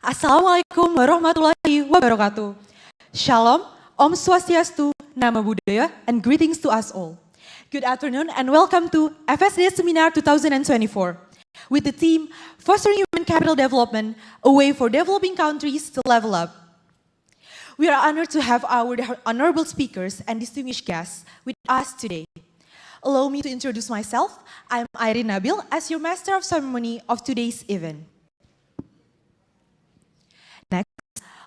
Assalamualaikum warahmatullahi wabarakatuh. Shalom, Om Swastiastu, Namo Buddhaya, and greetings to us all. Good afternoon and welcome to FSDE Seminar 2024 with the theme Fostering Human Capital Development, a way for developing countries to level up. We are honored to have our honorable speakers and distinguished guests with us today. Allow me to introduce myself. I'm Irene Nabil as your Master of Ceremony of today's event.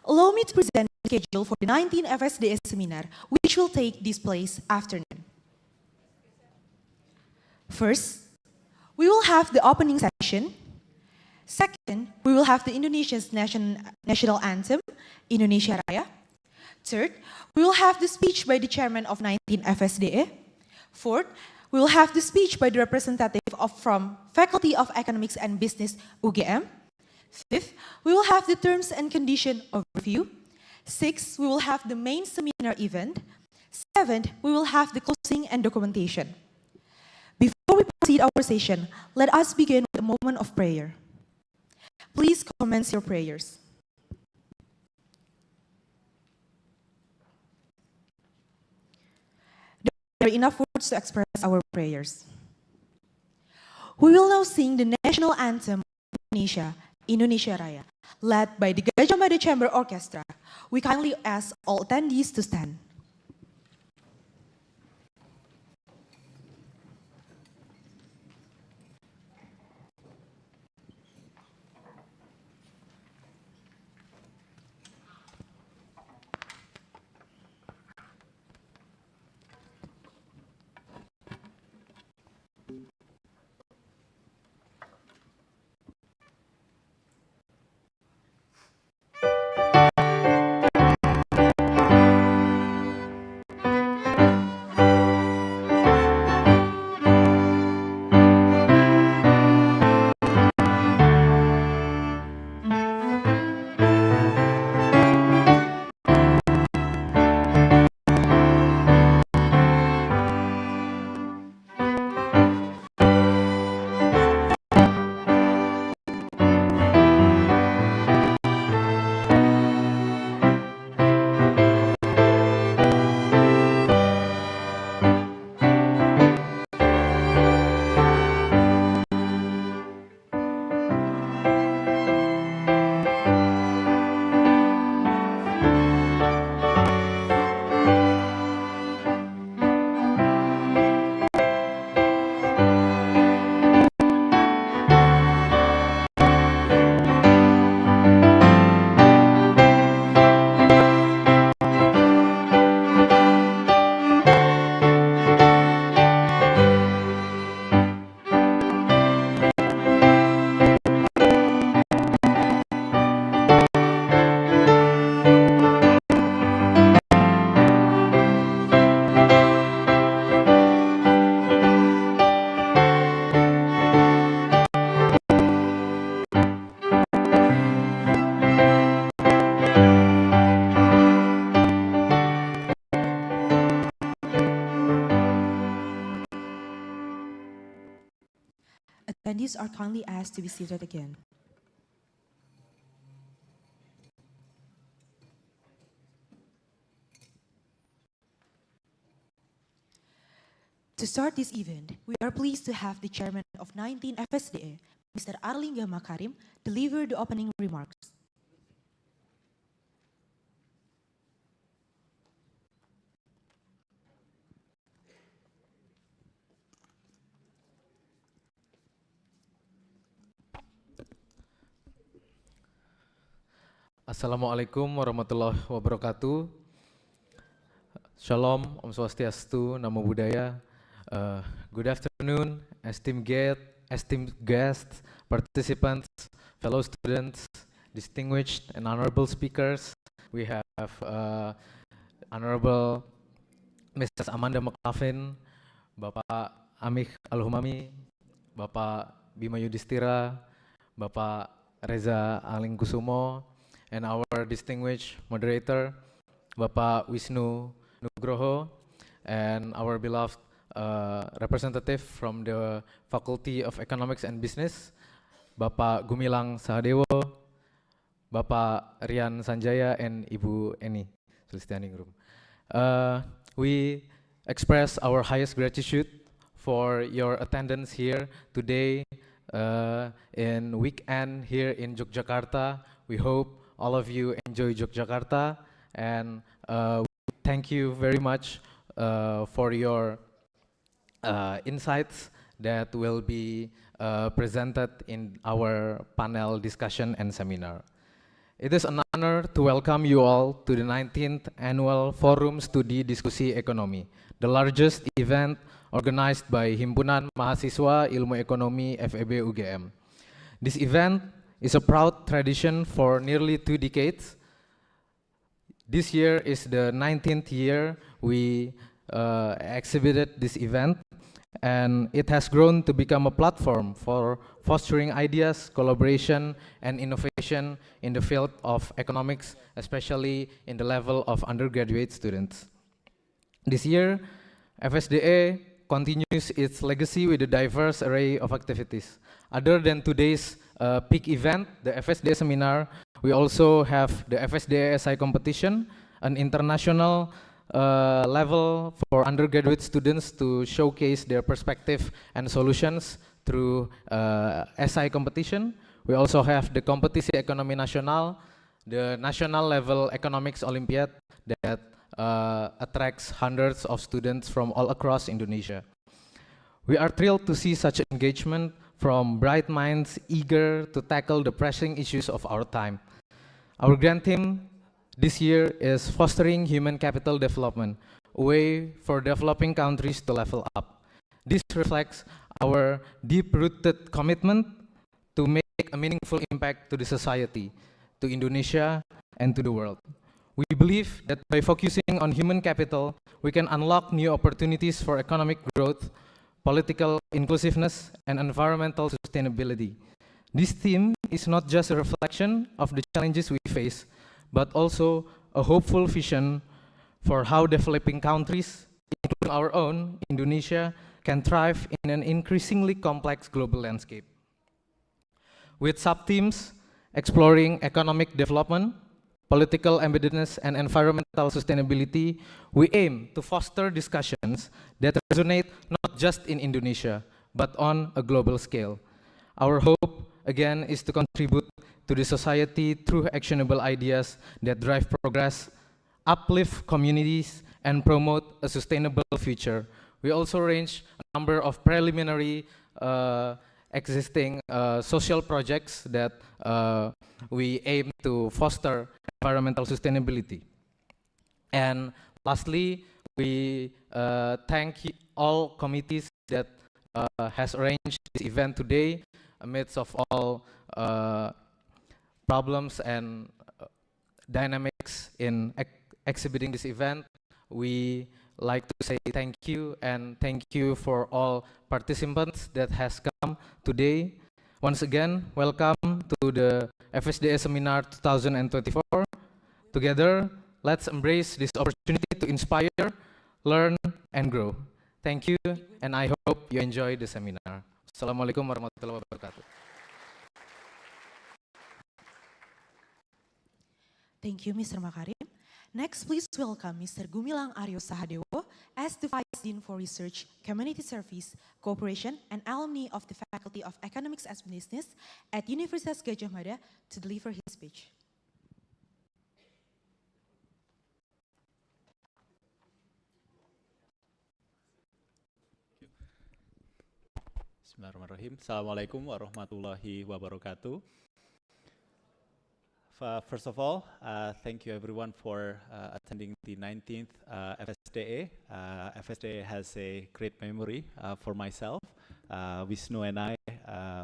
Allow me to present the schedule for the 19th FSDE Seminar, which will take this place afternoon. First, we will have the opening session. Second, we will have the Indonesia's national anthem, Indonesia Raya. Third, we will have the speech by the chairman of 19 FSDE. Fourth, we will have the speech by the representative from Faculty of Economics and Business UGM. Fifth, we will have the terms and condition overview. Sixth, we will have the main seminar event. Seventh, we will have the closing and documentation. Before we proceed our session, let us begin with a moment of prayer. Please commence your prayers. There are enough words to express our prayers. We will now sing the national anthem of Indonesia, Indonesia Raya, led by the Gajah Mada Chamber Orchestra. We kindly ask all attendees to stand. Attendees are kindly asked to be seated again. To start this event, we are pleased to have the chairman of 19 FSDE, Mr. Arlingga Makarim, deliver the opening remarks. Assalamualaikum warahmatullahi wabarakatuh. Shalom, Om Swastiastu, Namo Buddhaya. Good afternoon, esteemed guests, participants, fellow students, distinguished and honorable speakers. We have Honorable Mrs. Amanda McLaughlin, Bapak Amih Alhumami, Bapak Bima Yudhistira, Bapak Reza Alingkusumo, and our distinguished moderator, Bapak Wisnu Nugroho, and our beloved representative from the Faculty of Economics and Business, Bapak Gumilang Sahadewo, Bapak Rian Sanjaya, and Ibu Eni Sulistianingrum. We express our highest gratitude for your attendance here today in weekend here in Yogyakarta. We hope all of you enjoy Yogyakarta, and thank you very much for your insights that will be presented in our panel discussion and seminar. It is an honor to welcome you all to the 19th Annual Forum Studi Diskusi Ekonomi, the largest event organized by Himpunan Mahasiswa Ilmu Ekonomi FEB UGM. This event is a proud tradition for nearly 2 decades. This year is the 19th year we exhibited this event, and it has grown to become a platform for fostering ideas, collaboration, and innovation in the field of economics, especially in the level of undergraduate students. This year, FSDE continues its legacy with a diverse array of activities. Other than today's peak event, the FSDE Seminar, we also have the FSDE SI competition, an international level for undergraduate students to showcase their perspective and solutions through SI competition. We also have the Kompetisi Ekonomi Nasional, the national level economics Olympiad that attracts hundreds of students from all across Indonesia. We are thrilled to see such engagement from bright minds eager to tackle the pressing issues of our time. Our grand theme this year is fostering human capital development, a way for developing countries to level up. This reflects our deep-rooted commitment to make a meaningful impact to the society, to Indonesia, and to the world. We believe that by focusing on human capital, we can unlock new opportunities for economic growth, political inclusiveness, and environmental sustainability. This theme is not just a reflection of the challenges we face, but also a hopeful vision for how developing countries, including our own, Indonesia, can thrive in an increasingly complex global landscape. With sub-themes exploring economic development, political embeddedness, and environmental sustainability, we aim to foster discussions that resonate not just in Indonesia, but on a global scale. Our hope, again, is to contribute to the society through actionable ideas that drive progress, uplift communities, and promote a sustainable future. We also arrange a number of preliminary existing social projects that we aim to foster environmental sustainability. And lastly, we thank all committees that has arranged this event today amidst of all problems and dynamics in exhibiting this event. We like to say thank you, and thank you for all participants that has come today. Once again, welcome to the FSDE Seminar 2024. Together, let's embrace this opportunity to inspire, learn, and grow. Thank you, and I hope you enjoy the seminar. Assalamualaikum warahmatullahi wabarakatuh. Thank you, Mr. Makarim. Next, please welcome Mr. Gumilang Aryo Sahadewo as the Vice Dean for Research, Community Service, Cooperation, and alumni of the Faculty of Economics and Business at Universitas Gadjah Mada to deliver his speech. Bismillahirrahmanirrahim. Assalamualaikum warahmatullahi wabarakatuh. First of all, thank you everyone for attending the 19th FSDE. FSDE has a great memory for myself. Wisnu and I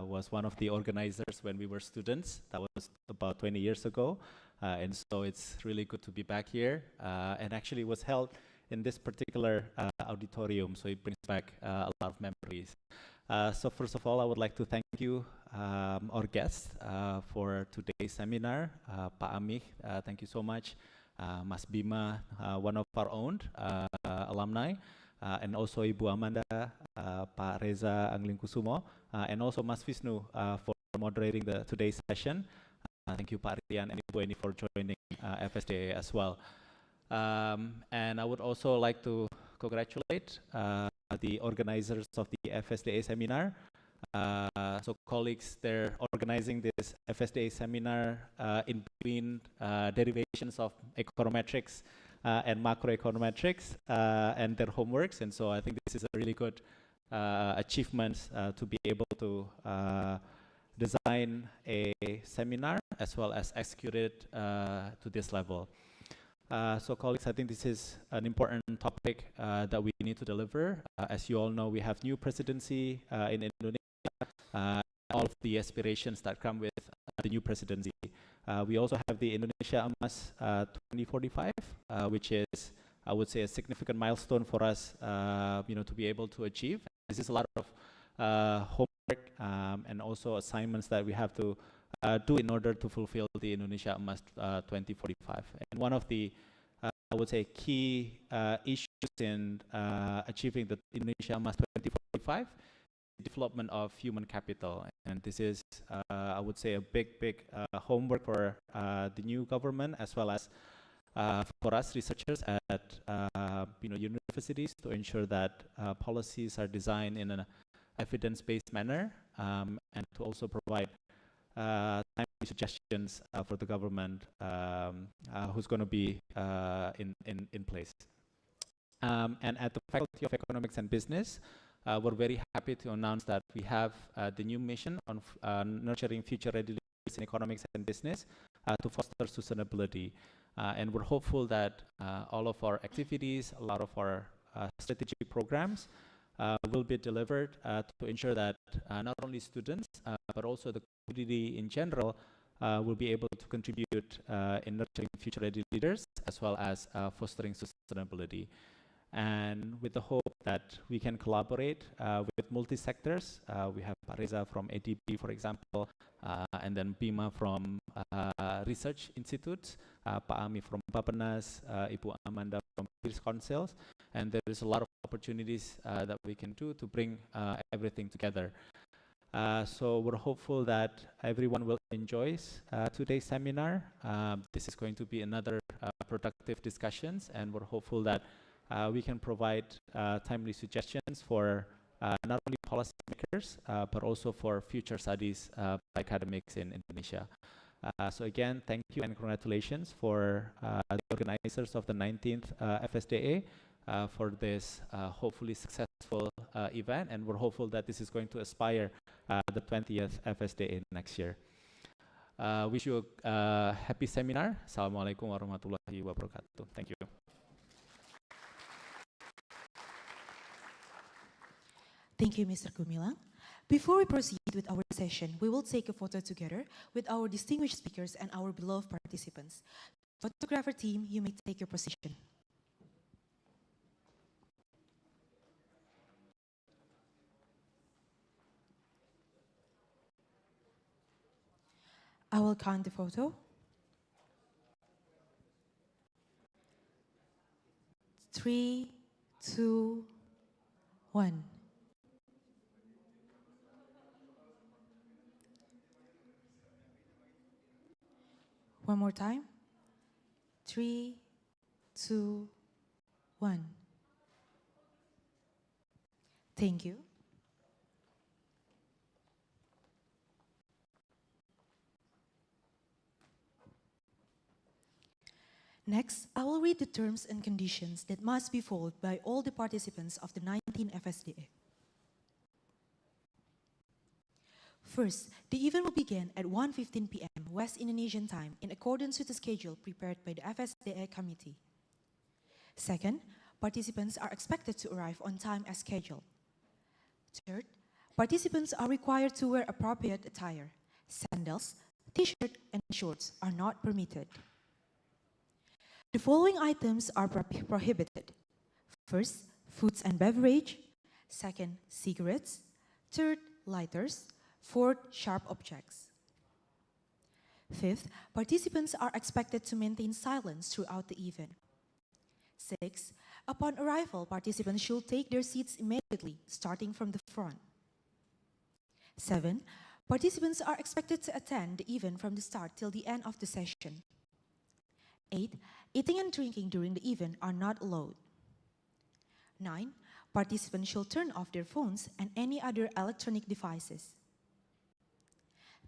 was one of the organizers when we were students. That was about 20 years ago. And so it's really good to be back here. And actually it was held in this particular auditorium, so it brings back a lot of memories. So first of all, I would like to thank you, our guests, for today's seminar. Pak Amih, thank you so much. Mas Bima, one of our own alumni, and also Ibu Amanda, Pak Reza Anglingkusumo, and also Mas Wisnu for moderating today's session. Thank you, Pak Rian and Ibu Eni, for joining FSDA as well. And I would also like to congratulate the organizers of the FSDA seminar. So colleagues, they're organizing this FSDA seminar in between derivations of econometrics and macroeconometrics and their homeworks. And so I think this is a really good achievement to be able to design a seminar as well as execute it to this level. So colleagues, I think this is an important topic that we need to deliver. As you all know, we have new presidency in Indonesia, all of the aspirations that come with the new presidency. We also have the Indonesia Emas 2045, which is, I would say, a significant milestone for us, to be able to achieve. This is a lot of homework and also assignments that we have to do in order to fulfill the Indonesia Emas 2045. And one of the, I would say, key issues in achieving the Indonesia Emas 2045 is the development of human capital. And this is, I would say, a big homework for the new government as well as for us researchers at universities to ensure that policies are designed in an evidence-based manner and to also provide timely suggestions for the government who's going to be in place. And at the Faculty of Economics and Business, we're very happy to announce that we have the new mission on nurturing future-ready leaders in economics and business to foster sustainability. And we're hopeful that all of our activities, a lot of our strategic programs will be delivered to ensure that not only students, but also the community in general will be able to contribute in nurturing future-ready leaders as well as fostering sustainability. And with the hope that we can collaborate with multi-sectors. We have Pak Reza from ADB, for example, and then Bima from Research Institutes, Pak Ami from Bapenas, Ibu Amanda from Peers Councils, and there is a lot of opportunities that we can do to bring everything together. So we're hopeful that everyone will enjoy today's seminar. This is going to be another productive discussions, and we're hopeful that we can provide timely suggestions for not only policymakers, but also for future studies by academics in Indonesia. So again, thank you and congratulations for the organizers of the 19th FSDA for this hopefully successful event, and we're hopeful that this is going to aspire the 20th FSDA next year. Wish you a happy seminar. Assalamualaikum warahmatullahi wabarakatuh. Thank you. Thank you, Mr. Gumilang. Before we proceed with our session, we will take a photo together with our distinguished speakers and our beloved participants. Photographer team, you may take your position. I will count the photo. 3, 2, 1. One more time. 3, 2, 1. Thank you. Next, I will read the terms and conditions that must be followed by all the participants of the 19th FSDA. First, the event will begin at 1:15 p.m. West Indonesian time in accordance with the schedule prepared by the FSDA committee. Second, participants are expected to arrive on time as scheduled. Third, participants are required to wear appropriate attire. Sandals, t-shirt, and shorts are not permitted. The following items are prohibited. First, foods and beverage. Second, cigarettes. Third, lighters. Fourth, sharp objects. Fifth, participants are expected to maintain silence throughout the event. Sixth, upon arrival, participants should take their seats immediately, starting from the front. 7, Participants are expected to attend the event from the start till the end of the session. 8. Eating and drinking during the event are not allowed. 9. Participants should turn off their phones and any other electronic devices.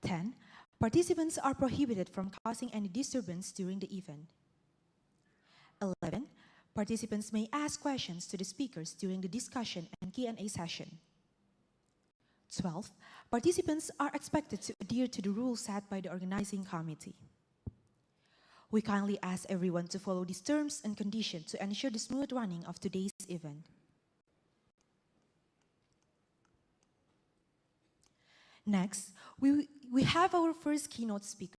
10. Participants are prohibited from causing any disturbance during the event. 11. Participants may ask questions to the speakers during the discussion and Q&A session. 12. Participants are expected to adhere to the rules set by the organizing committee. We kindly ask everyone to follow these terms and conditions to ensure the smooth running of today's event. Next, we have our first keynote speaker.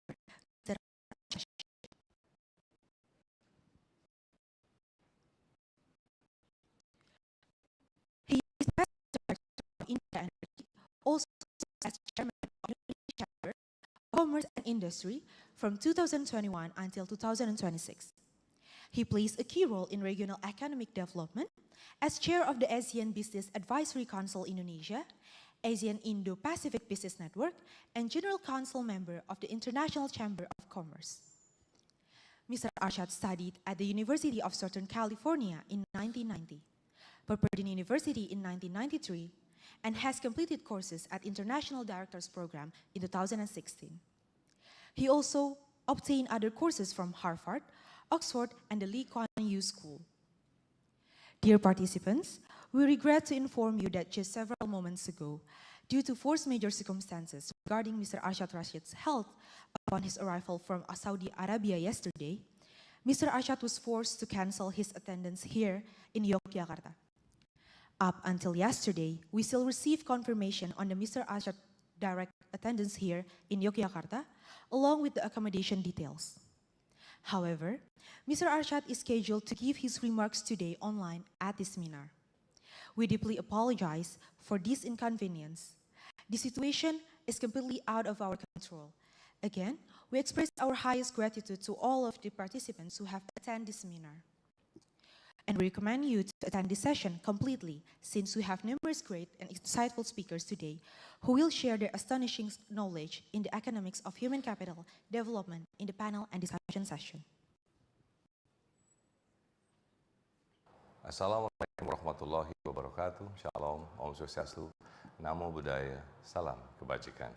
He is President of India and also as Chairman of the Chamber of Commerce and Industry from 2021 until 2026. He plays a key role in regional economic development as Chair of the ASEAN Business Advisory Council Indonesia, ASEAN Indo-Pacific Business Network, and General Council member of the International Chamber of Commerce. Mr. Arshad studied at the University of Southern California in 1990, Pepperdine University in 1993, and has completed courses at International Directors Program in 2016. He also obtained other courses from Harvard, Oxford, and the Lee Kuan Yew School. Dear participants, we regret to inform you that just several moments ago, due to force majeure circumstances regarding Mr. Arshad Rashid's health upon his arrival from Saudi Arabia yesterday, Mr. Arshad was forced to cancel his attendance here in Yogyakarta. Up until yesterday, we still receive confirmation on the Mr. Arshad direct attendance here in Yogyakarta, along with the accommodation details. However, Mr. Arshad is scheduled to give his remarks today online at the seminar. We deeply apologize for this inconvenience. The situation is completely out of our control. Again, we express our highest gratitude to all of the participants who have attended the seminar. And we recommend you to attend this session completely, since we have numerous great and insightful speakers today who will share their astonishing knowledge in the economics of human capital development in the panel and discussion session. Assalamualaikum warahmatullahi wabarakatuh. Shalom, Om Swastiastu, Namo Buddhaya, Salam Kebajikan.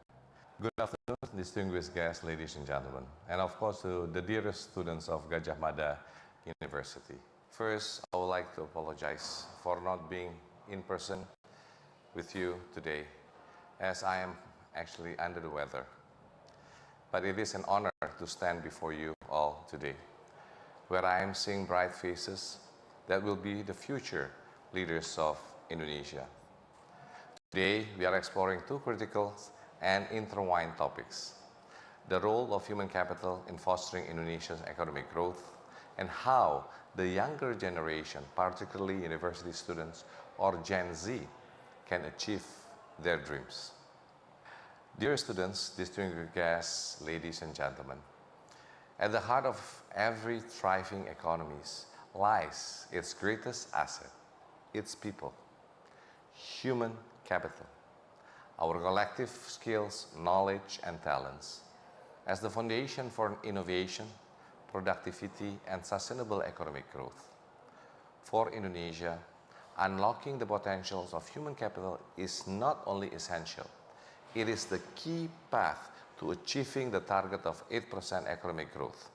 Good afternoon, distinguished guests, ladies and gentlemen, and of course to the dearest students of Gajah Mada University. First, I would like to apologize for not being in person with you today, as I am actually under the weather. But it is an honor to stand before you all today, where I am seeing bright faces that will be the future leaders of Indonesia. Today, we are exploring two critical and intertwined topics: the role of human capital in fostering Indonesia's economic growth, and how the younger generation, particularly university students or Gen Z, can achieve their dreams. Dear students, distinguished guests, ladies and gentlemen, at the heart of every thriving economy lies its greatest asset, its people, human capital, our collective skills, knowledge, and talents, as the foundation for innovation, productivity, and sustainable economic growth. For Indonesia, unlocking the potentials of human capital is not only essential, it is the key path to achieving the target of 8% economic growth.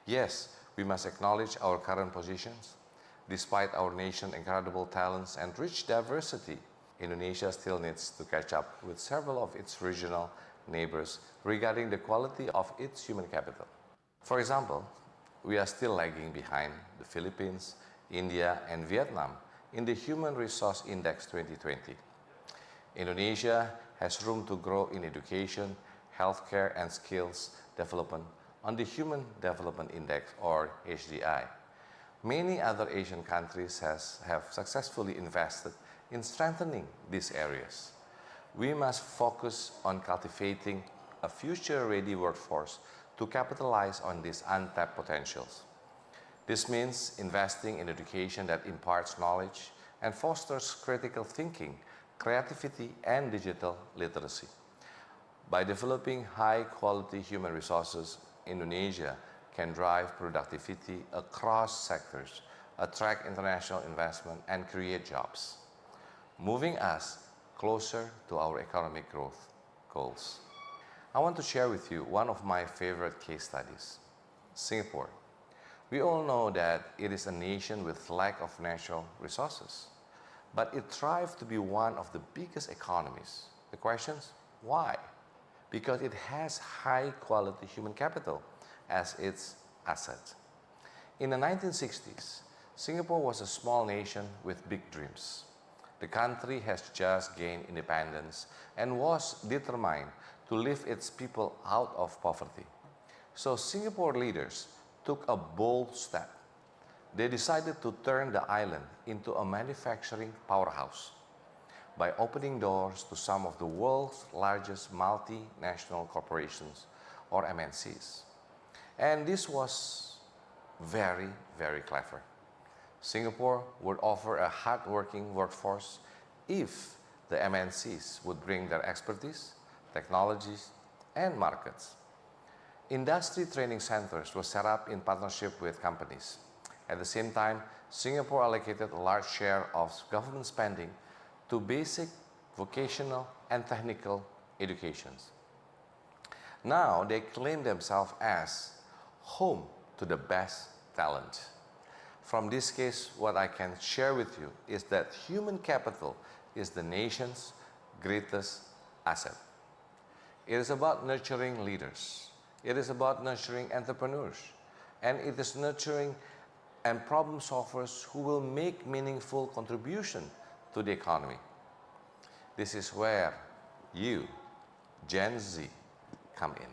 Yes, we must acknowledge our current positions. Despite our nation's incredible talents and rich diversity, Indonesia still needs to catch up with several of its regional neighbors regarding the quality of its human capital. For example, we are still lagging behind the Philippines, India, and Vietnam in the Human Resource Index 2020. Indonesia has room to grow in education, healthcare, and skills development on the Human Development Index, or HDI. Many other Asian countries have successfully invested in strengthening these areas. We must focus on cultivating a future-ready workforce to capitalize on these untapped potentials. This means investing in education that imparts knowledge and fosters critical thinking, creativity, and digital literacy. By developing high-quality human resources, Indonesia can drive productivity across sectors, attract international investment, and create jobs, moving us closer to our economic growth goals. I want to share with you one of my favorite case studies, Singapore. We all know that it is a nation with lack of natural resources, but it thrived to be one of the biggest economies. The question is, why? Because it has high-quality human capital as its asset. In the 1960s, Singapore was a small nation with big dreams. The country has just gained independence and was determined to lift its people out of poverty. So Singapore leaders took a bold step. They decided to turn the island into a manufacturing powerhouse by opening doors to some of the world's largest multinational corporations, or MNCs. And this was very, very clever. Singapore would offer a hard-working workforce if the MNCs would bring their expertise, technologies, and markets. Industry training centers were set up in partnership with companies. At the same time, Singapore allocated a large share of government spending to basic, vocational, and technical educations. Now they claim themselves as home to the best talent. From this case, what I can share with you is that human capital is the nation's greatest asset. It is about nurturing leaders. It is about nurturing entrepreneurs. And it is nurturing and problem solvers who will make meaningful contribution to the economy. This is where you, Gen Z, come in.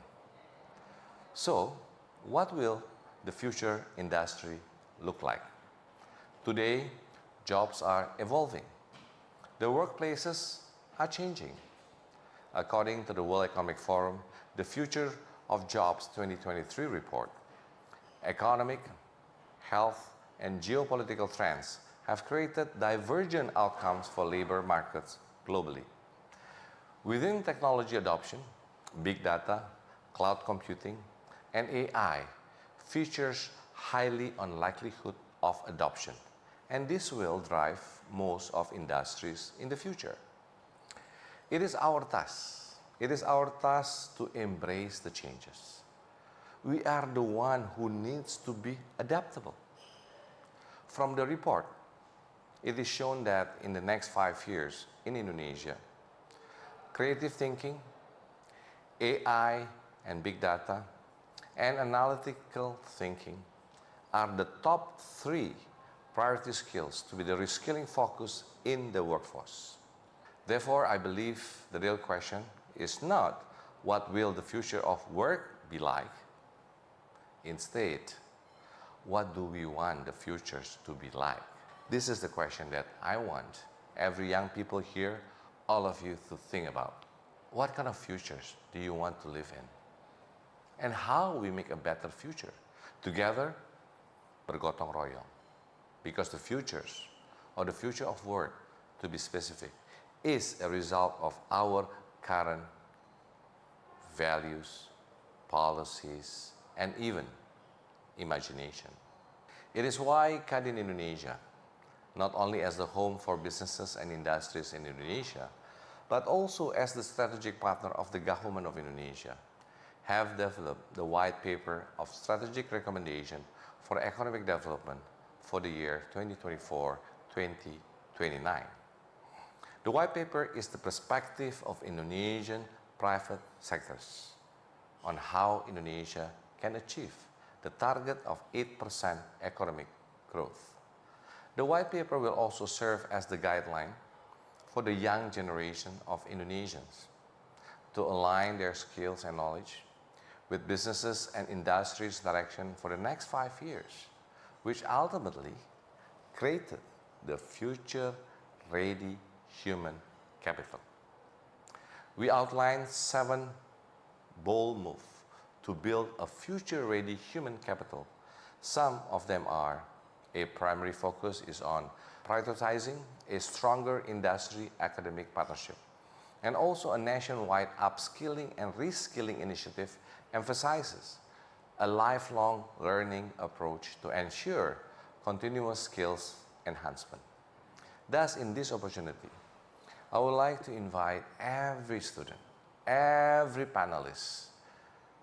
So, what will the future industry look like? Today, jobs are evolving. The workplaces are changing. According to the World Economic Forum, the Future of Jobs 2023 report, economic, health, and geopolitical trends have created divergent outcomes for labor markets globally. Within technology adoption, big data, cloud computing, and AI features highly on likelihood of adoption, and this will drive most of industries in the future. It is our task to embrace the changes. We are the one who needs to be adaptable. From the report, it is shown that in the next 5 years in Indonesia, creative thinking, AI and big data, and analytical thinking are the top 3 priority skills to be the reskilling focus in the workforce. Therefore, I believe the real question is not what will the future of work be like. Instead, what do we want the futures to be like? This is the question that I want every young people here, all of you, to think about. What kind of futures do you want to live in? And how we make a better future? Together, bergotong royong. Because the futures, or the future of work, to be specific, is a result of our current values, policies, and even imagination. It is why Kadin Indonesia, not only as the home for businesses and industries in Indonesia, but also as the strategic partner of the government of Indonesia, have developed the white paper of strategic recommendation for economic development for the year 2024-2029. The white paper is the perspective of Indonesian private sectors on how Indonesia can achieve the target of 8% economic growth. The white paper will also serve as the guideline for the young generation of Indonesians to align their skills and knowledge with businesses and industries' direction for the next 5 years, which ultimately created the future-ready human capital. We outlined 7 bold moves to build a future-ready human capital. Some of them are: a primary focus is on prioritizing a stronger industry-academic partnership And also a nationwide upskilling and reskilling initiative emphasizes a lifelong learning approach to ensure continuous skills enhancement. Thus, in this opportunity, I would like to invite every student, every panelist,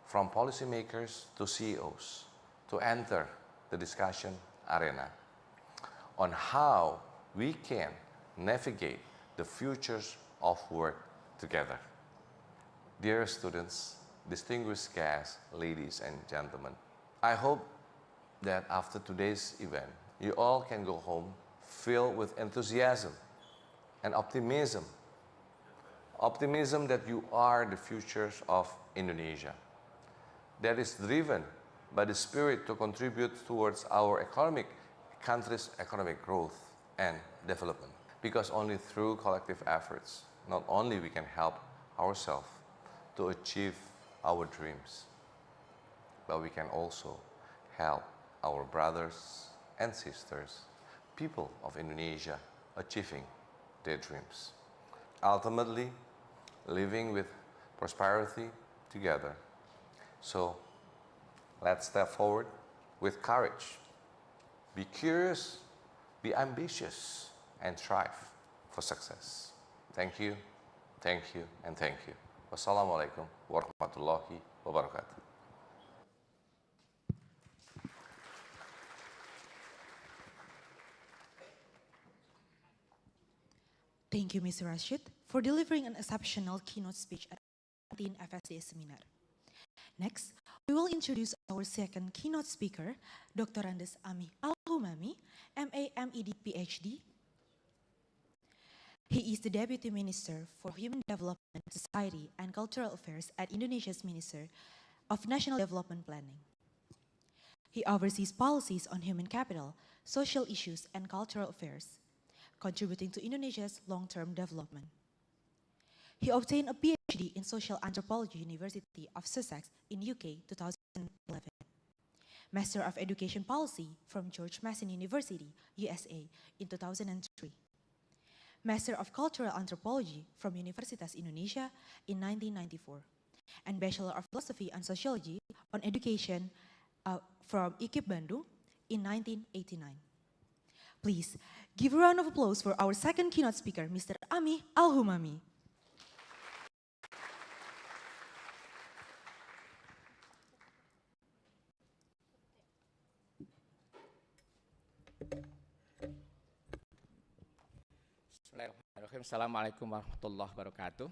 from policymakers to CEOs, to enter the discussion arena on how we can navigate the futures of work together. Dear students, distinguished guests, ladies and gentlemen, I hope that after today's event, you all can go home filled with enthusiasm and optimism. Optimism that you are the futures of Indonesia, that is driven by the spirit to contribute towards our country's economic growth and development. Because only through collective efforts, not only we can help ourselves to achieve our dreams, but we can also help our brothers and sisters, people of Indonesia, achieving their dreams. Ultimately, living with prosperity together. So, let's step forward with courage. Be curious, be ambitious, and strive for success. Thank you, and thank you. Wassalamualaikum warahmatullahi wabarakatuh. Thank you, Mr. Rashid, for delivering an exceptional keynote speech at the FSDE Seminar. Next, we will introduce our second keynote speaker, Dr. Andes Ami Al-Humami, MA, MEd, PhD. He is the Deputy Minister for Human Development, Society and Cultural Affairs at Indonesia's Minister of National Development Planning. He oversees policies on human capital, social issues, and cultural affairs, contributing to Indonesia's long-term development. He obtained a PhD in Social Anthropology, University of Sussex in UK 2011. Master of Education Policy from George Mason University, USA in 2003. Master of Cultural Anthropology from Universitas Indonesia in 1994. And Bachelor of Philosophy and Sociology on Education from IKIP Bandung in 1989. Please give a round of applause for our second keynote speaker, Mr. Ami Al-Humami. Assalamualaikum warahmatullahi wabarakatuh.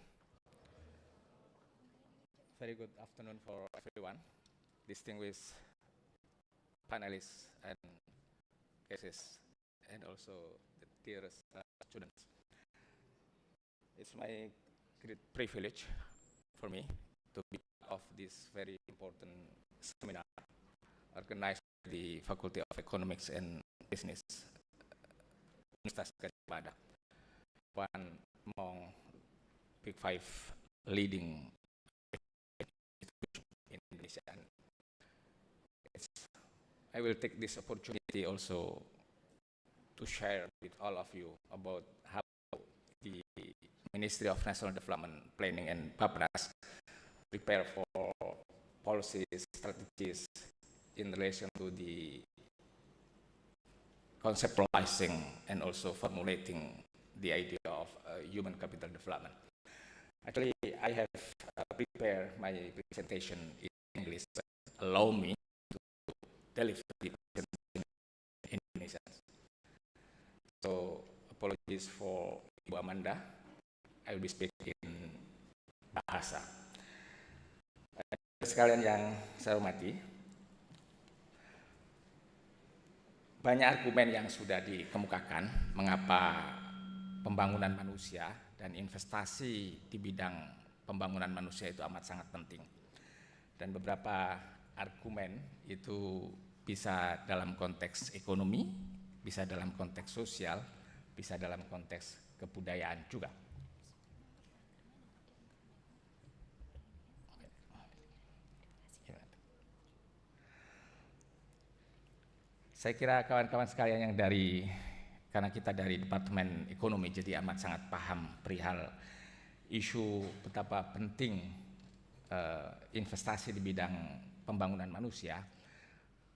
Very good afternoon for everyone, distinguished panelists and guests, and also the dearest students. It's my great privilege for me to be part of this very important seminar organized by the Faculty of Economics and Business, Universitas Gadjah Mada, one among big five leading institutions in Indonesia. And I will take this opportunity also to share with all of you about how the Ministry of National Development Planning and Bappenas prepare for policies, strategies in relation to the conceptualizing and also formulating the idea of human capital development. Actually, I have prepared my presentation in English, but allow me to deliver the presentation in Indonesia. So, apologies for Ibu Amanda. I will be speaking in bahasa. Sekalian yang saya hormati, banyak argumen yang sudah dikemukakan mengapa pembangunan manusia dan investasi di bidang pembangunan manusia itu amat sangat penting. Dan beberapa argumen itu bisa dalam konteks ekonomi, bisa dalam konteks sosial, bisa dalam konteks kebudayaan juga. Saya kira kawan-kawan sekalian yang karena kita dari Departemen Ekonomi, jadi amat sangat paham perihal isu betapa penting investasi di bidang pembangunan manusia,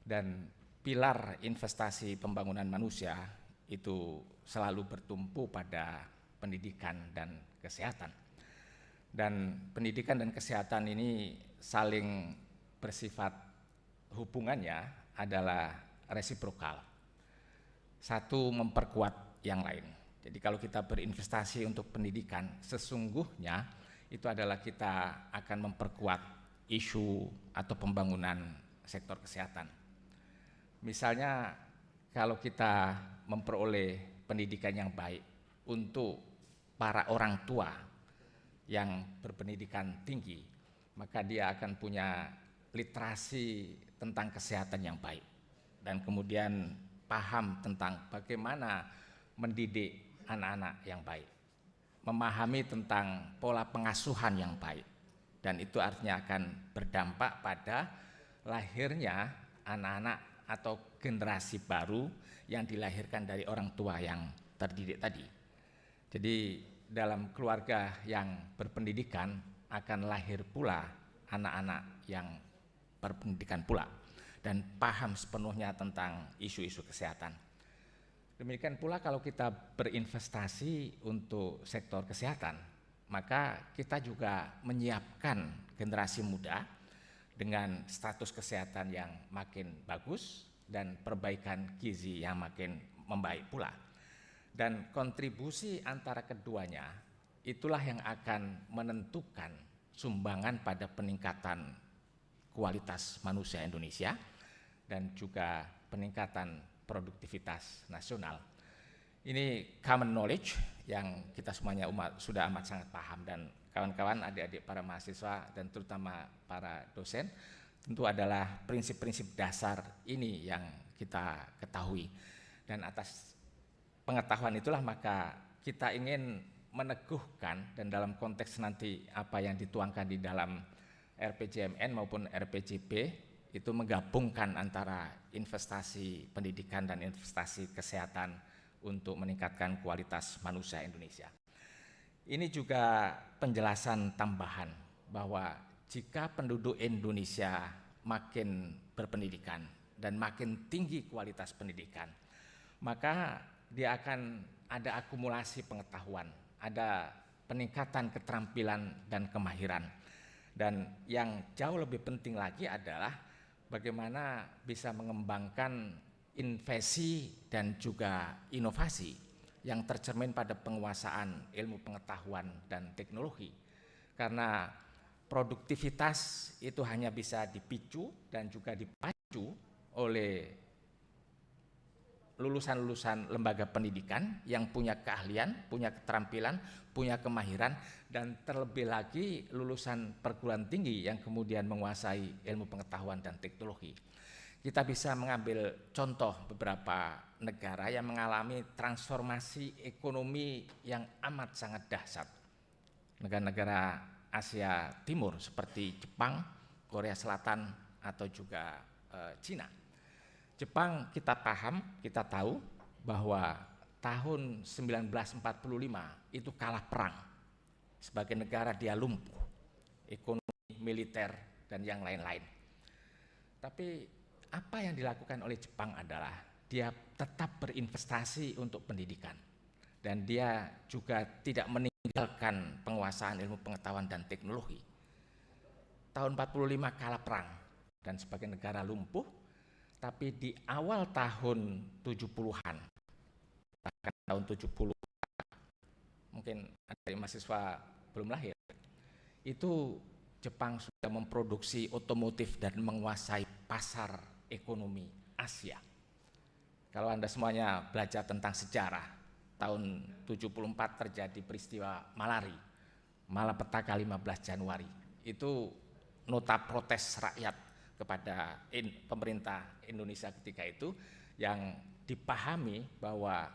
dan pilar investasi pembangunan manusia itu selalu bertumpu pada pendidikan dan kesehatan. Dan pendidikan dan kesehatan ini saling bersifat, hubungannya adalah resiprokal. Satu memperkuat yang lain. Jadi kalau kita berinvestasi untuk pendidikan, sesungguhnya itu adalah kita akan memperkuat isu atau pembangunan sektor kesehatan. Misalnya kalau kita memperoleh pendidikan yang baik untuk para orang tua yang berpendidikan tinggi, maka dia akan punya literasi tentang kesehatan yang baik, dan kemudian paham tentang bagaimana mendidik anak-anak yang baik, memahami tentang pola pengasuhan yang baik, dan itu artinya akan berdampak pada lahirnya anak-anak atau generasi baru yang dilahirkan dari orang tua yang terdidik tadi. Jadi dalam keluarga yang berpendidikan akan lahir pula anak-anak yang berpendidikan pula dan paham sepenuhnya tentang isu-isu kesehatan. Demikian pula kalau kita berinvestasi untuk sektor kesehatan, maka kita juga menyiapkan generasi muda dengan status kesehatan yang makin bagus dan perbaikan gizi yang makin membaik pula. Dan kontribusi antara keduanya itulah yang akan menentukan sumbangan pada peningkatan kualitas manusia Indonesia dan juga peningkatan produktivitas nasional. Ini common knowledge yang kita semuanya sudah amat sangat paham, dan kawan-kawan, adik-adik para mahasiswa dan terutama para dosen tentu adalah prinsip-prinsip dasar ini yang kita ketahui. Dan atas pengetahuan itulah maka kita ingin meneguhkan, dan dalam konteks nanti apa yang dituangkan di dalam RPJMN maupun RPJP itu menggabungkan antara investasi pendidikan dan investasi kesehatan untuk meningkatkan kualitas manusia Indonesia. Ini juga penjelasan tambahan bahwa jika penduduk Indonesia makin berpendidikan dan makin tinggi kualitas pendidikan, maka dia akan ada akumulasi pengetahuan, ada peningkatan keterampilan dan kemahiran. Dan yang jauh lebih penting lagi adalah bagaimana bisa mengembangkan investasi dan juga inovasi yang tercermin pada penguasaan ilmu pengetahuan dan teknologi. Karena produktivitas itu hanya bisa dipicu dan juga dipacu oleh lulusan-lulusan lembaga pendidikan yang punya keahlian, punya keterampilan, punya kemahiran, dan terlebih lagi lulusan perguruan tinggi yang kemudian menguasai ilmu pengetahuan dan teknologi. Kita bisa mengambil contoh beberapa negara yang mengalami transformasi ekonomi yang amat sangat dahsyat. Negara-negara Asia Timur seperti Jepang, Korea Selatan, atau juga Cina. Jepang kita paham, kita tahu bahwa tahun 1945 itu kalah perang. Sebagai negara dia lumpuh, ekonomi, militer, dan yang lain-lain. Tapi apa yang dilakukan oleh Jepang adalah dia tetap berinvestasi untuk pendidikan. Dan dia juga tidak meninggalkan penguasaan ilmu pengetahuan dan teknologi. Tahun 45 kalah perang dan sebagai negara lumpuh. Tapi di awal tahun 70-an, bahkan tahun 70, mungkin ada mahasiswa belum lahir, itu Jepang sudah memproduksi otomotif dan menguasai pasar ekonomi Asia. Kalau Anda semuanya belajar tentang sejarah, tahun 74 terjadi peristiwa malapetaka 15 Januari. Itu nota protes rakyat kepada pemerintah Indonesia ketika itu, yang dipahami bahwa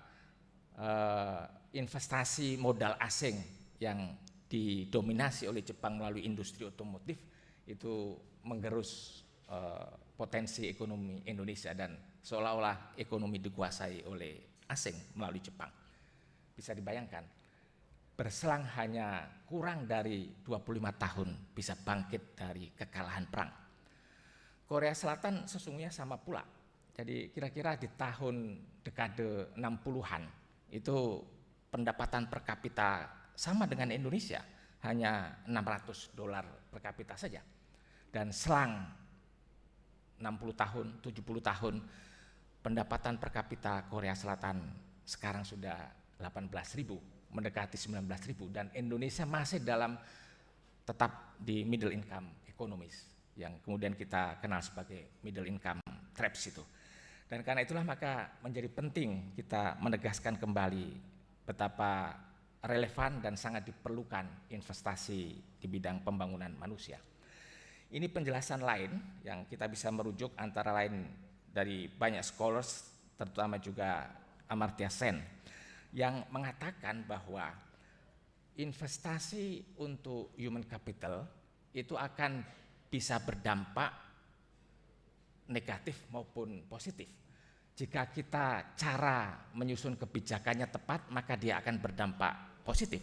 investasi modal asing yang didominasi oleh Jepang melalui industri otomotif itu menggerus potensi ekonomi Indonesia, dan seolah-olah ekonomi dikuasai oleh asing melalui Jepang. Bisa dibayangkan berselang hanya kurang dari 25 tahun bisa bangkit dari kekalahan perang. Korea Selatan sesungguhnya sama pula. Jadi kira-kira di tahun dekade 60-an itu pendapatan per kapita sama dengan Indonesia, hanya $600 per kapita saja. Dan selang 60 tahun, 70 tahun, pendapatan per kapita Korea Selatan sekarang sudah 18.000, mendekati 19.000, dan Indonesia masih tetap di middle income economies yang kemudian kita kenal sebagai middle income traps itu. Dan karena itulah maka menjadi penting kita menegaskan kembali betapa relevan dan sangat diperlukan investasi di bidang pembangunan manusia. Ini penjelasan lain yang kita bisa merujuk antara lain dari banyak scholars, terutama juga Amartya Sen, yang mengatakan bahwa investasi untuk human capital itu akan bisa berdampak negatif maupun positif. Jika kita cara menyusun kebijakannya tepat, maka dia akan berdampak positif.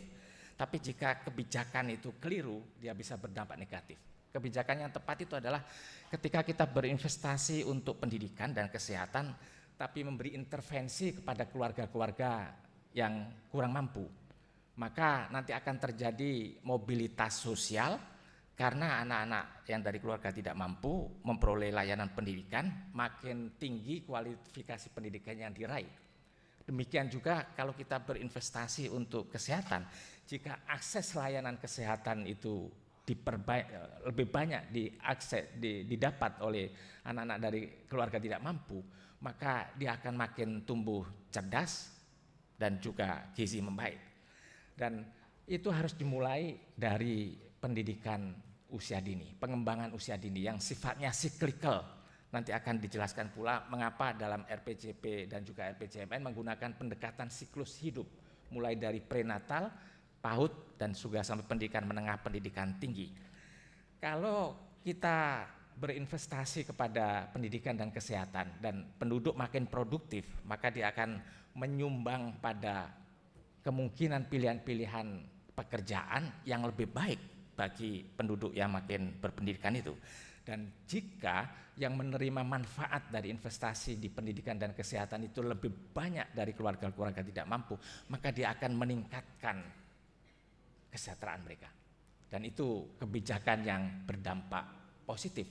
Tapi jika kebijakan itu keliru, dia bisa berdampak negatif. Kebijakan yang tepat itu adalah ketika kita berinvestasi untuk pendidikan dan kesehatan, tapi memberi intervensi kepada keluarga-keluarga yang kurang mampu, maka nanti akan terjadi mobilitas sosial karena anak-anak yang dari keluarga tidak mampu memperoleh layanan pendidikan, makin tinggi kualifikasi pendidikan yang diraih. Demikian juga kalau kita berinvestasi untuk kesehatan, jika akses layanan kesehatan itu lebih banyak didapat oleh anak-anak dari keluarga tidak mampu, maka dia akan makin tumbuh cerdas dan juga gizi membaik. Dan itu harus dimulai dari pendidikan usia dini, pengembangan usia dini yang sifatnya cyclical. Nanti akan dijelaskan pula mengapa dalam RPJP dan juga RPJMN menggunakan pendekatan siklus hidup, mulai dari prenatal, PAUD, dan juga sampai pendidikan menengah, pendidikan tinggi. Kalau kita berinvestasi kepada pendidikan dan kesehatan dan penduduk makin produktif, maka dia akan menyumbang pada kemungkinan pilihan-pilihan pekerjaan yang lebih baik bagi penduduk yang makin berpendidikan itu. Dan jika yang menerima manfaat dari investasi di pendidikan dan kesehatan itu lebih banyak dari keluarga-keluarga tidak mampu, maka dia akan meningkatkan kesejahteraan mereka. Dan itu kebijakan yang berdampak positif.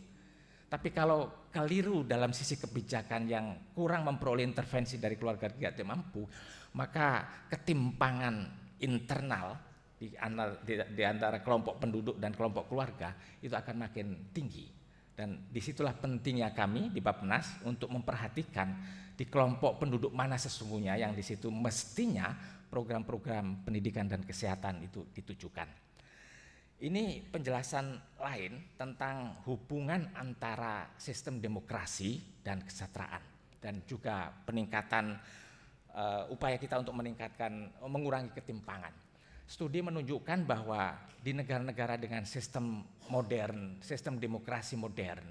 Tapi kalau keliru dalam sisi kebijakan yang kurang memperoleh intervensi dari keluarga tidak mampu, maka ketimpangan internal di antara kelompok penduduk dan kelompok keluarga itu akan makin tinggi. Dan disitulah pentingnya kami di Bappenas untuk memperhatikan di kelompok penduduk mana sesungguhnya yang di situ mestinya program-program pendidikan dan kesehatan itu ditujukan. Ini penjelasan lain tentang hubungan antara sistem demokrasi dan kesejahteraan dan juga peningkatan upaya kita untuk mengurangi ketimpangan. Studi menunjukkan bahwa di negara-negara dengan sistem modern, sistem demokrasi modern,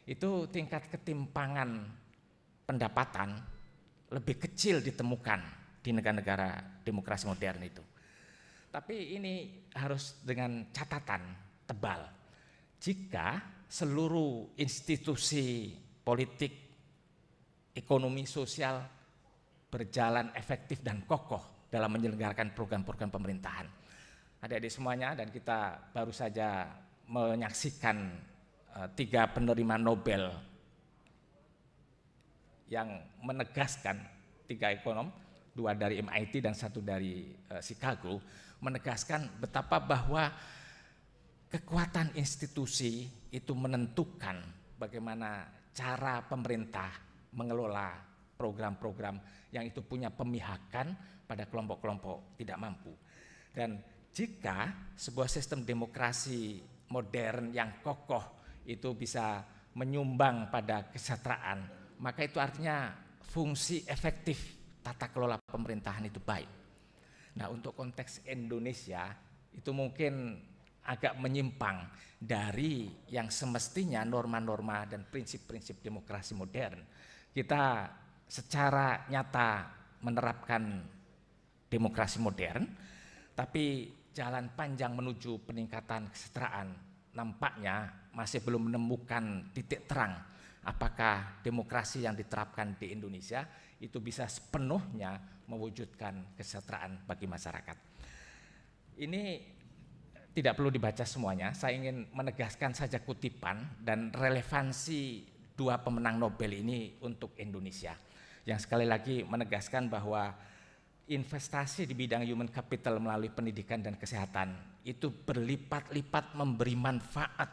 itu tingkat ketimpangan pendapatan lebih kecil ditemukan di negara-negara demokrasi modern itu. Tapi ini harus dengan catatan tebal. Jika seluruh institusi politik, ekonomi, sosial berjalan efektif dan kokoh dalam menyelenggarakan program-program pemerintahan. Adik-adik semuanya, dan kita baru saja menyaksikan 3 penerima Nobel yang menegaskan, 3 ekonom, 2 dari MIT dan 1 dari Chicago, menegaskan betapa bahwa kekuatan institusi itu menentukan bagaimana cara pemerintah mengelola program-program yang itu punya pemihakan pada kelompok-kelompok tidak mampu. Dan jika sebuah sistem demokrasi modern yang kokoh itu bisa menyumbang pada kesejahteraan, maka itu artinya fungsi efektif tata kelola pemerintahan itu baik. Nah, untuk konteks Indonesia itu mungkin agak menyimpang dari yang semestinya norma-norma dan prinsip-prinsip demokrasi modern. Kita secara nyata menerapkan demokrasi modern, Tapi jalan panjang menuju peningkatan kesejahteraan nampaknya masih belum menemukan titik terang apakah demokrasi yang diterapkan di Indonesia itu bisa sepenuhnya mewujudkan kesejahteraan bagi masyarakat. Ini tidak perlu dibaca semuanya, saya ingin menegaskan saja kutipan dan relevansi dua pemenang Nobel ini untuk Indonesia. Yang sekali lagi menegaskan bahwa investasi di bidang human capital melalui pendidikan dan kesehatan itu berlipat-lipat memberi manfaat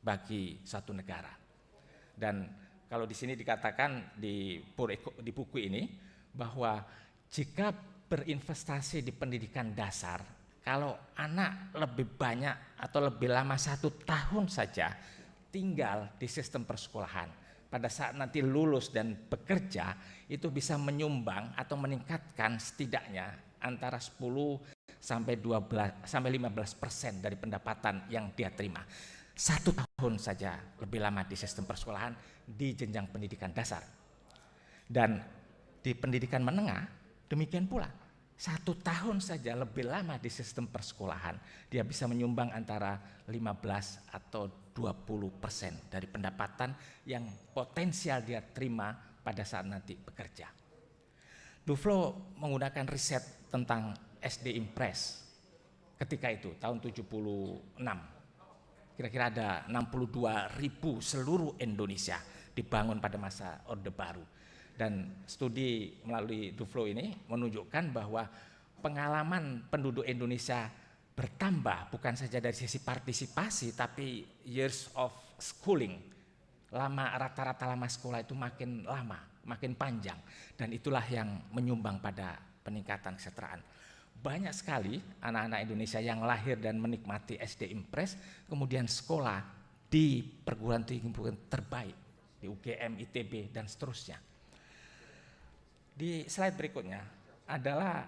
bagi suatu negara. Dan kalau di sini dikatakan di buku ini bahwa jika berinvestasi di pendidikan dasar, kalau anak lebih banyak atau lebih lama 1 tahun saja tinggal di sistem persekolahan, pada saat nanti lulus dan bekerja itu bisa menyumbang atau meningkatkan setidaknya antara 10 sampai 12 sampai 15% dari pendapatan yang dia terima. 1 tahun saja lebih lama di sistem persekolahan di jenjang pendidikan dasar. Dan di pendidikan menengah demikian pula. 1 tahun saja lebih lama di sistem persekolahan, dia bisa menyumbang antara 15 atau 20% dari pendapatan yang potensial dia terima pada saat nanti bekerja. Duflo menggunakan riset tentang SD Impress ketika itu, tahun 76. Kira-kira ada 62.000 seluruh Indonesia dibangun pada masa Orde Baru. Dan studi melalui Duflo ini menunjukkan bahwa pengalaman penduduk Indonesia bertambah bukan saja dari sisi partisipasi tapi years of schooling, rata-rata lama sekolah itu makin lama, makin panjang, dan itulah yang menyumbang pada peningkatan kesejahteraan. Banyak sekali anak-anak Indonesia yang lahir dan menikmati SD Impress kemudian sekolah di perguruan tinggi terbaik di UGM, ITB dan seterusnya. Di slide berikutnya adalah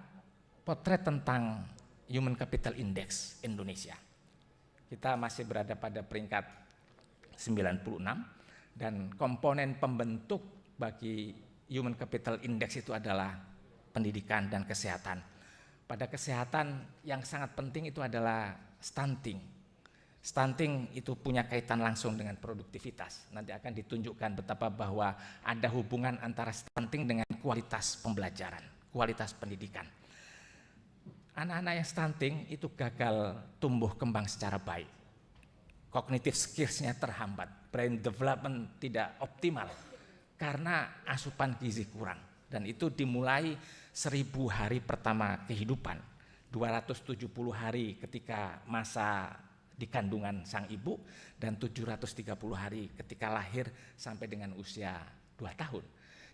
potret tentang Human Capital Index Indonesia. Kita masih berada pada peringkat 96 dan komponen pembentuk bagi Human Capital Index itu adalah pendidikan dan kesehatan. Pada kesehatan yang sangat penting itu adalah stunting. Stunting itu punya kaitan langsung dengan produktivitas. Nanti akan ditunjukkan betapa bahwa ada hubungan antara stunting dengan kualitas pembelajaran, kualitas pendidikan. Anak-anak yang stunting itu gagal tumbuh kembang secara baik. Cognitive skills-nya terhambat, brain development tidak optimal karena asupan gizi kurang. Dan itu dimulai 1000 hari pertama kehidupan, 270 hari ketika masa di kandungan sang ibu, dan 730 hari ketika lahir sampai dengan usia 2 tahun.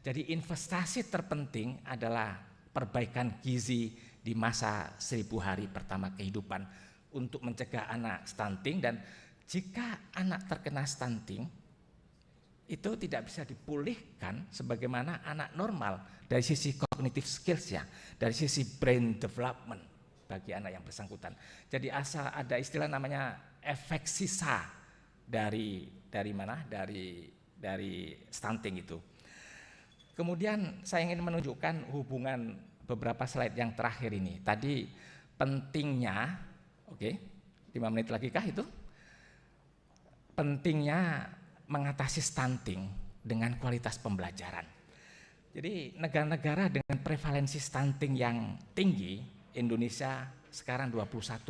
Jadi investasi terpenting adalah perbaikan gizi di masa 1000 hari pertama kehidupan untuk mencegah anak stunting, dan jika anak terkena stunting itu tidak bisa dipulihkan sebagaimana anak normal dari sisi cognitive skills-nya, dari sisi brain development bagi anak yang bersangkutan. Jadi asal ada istilah namanya efek sisa dari mana? Dari stunting itu. Kemudian saya ingin menunjukkan hubungan beberapa slide yang terakhir ini. Tadi pentingnya, 5 menit lagi kah itu? Pentingnya mengatasi stunting dengan kualitas pembelajaran. Jadi negara-negara dengan prevalensi stunting yang tinggi, Indonesia sekarang 21,5%,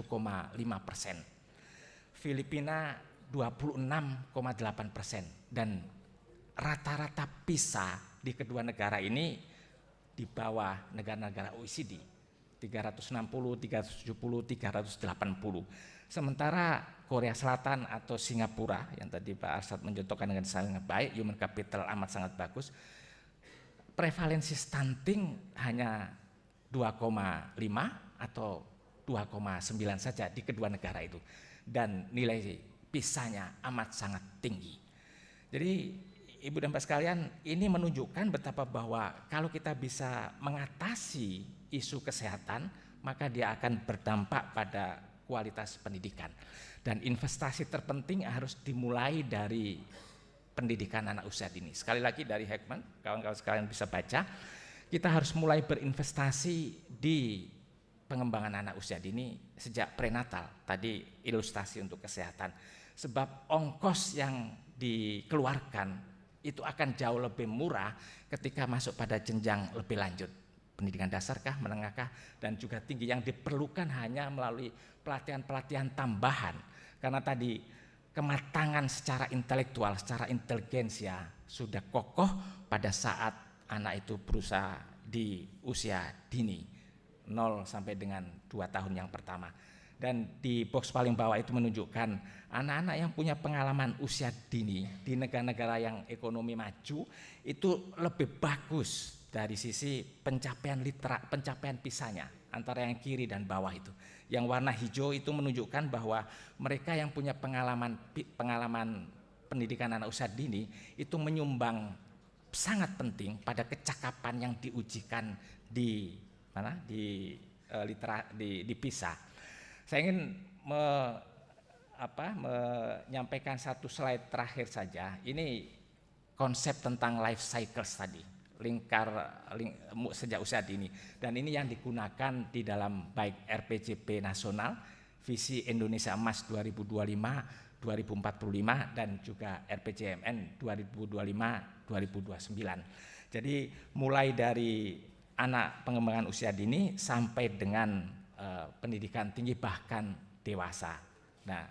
Filipina 26,8%, dan rata-rata PISA di kedua negara ini di bawah negara-negara OECD, 360, 370, 380. Sementara Korea Selatan atau Singapura yang tadi Pak Arsad mencontohkan dengan sangat baik, human capital amat sangat bagus, prevalensi stunting hanya 2,5 atau 2,9 saja di kedua negara itu, dan nilai PISA-nya amat sangat tinggi. Jadi Ibu dan Pak sekalian, ini menunjukkan betapa bahwa kalau kita bisa mengatasi isu kesehatan, maka dia akan berdampak pada kualitas pendidikan. Dan investasi terpenting harus dimulai dari pendidikan anak usia dini. Sekali lagi dari Heckman, kawan-kawan sekalian bisa baca, kita harus mulai berinvestasi di pengembangan anak usia dini sejak prenatal, tadi ilustrasi untuk kesehatan, sebab ongkos yang dikeluarkan itu akan jauh lebih murah ketika masuk pada jenjang lebih lanjut, pendidikan dasarkah, menengahkah, dan juga tinggi, yang diperlukan hanya melalui pelatihan-pelatihan tambahan, karena tadi kematangan secara intelektual, secara inteligensia sudah kokoh pada saat anak itu berusaha di usia dini, 0 sampai dengan 2 tahun yang pertama. Dan di box paling bawah itu menunjukkan anak-anak yang punya pengalaman usia dini di negara-negara yang ekonomi maju itu lebih bagus dari sisi pencapaian PISA-nya antara yang kiri dan bawah itu. Yang warna hijau itu menunjukkan bahwa mereka yang punya pengalaman pendidikan anak usia dini itu menyumbang sangat penting pada kecakapan yang diujikan di PISA. Saya ingin menyampaikan satu slide terakhir saja. Ini konsep tentang life cycles tadi, sejak usia dini, dan ini yang digunakan di dalam baik RPJP nasional, visi Indonesia Emas 2025, 2045, dan juga RPJMN 2025-2029. Jadi mulai dari anak pengembangan usia dini sampai dengan pendidikan tinggi bahkan dewasa. Nah,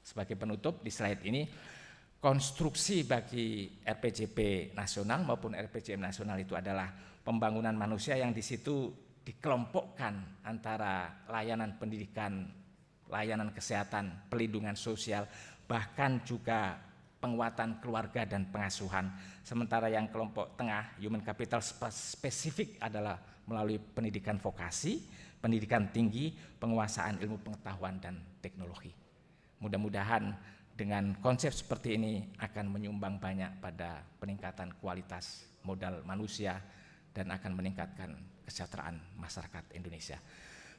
sebagai penutup di slide ini, konstruksi bagi RPJP nasional maupun RPJM nasional itu adalah pembangunan manusia yang di situ dikelompokkan antara layanan pendidikan, layanan kesehatan, perlindungan sosial, bahkan juga penguatan keluarga dan pengasuhan. Sementara yang kelompok tengah, human capital spesifik, adalah melalui pendidikan vokasi, pendidikan tinggi, penguasaan ilmu pengetahuan dan teknologi. Mudah-mudahan dengan konsep seperti ini akan menyumbang banyak pada peningkatan kualitas modal manusia dan akan meningkatkan kesejahteraan masyarakat Indonesia.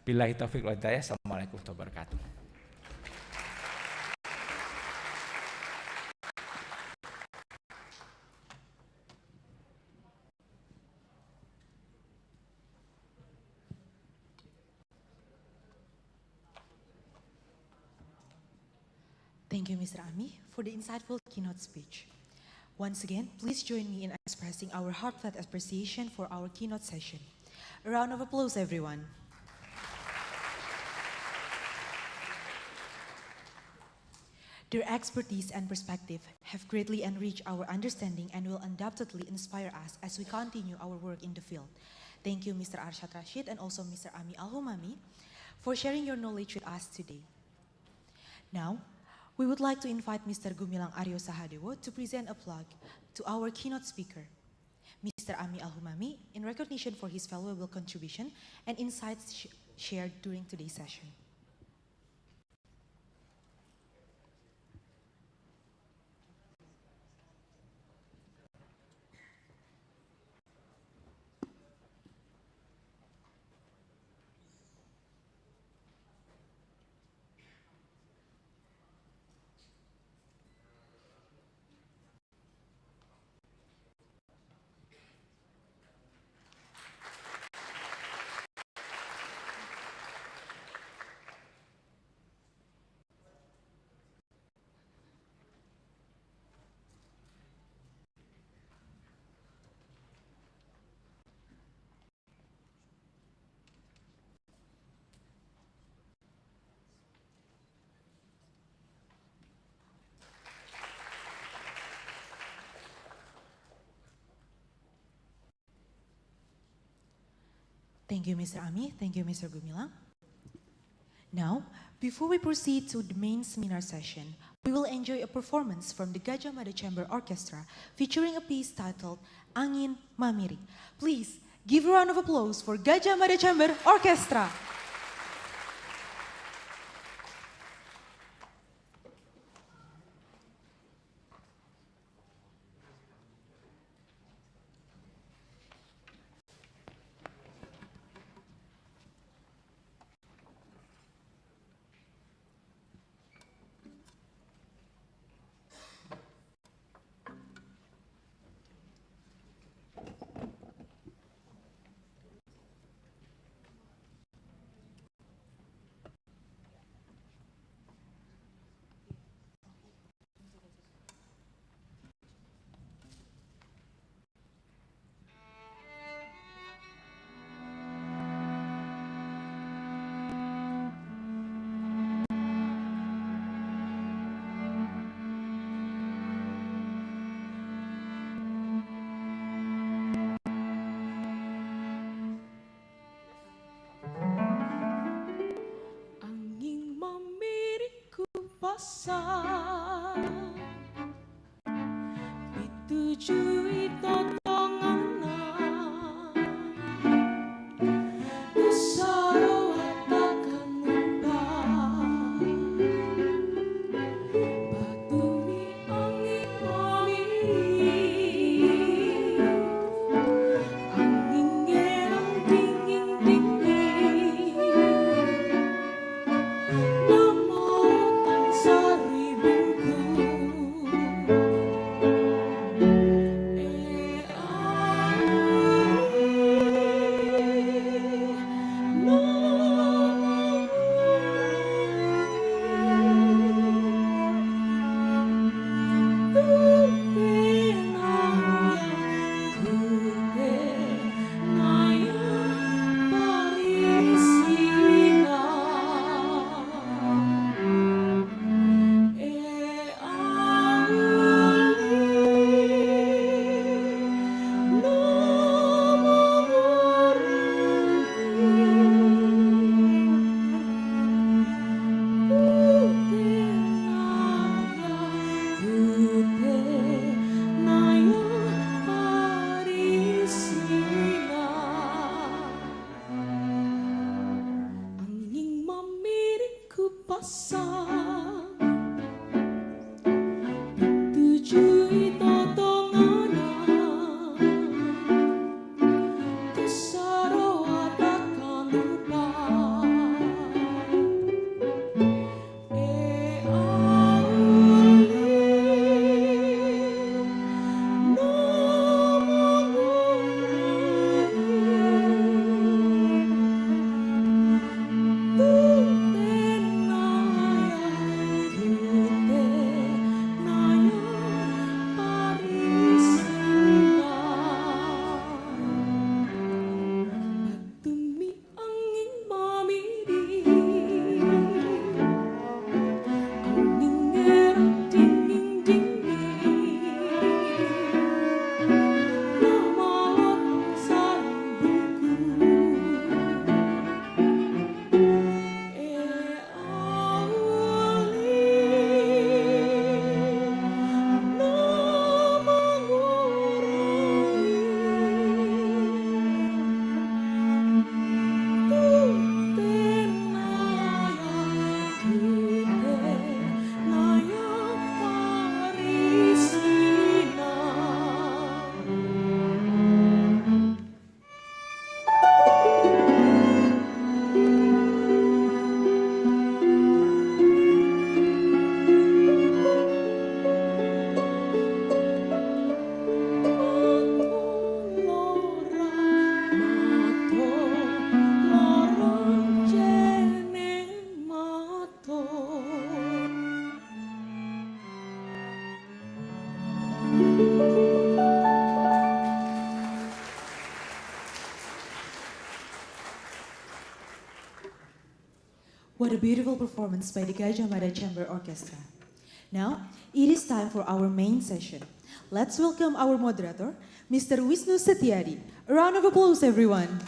Billahi taufiq wal hidayah. Assalamualaikum warahmatullahi wabarakatuh. Thank you, Mr. Ami, for the insightful keynote speech. Once again, please join me in expressing our heartfelt appreciation for our keynote session. A round of applause, everyone. Their expertise and perspective have greatly enriched our understanding and will undoubtedly inspire us as we continue our work in the field. Thank you, Mr. Arshad Rashid, and also Mr. Ami Al-Humami, for sharing your knowledge with us today. Now, we would like to invite Mr. Gumilang Aryo Sahadewo to present a plug to our keynote speaker, Mr. Ami Al-Humami, in recognition for his valuable contribution and insights shared during today's session. Thank you, Mr. Ami. Thank you, Mr. Gumilang. Now, before we proceed to the main seminar session, we will enjoy a performance from the Gajah Mada Chamber Orchestra featuring a piece titled Angin Mamiri. Please give a round of applause for Gajah Mada Chamber Orchestra. pasang pitujui totonganan usaro atakan lupa batumi angin mamiri angin gerang dingin dingin namorotan saribungku What a beautiful performance by the Gajah Mada Chamber Orchestra. Now, it is time for our main session. Let's welcome our moderator, Mr. Wisnu Setiadi. A round of applause, everyone.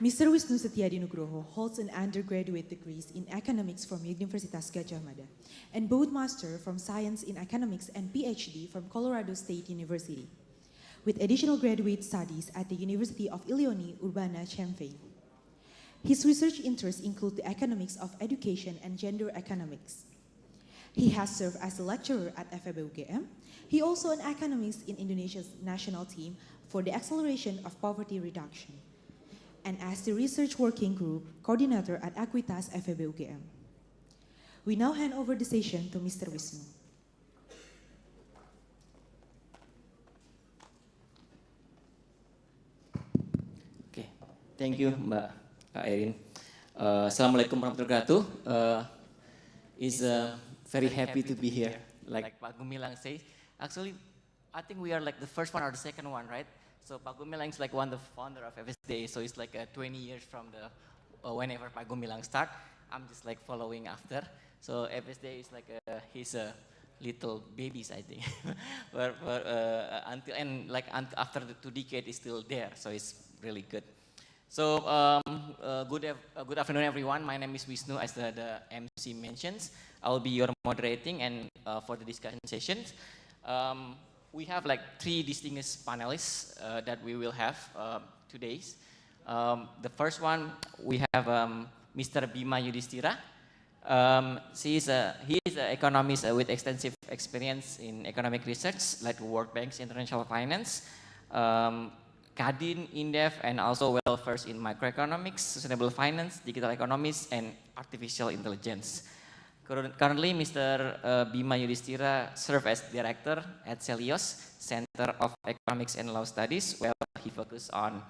Mr. Wisnu Setiadi Nugroho holds an undergraduate degrees in economics from Universitas Gajah Mada and both master from science in economics and PhD from Colorado State University, with additional graduate studies at the University of Illinois Urbana-Champaign. His research interests include the economics of education and gender economics. He has served as a lecturer at FEB UGM. He also an economist in Indonesia's national team for the acceleration of poverty reduction, and as the research working group coordinator at Fakultas FEB UGM. We now hand over the session to Mr. Wisnu. Okay, thank you, Mbak Erin. Assalamualaikum warahmatullahi wabarakatuh. Is very happy to be here. Like Pak Gumilang says, actually, I think we are like the first one or the second one, right? So Pak Gumilang is like one of the founder of FSDE, so it's like 20 years from the whenever Pak Gumilang start. I'm just like following after. So FSDE is like his little babies, I think. Until and like after the 2 decades is still there, so it's really good. So, good afternoon, everyone. My name is Wisnu, as the MC mentions. I will be your moderating and for the discussion sessions. We have like 3 distinguished panelists that we will have today. The first one, we have Mr. Bima Yudhistira. He is an economist with extensive experience in economic research, like World Bank's international finance, Kadin, INDEF, and also well-versed in microeconomics, sustainable finance, digital economics, and artificial intelligence. Currently, Mr. Bima Yudhistira serves as director at CELIOS, Center of Economics and Law Studies, where he focuses on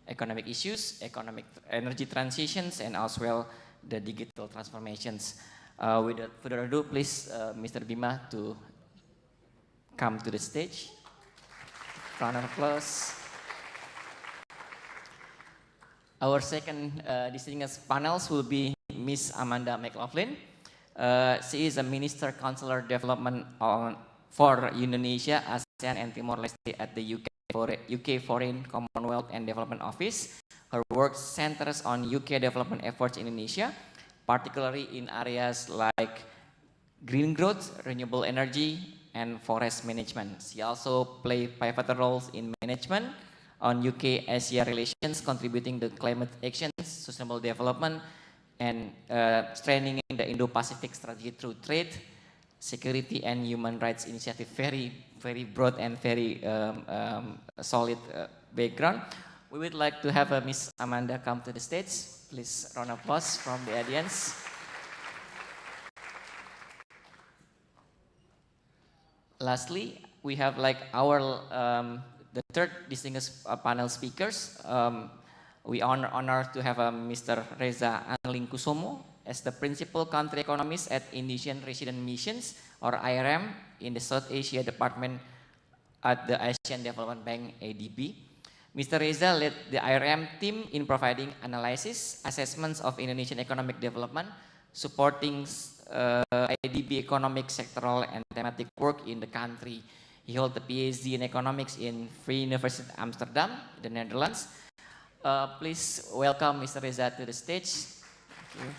economic issues, economic energy transitions, and as well the digital transformations. Without further ado, please, Mr. Bima, to come to the stage. Round of applause. Our second distinguished panels will be Miss Amanda McLaughlin. She is a Minister Counselor Development for Indonesia, ASEAN, and Timor-Leste at the UK Foreign, Commonwealth and Development Office. Her work centers on UK development efforts in Indonesia, particularly in areas like green growth, renewable energy, and forest management. She also plays pivotal roles in management on UK-Asia relations, contributing to climate action, sustainable development, and strengthening the Indo-Pacific strategy through trade, security, and human rights initiative. Very, very broad and very solid background. We would like to have Miss Amanda come to the stage. Please, round of applause from the audience. Lastly, we have like our the third distinguished panel speakers. We are honored to have Mr. Reza Anlingkusomo as the principal country economist at Indonesian Resident Missions, or IRM, in the South Asia Department at the Asian Development Bank, ADB. Mr. Reza led the IRM team in providing analysis, assessments of Indonesian economic development, supporting ADB economic, sectoral, and thematic work in the country. He held a PhD in economics in Free University Amsterdam, the Netherlands. Please welcome Mr. Reza to the stage. Thank you.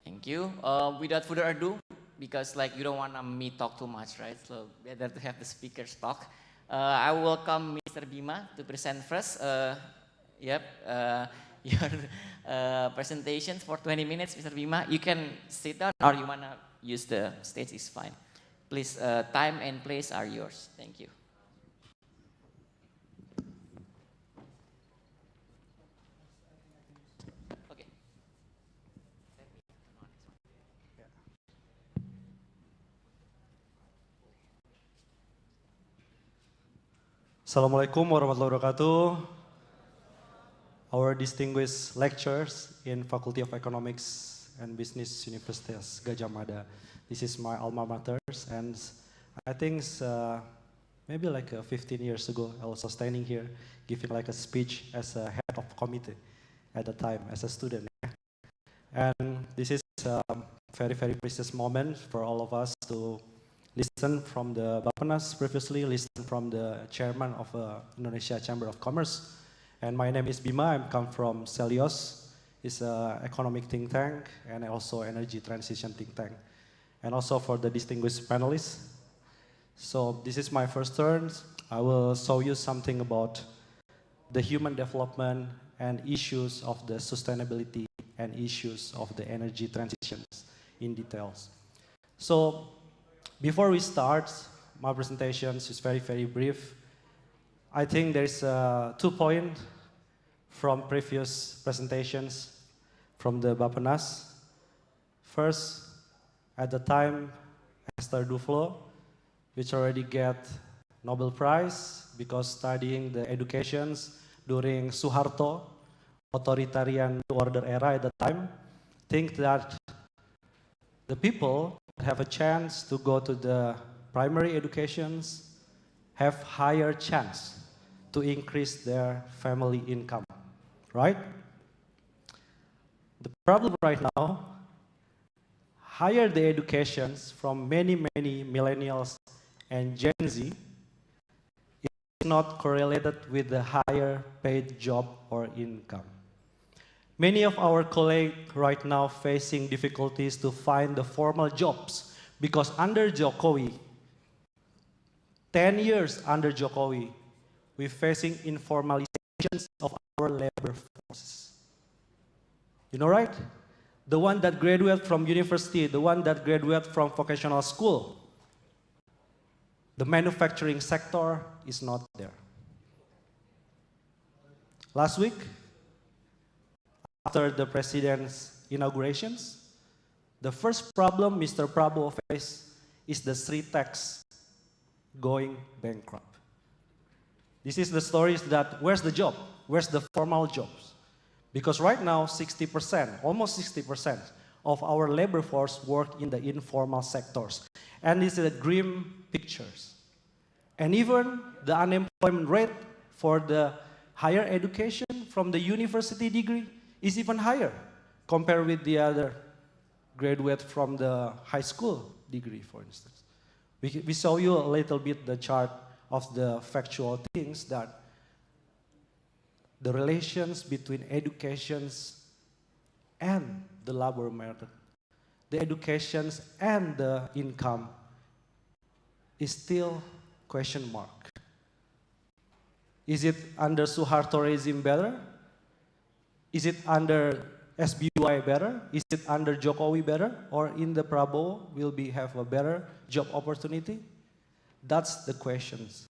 Thank you. Without further ado, because like you don't want me talk too much, right? So better to have the speakers talk. I will welcome Mr. Bima to present first. Your presentations for 20 minutes, Mr. Bima. You can sit down or you wanna use the stage is fine. Please, time and place are yours. Thank you. Okay. Assalamualaikum warahmatullahi wabarakatuh. Our distinguished lecturers in Faculty of Economics and Business Universitas Gadjah Mada. This is my alma mater, and I think maybe like 15 years ago, I was standing here giving like a speech as a head of committee at the time as a student. And this is a very, very precious moment for all of us to listen from the Bappenas previously, listen from the chairman of Indonesia Chamber of Commerce. And my name is Bima. I come from CELIOS. It's an economic think tank and also energy transition think tank. And also for the distinguished panelists. So this is my first turn. I will show you something about the human development and issues of the sustainability and issues of the energy transitions in details. So before we start, my presentation is very, very brief. I think there's 2 points from previous presentations from the Bappenas. First, at the time, Esther Duflo, which already get Nobel Prize because studying the educations during Suharto, authoritarian order era at the time, think that the people have a chance to go to the primary educations, have higher chance to increase their family income, right? The problem right now, higher the educations from many, many millennials and Gen Z, not correlated with the higher paid job or income. Many of our colleagues right now facing difficulties to find the formal jobs because under Jokowi, 10 years under Jokowi, we're facing informalizations of our labor force. You know, right? The one that graduate from university, the one that graduate from vocational school, the manufacturing sector is not there. Last week, after the president's inaugurations, the first problem Mr. Prabowo faced is the street tax going bankrupt. This is the stories that where's the job? Where's the formal jobs? Because right now, 60%, almost 60% of our labor force work in the informal sectors. And this is a grim pictures. And even the unemployment rate for the higher education from the university degree is even higher compared with the other graduate from the high school degree, for instance. We saw you a little bit the chart of the factual things that the relations between educations and the labor market, the educations and the income is still question mark. Is it under Suharto regime better? Is it under SBY better? Is it under Jokowi better? Or in the Prabowo will we have a better job opportunity? That's the questions.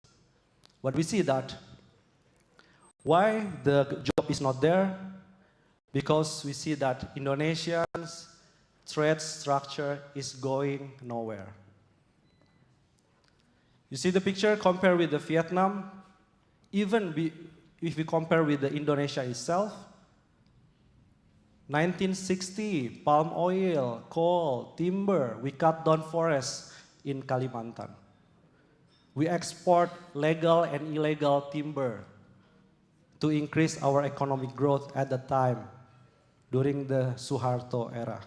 But we see that why the job is not there? Because we see that Indonesia's trade structure is going nowhere. You see the picture compared with the Vietnam, even if we compare with the Indonesia itself, 1960, palm oil, coal, timber, we cut down forests in Kalimantan. We export legal and illegal timber to increase our economic growth at the time during the Suharto era.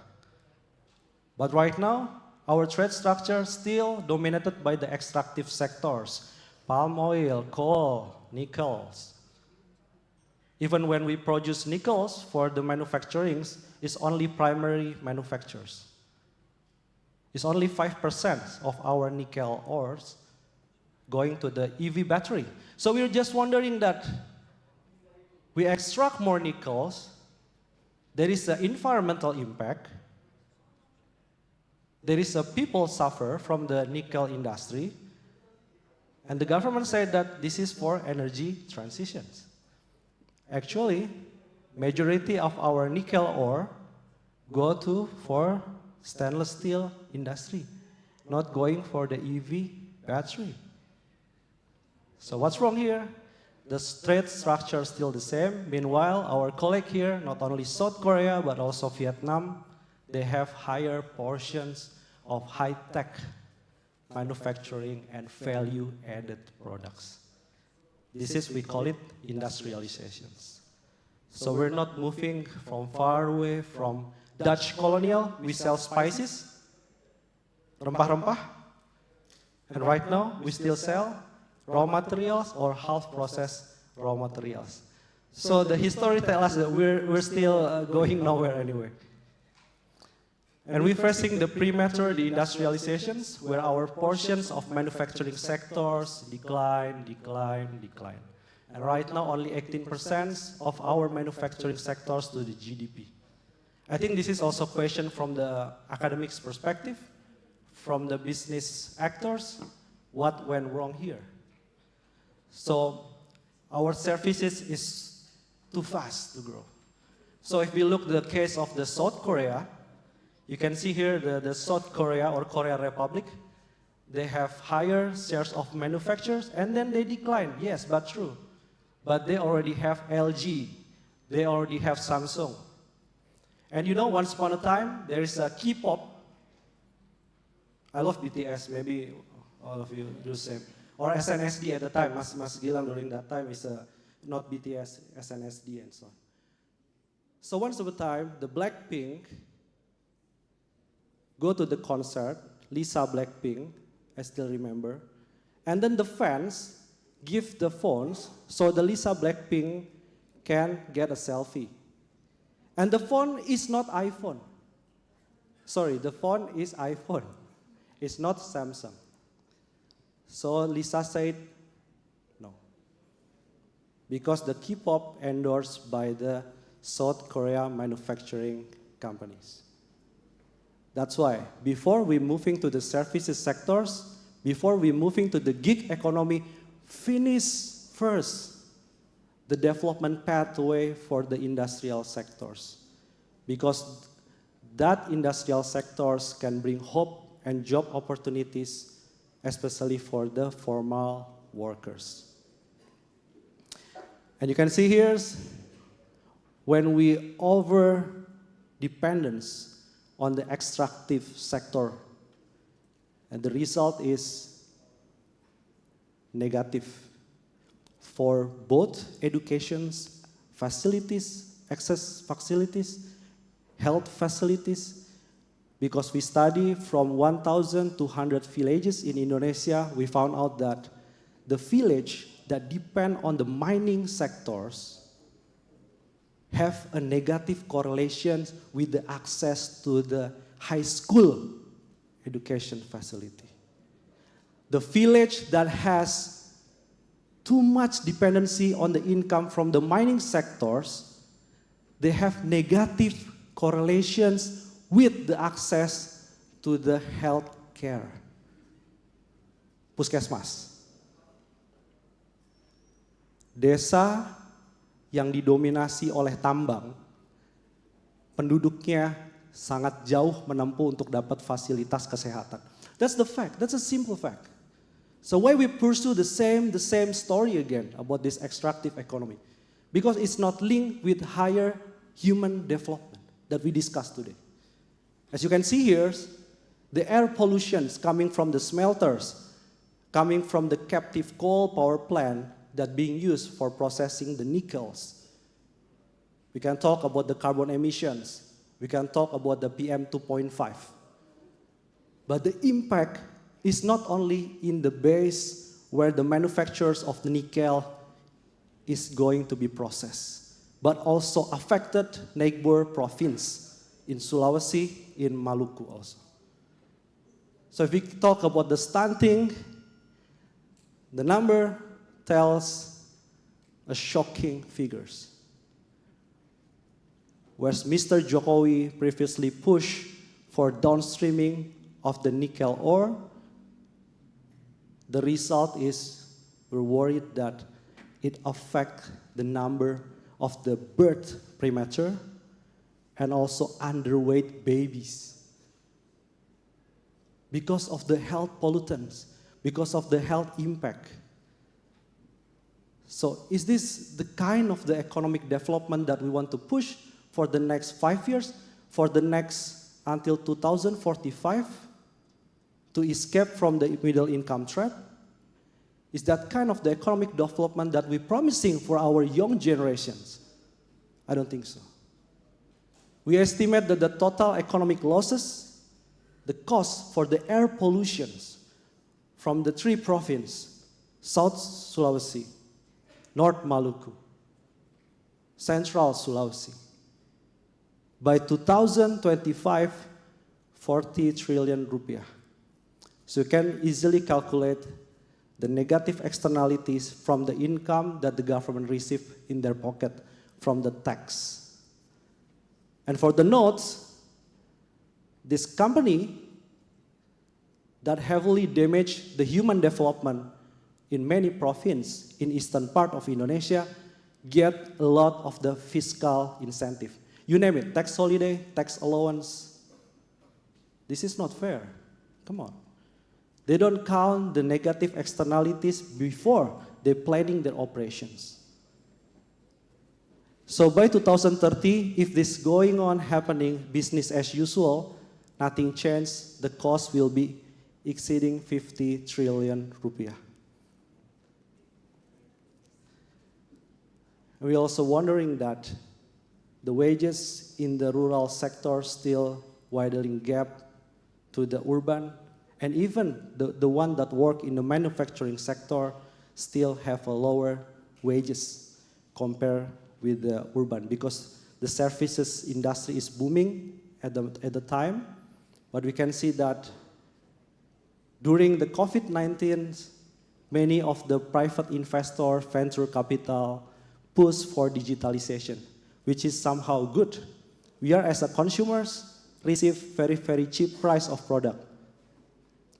But right now, our trade structure still dominated by the extractive sectors, palm oil, coal, nickels. Even when we produce nickels for the manufacturing, it's only primary manufacturers. It's only 5% of our nickel ores going to the EV battery. So we're just wondering that we extract more nickels, there is an environmental impact, there is a people suffer from the nickel industry, and the government said that this is for energy transitions. Actually, majority of our nickel ore go to for stainless steel industry, not going for the EV battery. So what's wrong here? The trade structure is still the same. Meanwhile, our colleague here, not only South Korea, but also Vietnam, they have higher portions of high-tech manufacturing and value-added products. This is, we call it industrializations. So we're not moving from far away from Dutch colonial, we sell spices, rempah-rempah, and right now we still sell raw materials or half-processed raw materials. So the history tells us that we're still going nowhere anyway. And we're facing the premature deindustrializations where our portions of manufacturing sectors decline. And right now only 18% of our manufacturing sectors to the GDP. I think this is also a question from the academics perspective, from the business actors, what went wrong here? So our services is too fast to grow. So if we look at the case of the South Korea, you can see here the South Korea or Korea Republic, they have higher shares of manufacturers and then they decline, yes, but true. But they already have LG, they already have Samsung. And you know, once upon a time, there is a K-pop. I love BTS, maybe all of you do the same. Or SNSD at the time, Mas Gilang during that time is not BTS, SNSD and so on. So once upon a time, the Blackpink go to the concert, Lisa Blackpink, I still remember. And then the fans give the phones so the Lisa Blackpink can get a selfie. And the phone is not iPhone. Sorry, the phone is iPhone. It's not Samsung. So Lisa said, no. Because the K-pop endorsed by the South Korea manufacturing companies. That's why, before we moving to the services sectors, before we moving to the gig economy, finish first the development pathway for the industrial sectors. Because that industrial sectors can bring hope and job opportunities, especially for the formal workers. And you can see here, when we over dependence on the extractive sector, and the result is negative for both educations, facilities, access facilities, health facilities, because we study from 1,200 villages in Indonesia, we found out that the village that depend on the mining sectors have a negative correlation with the access to the high school education facility. The village that has too much dependency on the income from the mining sectors, they have negative correlations with the access to the health care. Puskesmas. Desa yang didominasi oleh tambang, penduduknya sangat jauh menempuh untuk dapat fasilitas kesehatan. That's the fact. That's a simple fact. So why we pursue the same story again about this extractive economy? Because it's not linked with higher human development that we discussed today. As you can see here, the air pollution coming from the smelters, coming from the captive coal power plant that being used for processing the nickels. We can talk about the carbon emissions. We can talk about the PM 2.5. But the impact is not only in the base where the manufacturers of the nickel is going to be processed, but also affected neighbor province in Sulawesi, in Maluku also. So if we talk about the stunting, the number tells a shocking figures. Whereas Mr. Jokowi previously pushed for downstreaming of the nickel ore, the result is we're worried that it affects the number of the birth premature and also underweight babies. Because of the health pollutants, because of the health impact. So is this the kind of the economic development that we want to push for the next 5 years, for the next until 2045, to escape from the middle income trap? Is that kind of the economic development that we're promising for our young generations? I don't think so. We estimate that the total economic losses, the cost for the air pollutions from the 3 provinces, South Sulawesi, North Maluku, Central Sulawesi, by 2025, 40 trillion rupiah. So you can easily calculate the negative externalities from the income that the government receive in their pocket from the tax. And for the notes, this company that heavily damaged the human development in many provinces in eastern part of Indonesia get a lot of the fiscal incentive. You name it, tax holiday, tax allowance. This is not fair. Come on. They don't count the negative externalities before they're planning their operations. So by 2030, if this going on happening, business as usual, nothing changed, the cost will be exceeding 50 trillion rupiah. We're also wondering that the wages in the rural sector still widening gap to the urban, and even the one that work in the manufacturing sector still have a lower wages compared with the urban, because the services industry is booming at the time. But we can see that during the COVID-19, many of the private investor, venture capital push for digitalization, which is somehow good. We are, as a consumers, receive very, very cheap price of product.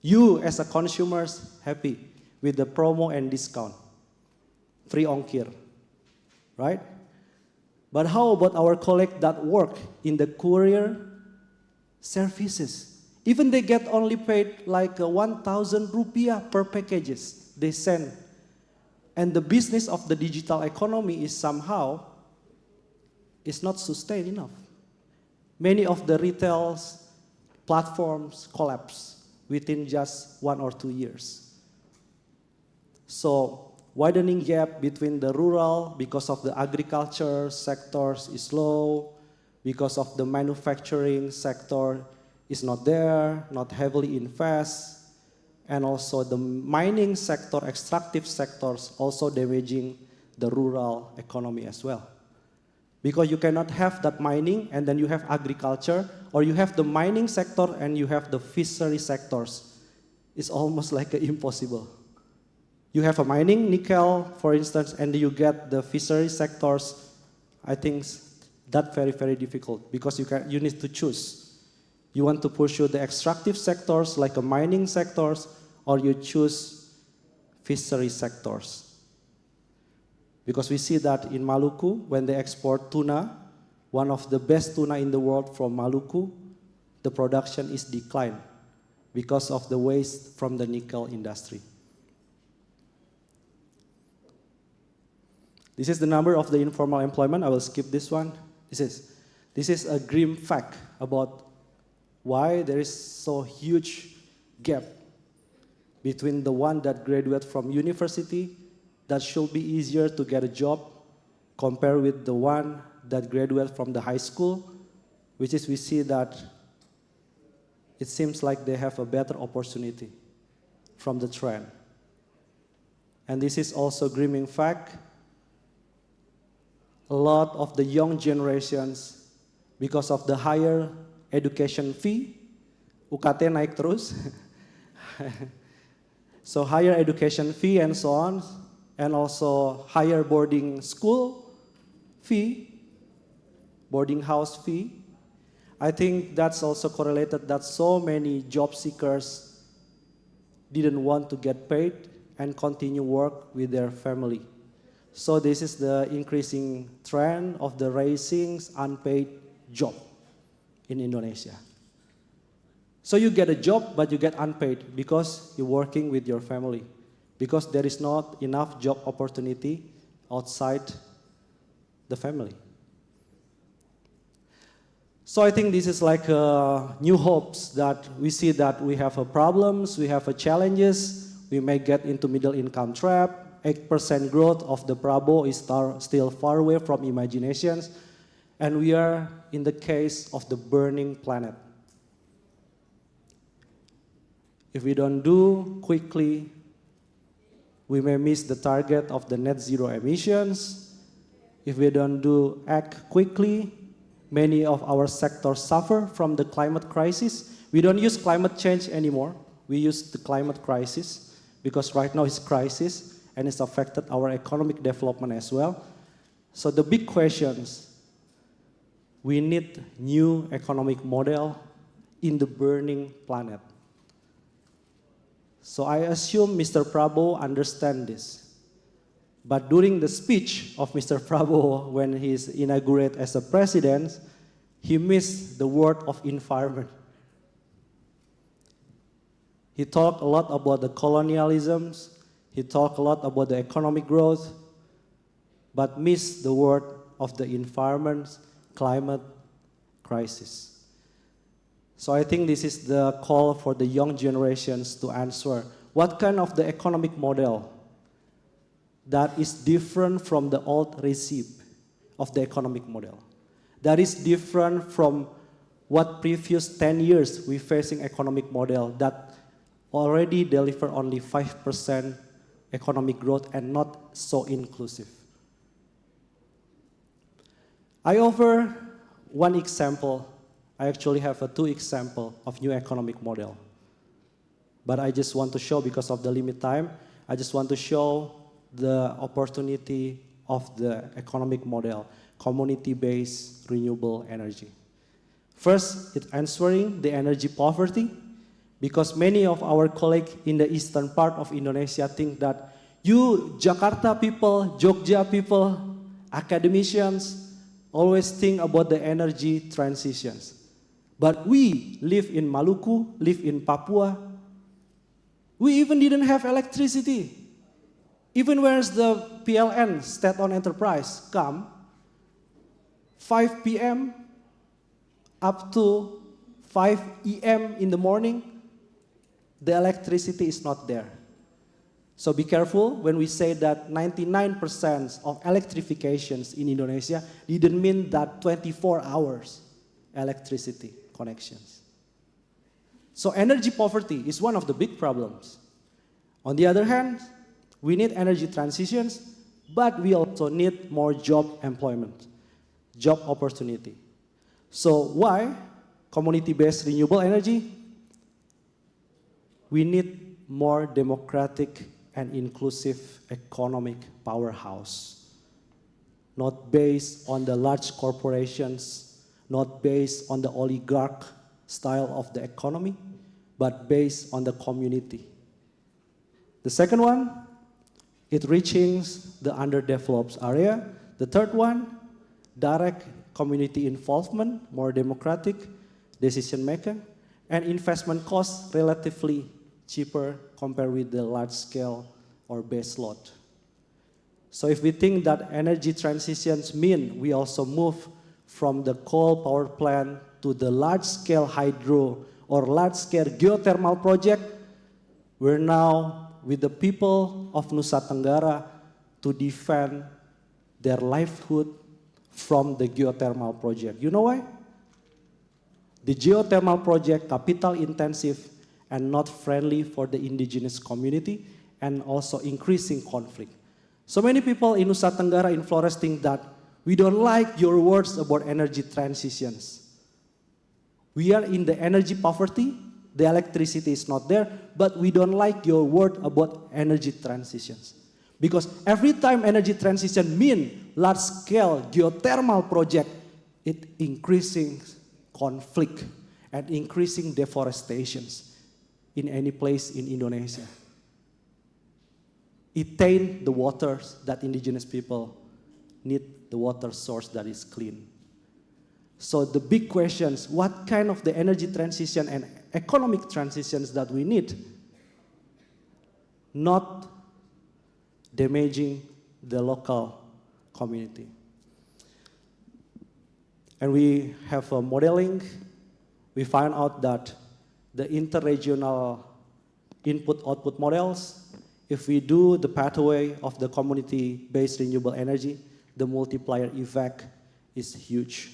You, as a consumers, happy with the promo and discount, free ongkir, right? But how about our colleagues that work in the courier services? Even they get only paid like 1,000 rupiah per packages they send. And the business of the digital economy is somehow is not sustained enough. Many of the retail platforms collapse within just 1 or 2 years. So widening gap between the rural because of the agriculture sectors is low, because of the manufacturing sector is not there, not heavily invest, and also the mining sector, extractive sectors also damaging the rural economy as well. Because you cannot have that mining and then you have agriculture, or you have the mining sector and you have the fishery sectors. It's almost like impossible. You have a mining, nickel, for instance, and you get the fishery sectors. I think that's very, very difficult because you need to choose. You want to pursue the extractive sectors like a mining sectors, or you choose fishery sectors. Because we see that in Maluku, when they export tuna, one of the best tuna in the world from Maluku, the production is declined because of the waste from the nickel industry. This is the number of the informal employment. I will skip this one. This is a grim fact about why there is so huge gap between the one that graduate from university that should be easier to get a job compared with the one that graduate from the high school, which is we see that it seems like they have a better opportunity from the trend. And this is also a grim fact. A lot of the young generations, because of the higher education fee, UKT naik terus, so higher education fee and so on, and also higher boarding school fee, boarding house fee. I think that's also correlated that so many job seekers didn't want to get paid and continue work with their family. So this is the increasing trend of the rising unpaid job in Indonesia. So you get a job, but you get unpaid because you're working with your family, because there is not enough job opportunity outside the family. So I think this is like new hopes that we see that we have problems, we have challenges, we may get into middle income trap. 8% growth of the Prabowo is still far away from imaginations, and we are in the case of the burning planet. If we don't do quickly, we may miss the target of the net zero emissions. If we don't act quickly, many of our sectors suffer from the climate crisis. We don't use climate change anymore. We use the climate crisis because right now it's crisis and it's affected our economic development as well. So the big questions, we need new economic model in the burning planet. So I assume Mr. Prabowo understands this. But during the speech of Mr. Prabowo when he's inaugurated as a president, he missed the word of environment. He talked a lot about the colonialisms, he talked a lot about the economic growth, but missed the word of the environment, climate crisis. So I think this is the call for the young generations to answer. What kind of the economic model that is different from the old recipe of the economic model? That is different from what previous 10 years we facing economic model that already deliver only 5% economic growth and not so inclusive. I offer one example. I actually have two examples of new economic model. But I just want to show, because of the limit time, I just want to show the opportunity of the economic model, community-based renewable energy. First, it's answering the energy poverty, because many of our colleagues in the eastern part of Indonesia think that you Jakarta people, Jogja people, academicians always think about the energy transitions. But we live in Maluku, live in Papua, we even didn't have electricity. Even where's the PLN, state-owned enterprise, come, 5 p.m. up to 5 a.m. in the morning, the electricity is not there. So be careful when we say that 99% of electrifications in Indonesia didn't mean that 24 hours electricity connections. So energy poverty is one of the big problems. On the other hand, we need energy transitions, but we also need more job employment, job opportunity. So why community-based renewable energy? We need more democratic and inclusive economic powerhouse, not based on the large corporations, not based on the oligarch style of the economy, but based on the community. The second one, it reaches the underdeveloped area. The third one, direct community involvement, more democratic decision making, and investment costs relatively cheaper compared with the large scale or base load. So if we think that energy transitions mean we also move from the coal power plant to the large scale hydro or large scale geothermal project, we're now with the people of Nusa Tenggara to defend their livelihood from the geothermal project. You know why? The geothermal project capital intensive and not friendly for the indigenous community and also increasing conflict. So many people in Nusa Tenggara in Flores think that we don't like your words about energy transitions. We are in the energy poverty, the electricity is not there, but we don't like your word about energy transitions. Because every time energy transition means large-scale geothermal project, it increasing conflict and increasing deforestations in any place in Indonesia. It taints the waters that indigenous people need, the water source that is clean. So the big questions, what kind of the energy transition and economic transitions that we need, not damaging the local community. And we have a modeling. We find out that the interregional input-output models, if we do the pathway of the community-based renewable energy, the multiplier effect is huge.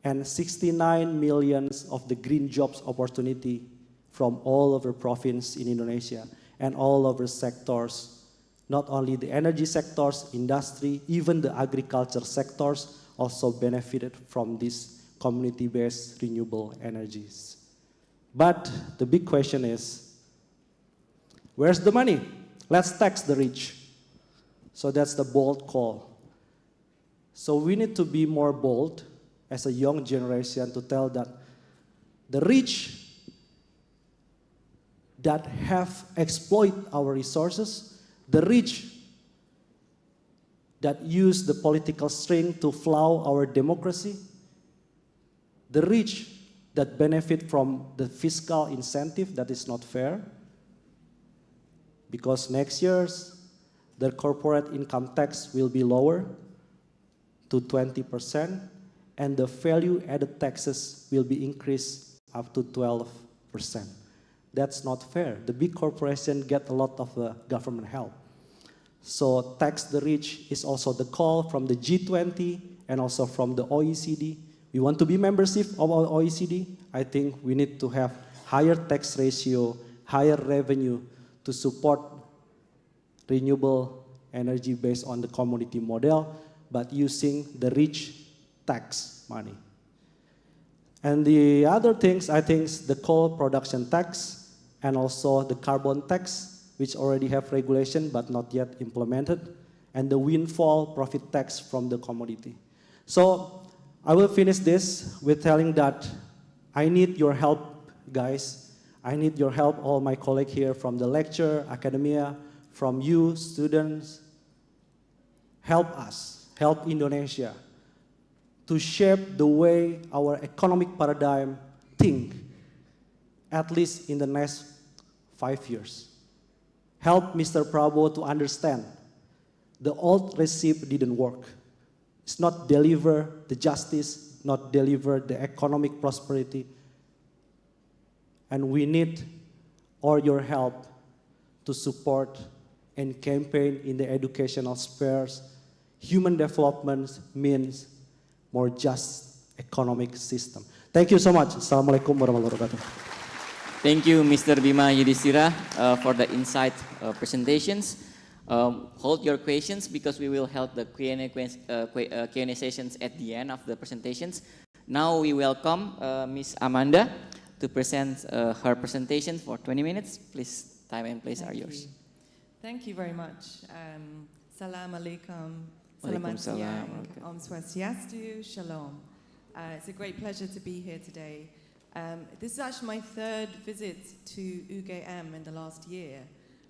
And 69 million of the green jobs opportunity from all over province in Indonesia and all over sectors, not only the energy sectors, industry, even the agriculture sectors also benefited from these community-based renewable energies. But the big question is, where's the money? Let's tax the rich. So that's the bold call. So we need to be more bold as a young generation to tell that the rich that have exploited our resources, the rich that use the political string to flout our democracy, the rich that benefit from the fiscal incentive that is not fair, because next year's their corporate income tax will be lower to 20%, and the value-added taxes will be increased up to 12%. That's not fair. The big corporations get a lot of government help. So tax the rich is also the call from the G20 and also from the OECD. We want to be membership of our OECD. I think we need to have higher tax ratio, higher revenue to support renewable energy based on the commodity model, but using the rich tax money. And the other things, I think, the coal production tax and also the carbon tax, which already have regulation but not yet implemented, and the windfall profit tax from the commodity. So I will finish this with telling that I need your help, guys. I need your help, all my colleagues here from the lecture, academia, from you, students. Help us, help Indonesia to shape the way our economic paradigm think, at least in the next 5 years. Help Mr. Prabowo to understand the old recipe didn't work. It's not deliver the justice, not deliver the economic prosperity. And we need all your help to support and campaign in the educational spheres. Human development means more just economic system. Thank you so much. Assalamualaikum warahmatullahi wabarakatuh. Thank you, Mr. Bima Yudhistira, for the insight presentations. Hold your questions because we will hold the Q&A sessions at the end of the presentations. Now we welcome Ms. Amanda to present her presentation for 20 minutes. Please, time and place are yours. Thank you very much. Salam alaikum. Walaikum salam. Om Swastiastu. Shalom. It's a great pleasure to be here today. This is actually my third visit to UGM in the last year.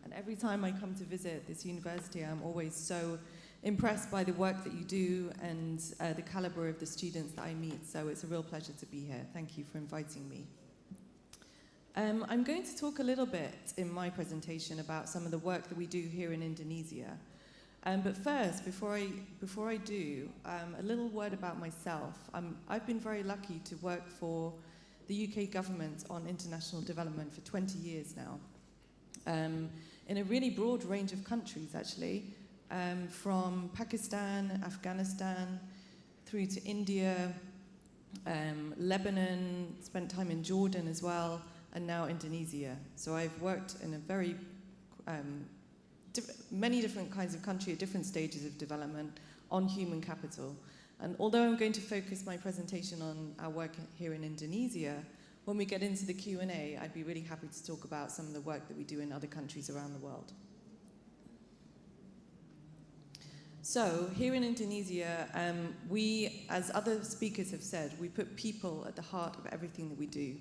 And every time I come to visit this university, I'm always so impressed by the work that you do and the caliber of the students that I meet. So it's a real pleasure to be here. Thank you for inviting me. I'm going to talk a little bit in my presentation about some of the work that we do here in Indonesia. But first, before I do, a little word about myself. I've been very lucky to work for the UK government on international development for 20 years now, in a really broad range of countries, actually, from Pakistan, Afghanistan, through to India, Lebanon, spent time in Jordan as well, and now Indonesia. So I've worked in a very many different kinds of country at different stages of development on human capital. And although I'm going to focus my presentation on our work here in Indonesia, when we get into the Q&A, I'd be really happy to talk about some of the work that we do in other countries around the world. So here in Indonesia, we, as other speakers have said, we put people at the heart of everything that we do.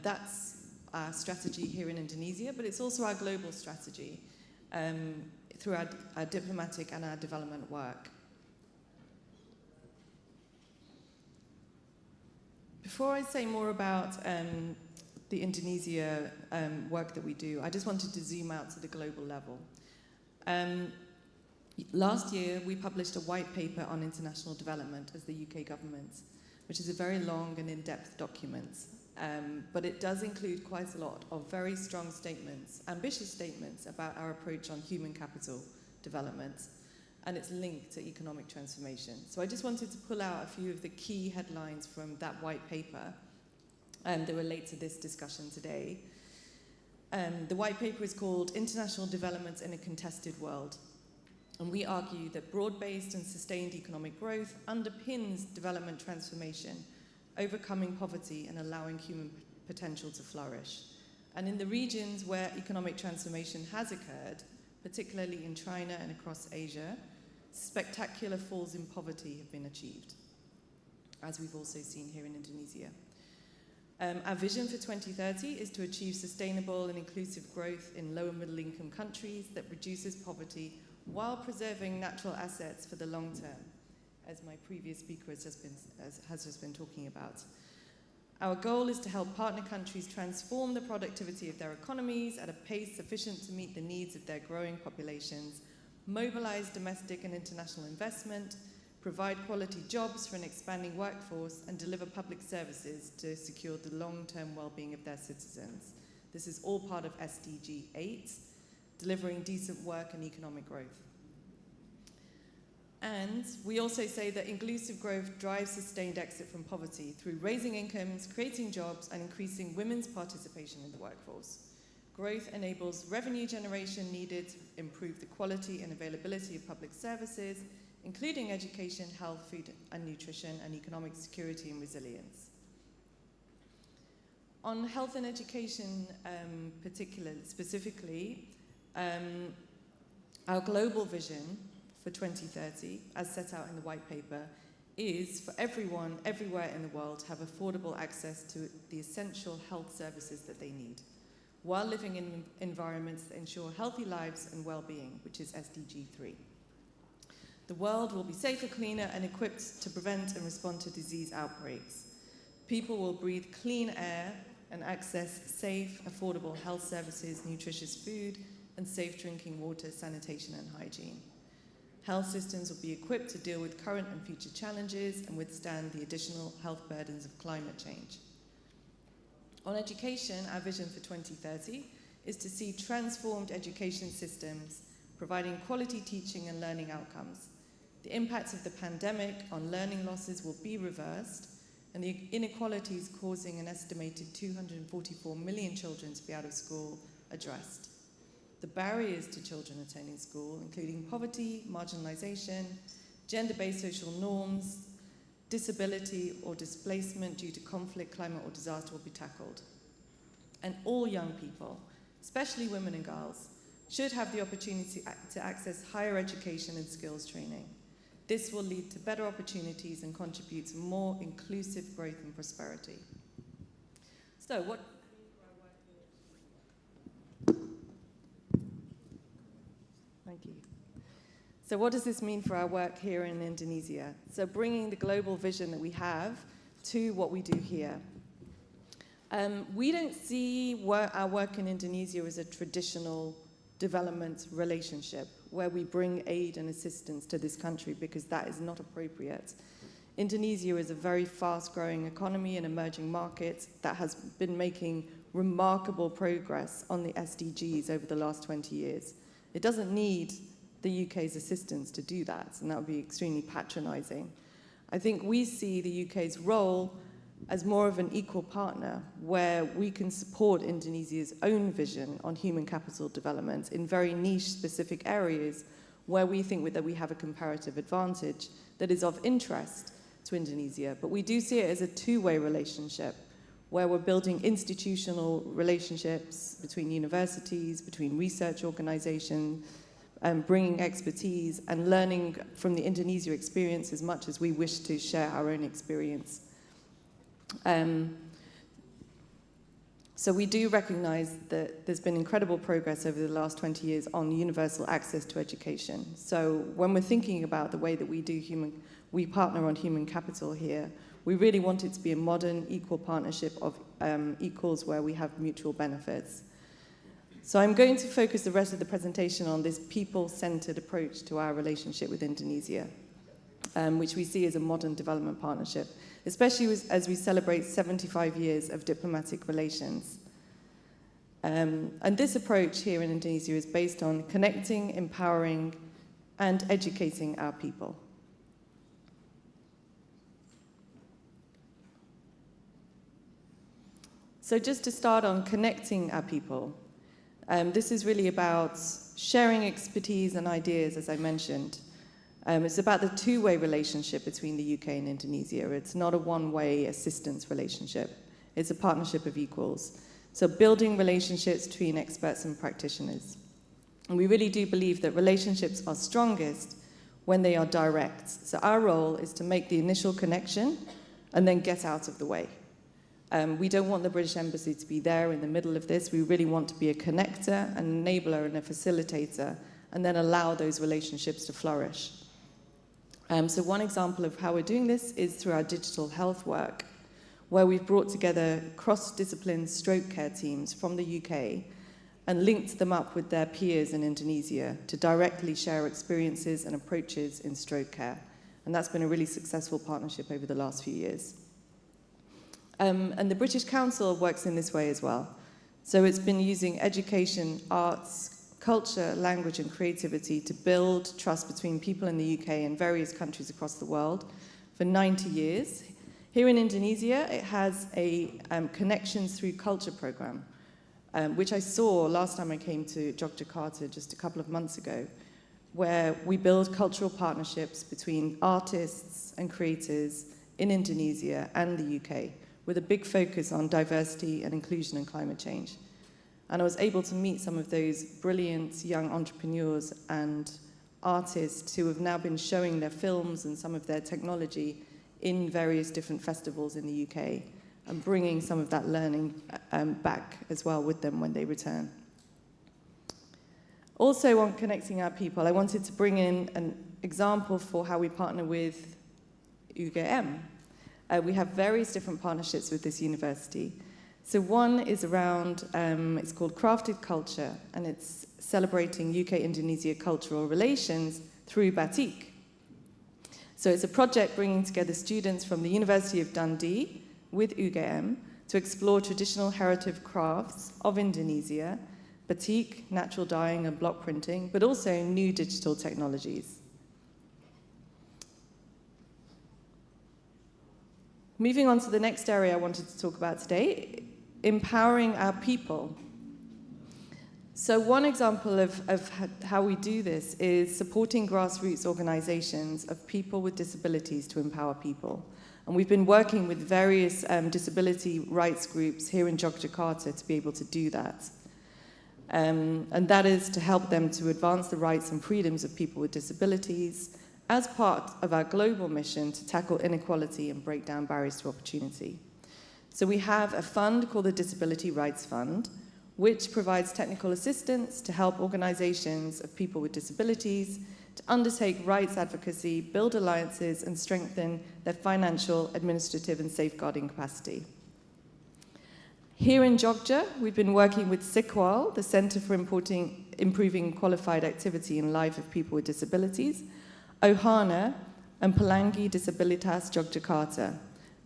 That's our strategy here in Indonesia, but it's also our global strategy through our diplomatic and our development work. Before I say more about the Indonesia work that we do, I just wanted to zoom out to the global level. Last year, we published a white paper on international development as the UK government, which is a very long and in-depth document. But it does include quite a lot of very strong statements, ambitious statements about our approach on human capital development, and it's linked to economic transformation. So I just wanted to pull out a few of the key headlines from that white paper that relate to this discussion today. The white paper is called International Development in a Contested World. And we argue that broad-based and sustained economic growth underpins development transformation, overcoming poverty and allowing human potential to flourish. And in the regions where economic transformation has occurred, particularly in China and across Asia, spectacular falls in poverty have been achieved, as we've also seen here in Indonesia. Our vision for 2030 is to achieve sustainable and inclusive growth in low and middle income countries that reduces poverty while preserving natural assets for the long term, as my previous speaker has just been talking about. Our goal is to help partner countries transform the productivity of their economies at a pace sufficient to meet the needs of their growing populations, mobilize domestic and international investment, provide quality jobs for an expanding workforce, and deliver public services to secure the long-term well-being of their citizens. This is all part of SDG 8, delivering decent work and economic growth. And we also say that inclusive growth drives sustained exit from poverty through raising incomes, creating jobs, and increasing women's participation in the workforce. Growth enables revenue generation needed to improve the quality and availability of public services, including education, health, food and nutrition, and economic security and resilience. On health and education specifically, our global vision for 2030, as set out in the white paper, is for everyone, everywhere in the world, to have affordable access to the essential health services that they need, while living in environments that ensure healthy lives and well-being, which is SDG 3. The world will be safer, cleaner, and equipped to prevent and respond to disease outbreaks. People will breathe clean air and access safe, affordable health services, nutritious food, and safe drinking water, sanitation, and hygiene. Health systems will be equipped to deal with current and future challenges and withstand the additional health burdens of climate change. On education, our vision for 2030 is to see transformed education systems providing quality teaching and learning outcomes. The impacts of the pandemic on learning losses will be reversed, and the inequalities causing an estimated 244 million children to be out of school addressed. The barriers to children attending school, including poverty, marginalization, gender-based social norms, disability or displacement due to conflict, climate, or disaster will be tackled. And all young people, especially women and girls, should have the opportunity to access higher education and skills training. This will lead to better opportunities and contribute to more inclusive growth and prosperity. So what... Thank you. So what does this mean for our work here in Indonesia? So bringing the global vision that we have to what we do here. We don't see our work in Indonesia as a traditional development relationship where we bring aid and assistance to this country, because that is not appropriate. Indonesia is a very fast-growing economy and emerging market that has been making remarkable progress on the SDGs over the last 20 years. It doesn't need the UK's assistance to do that, and that would be extremely patronizing. I think we see the UK's role as more of an equal partner, where we can support Indonesia's own vision on human capital development in very niche specific areas where we think that we have a comparative advantage that is of interest to Indonesia. But we do see it as a two-way relationship, where we're building institutional relationships between universities, between research organizations, bringing expertise and learning from the Indonesia experience as much as we wish to share our own experience. So we do recognize that there's been incredible progress over the last 20 years on universal access to education. So when we're thinking about the way that we partner on human capital here, we really want it to be a modern, equal partnership of equals where we have mutual benefits. So I'm going to focus the rest of the presentation on this people-centered approach to our relationship with Indonesia, which we see as a modern development partnership, especially as we celebrate 75 years of diplomatic relations. And this approach here in Indonesia is based on connecting, empowering, and educating our people. So just to start on connecting our people, this is really about sharing expertise and ideas, as I mentioned. It's about the two-way relationship between the UK and Indonesia. It's not a one-way assistance relationship. It's a partnership of equals. So building relationships between experts and practitioners. And we really do believe that relationships are strongest when they are direct. So our role is to make the initial connection and then get out of the way. We don't want the British Embassy to be there in the middle of this. We really want to be a connector, an enabler, and a facilitator, and then allow those relationships to flourish. So one example of how we're doing this is through our digital health work, where we've brought together cross-discipline stroke care teams from the UK and linked them up with their peers in Indonesia to directly share experiences and approaches in stroke care. And that's been a really successful partnership over the last few years. And the British Council works in this way as well. So it's been using education, arts, culture, language, and creativity to build trust between people in the UK and various countries across the world for 90 years. Here in Indonesia, it has a Connections Through Culture program, which I saw last time I came to Yogyakarta just a couple of months ago, where we build cultural partnerships between artists and creators in Indonesia and the UK, with a big focus on diversity and inclusion and climate change. And I was able to meet some of those brilliant young entrepreneurs and artists who have now been showing their films and some of their technology in various different festivals in the UK, and bringing some of that learning back as well with them when they return. Also, on connecting our people, I wanted to bring in an example for how we partner with UGM. We have various different partnerships with this university. So one is around, it's called Crafted Culture, and it's celebrating UK-Indonesia cultural relations through batik. So it's a project bringing together students from the University of Dundee with UGM to explore traditional heritage crafts of Indonesia, batik, natural dyeing and block printing, but also new digital technologies. Moving on to the next area I wanted to talk about today, empowering our people. So one example of how we do this is supporting grassroots organizations of people with disabilities to empower people. And we've been working with various disability rights groups here in Yogyakarta to be able to do that. And that is to help them to advance the rights and freedoms of people with disabilities as part of our global mission to tackle inequality and break down barriers to opportunity. So we have a fund called the Disability Rights Fund, which provides technical assistance to help organizations of people with disabilities to undertake rights advocacy, build alliances, and strengthen their financial, administrative, and safeguarding capacity. Here in Jogja, we've been working with SIQUAL, the Centre for Improving Qualified Activity in Life of People with Disabilities, Ohana, and Pelangi Disabilitas Yogyakarta,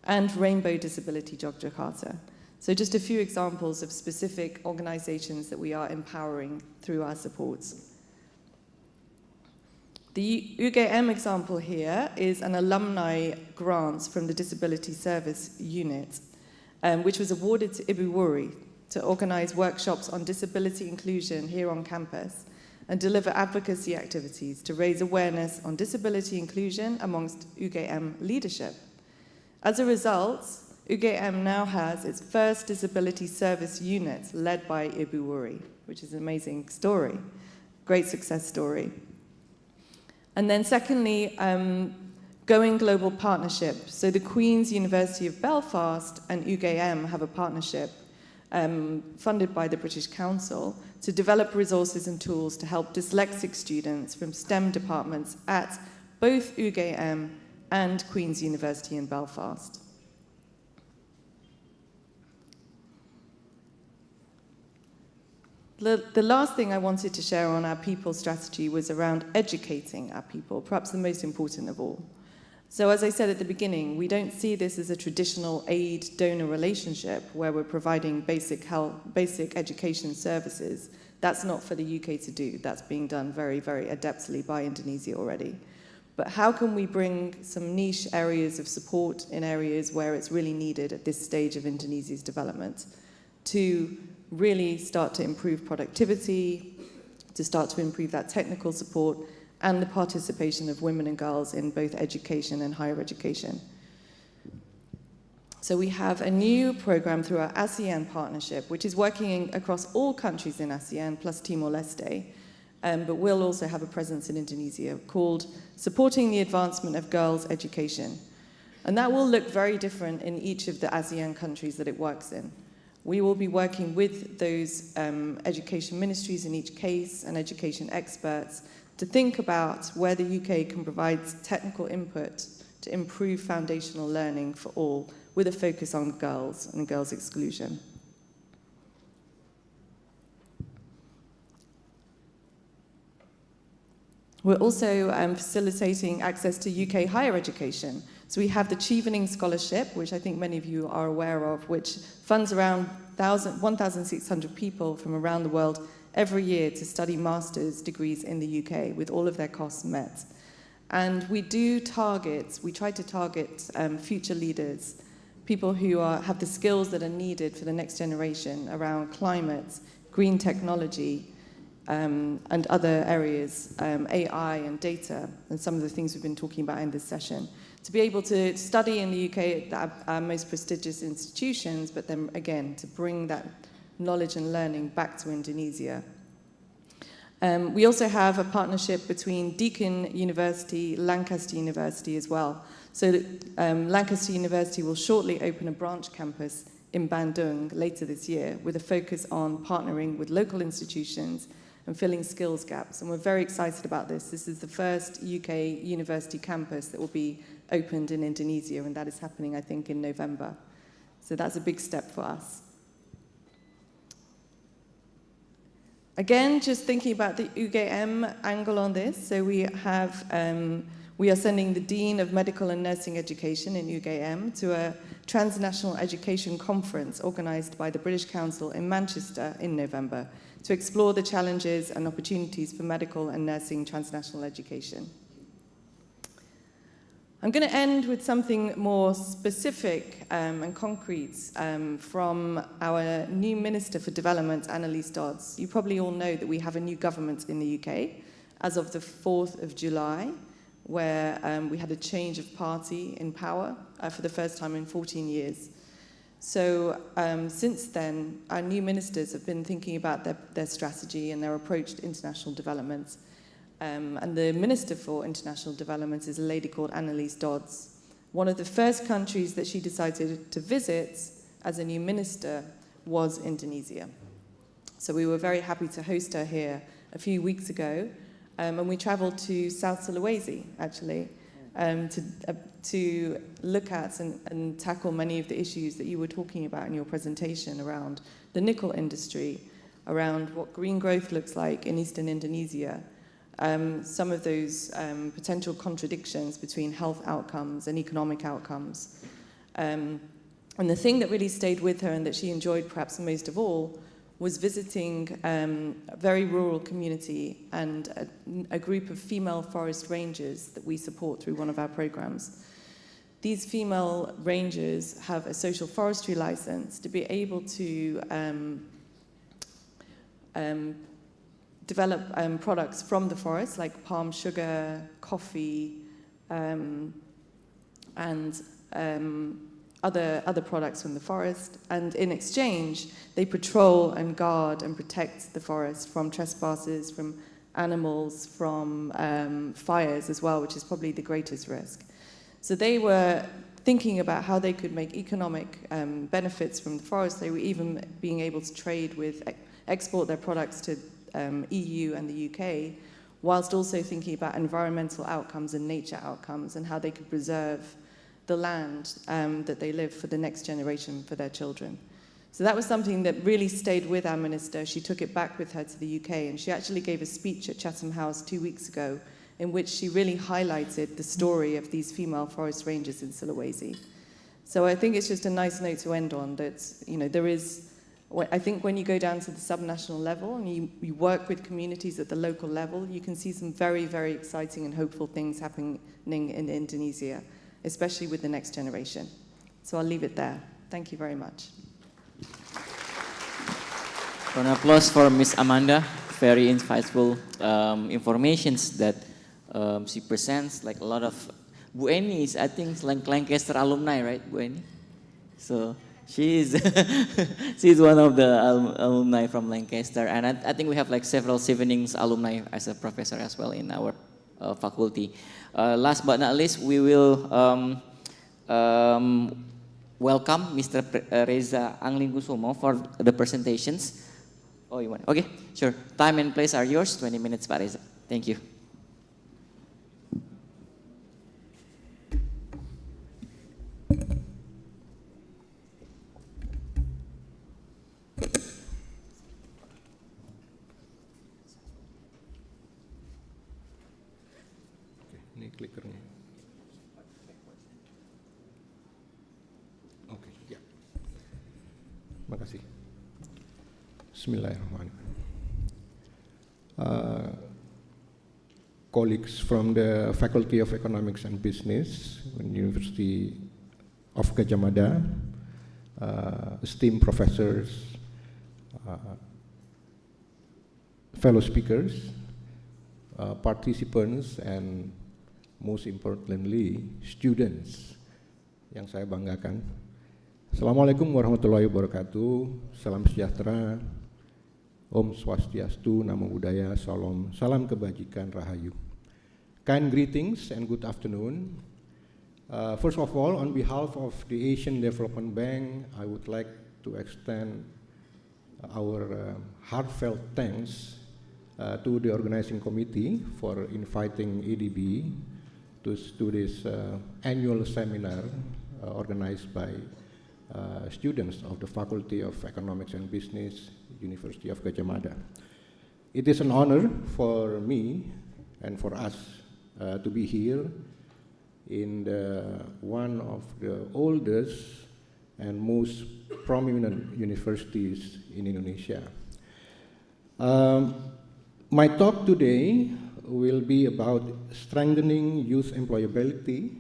and Rainbow Disability Yogyakarta. So just a few examples of specific organizations that we are empowering through our supports. The UGM example here is an alumni grant from the Disability Service Unit, which was awarded to Ibu Wuri to organize workshops on disability inclusion here on campus and deliver advocacy activities to raise awareness on disability inclusion amongst UGM leadership. As a result, UGM now has its first disability service unit led by Ibu Wuri, which is an amazing story, great success story. And then secondly, Going Global Partnership. So the Queen's University of Belfast and UGM have a partnership funded by the British Council to develop resources and tools to help dyslexic students from STEM departments at both UGM and Queen's University in Belfast. The last thing I wanted to share on our people strategy was around educating our people, perhaps the most important of all. So as I said at the beginning, we don't see this as a traditional aid-donor relationship where we're providing basic education services. That's not for the UK to do. That's being done very, very adeptly by Indonesia already. But how can we bring some niche areas of support in areas where it's really needed at this stage of Indonesia's development to really start to improve productivity, to start to improve that technical support, and the participation of women and girls in both education and higher education. So we have a new program through our ASEAN partnership, which is working across all countries in ASEAN, plus Timor-Leste, but we'll also have a presence in Indonesia, called Supporting the Advancement of Girls' Education. And that will look very different in each of the ASEAN countries that it works in. We will be working with those education ministries in each case and education experts to think about where the UK can provide technical input to improve foundational learning for all, with a focus on girls and girls' exclusion. We're also facilitating access to UK higher education. So we have the Chevening Scholarship, which I think many of you are aware of, which funds around 1,600 people from around the world every year to study master's degrees in the UK with all of their costs met. And we try to target future leaders people who have the skills that are needed for the next generation around climate, green technology, and other areas, AI and data, and some of the things we've been talking about in this session. To be able to study in the UK at our most prestigious institutions, but then again, to bring that knowledge and learning back to Indonesia. We also have a partnership between Deakin University, Lancaster University as well. So Lancaster University will shortly open a branch campus in Bandung later this year with a focus on partnering with local institutions and filling skills gaps. And we're very excited about this. This is the first UK university campus that will be opened in Indonesia, and that is happening, I think, in November. So that's a big step for us. Again, just thinking about the UGM angle on this. So we are sending the Dean of Medical and Nursing Education in UGM to a transnational education conference organised by the British Council in Manchester in November to explore the challenges and opportunities for medical and nursing transnational education. I'm going to end with something more specific and concrete from our new Minister for Development, Annelies Dodds. You probably all know that we have a new government in the UK as of the 4th of July, where we had a change of party in power for the first time in 14 years. So since then, our new ministers have been thinking about their strategy and their approach to international development. And the Minister for International Development is a lady called Annelies Dodds. One of the first countries that she decided to visit as a new minister was Indonesia. So we were very happy to host her here a few weeks ago. And we traveled to South Sulawesi, actually, to look at and tackle many of the issues that you were talking about in your presentation around the nickel industry, around what green growth looks like in eastern Indonesia, some of those potential contradictions between health outcomes and economic outcomes. And the thing that really stayed with her and that she enjoyed perhaps most of all was visiting a very rural community and a group of female forest rangers that we support through one of our programs. These female rangers have a social forestry license to be able to develop products from the forest, like palm sugar, coffee, and other products from the forest. And in exchange, they patrol and guard and protect the forest from trespassers, from animals, from fires as well, which is probably the greatest risk. So they were thinking about how they could make economic benefits from the forest. They were even being able to trade with, export their products to EU and the UK, whilst also thinking about environmental outcomes and nature outcomes and how they could preserve the land that they live for the next generation, for their children. So that was something that really stayed with our minister. She took it back with her to the UK, and she actually gave a speech at Chatham House 2 weeks ago in which she really highlighted the story of these female forest rangers in Sulawesi. So I think it's just a nice note to end on that, you know, there is, I think when you go down to the subnational level and you work with communities at the local level, you can see some very, very exciting and hopeful things happening in Indonesia, especially with the next generation. So I'll leave it there. Thank you very much. An applause for Miss Amanda. Very insightful informations that she presents, like a lot of, Bu Eni is, I think, Lancaster alumni, right, Bu Eni? So she is she's one of the alumni from Lancaster, and I think we have like several Chevenix alumni as a professor as well in our faculty. Last but not least, we will welcome Mr. Reza Anglingkusumo for the presentations. Oh, you want? Okay, sure. Time and place are yours. 20 minutes, Pak Reza. Thank you. Ini klikernya. Oke, ya. Makasih. Bismillahirrahmanirrahim. Colleagues from the Faculty of Economics and Business, University of Gajah Mada, esteemed professors, fellow speakers, participants, and most importantly, students yang saya banggakan. Assalamualaikum warahmatullahi wabarakatuh, salam sejahtera, Om Swastiastu, Namo Buddhaya, salam kebajikan, Rahayu. Kind greetings and good afternoon. First of all, on behalf of the Asian Development Bank, I would like to extend our heartfelt thanks to the organizing committee for inviting ADB to this annual seminar organized by students of the Faculty of Economics and Business, University of Gajah Mada. It is an honor for me and for us to be here in one of the oldest and most prominent universities in Indonesia. My talk today will be about strengthening youth employability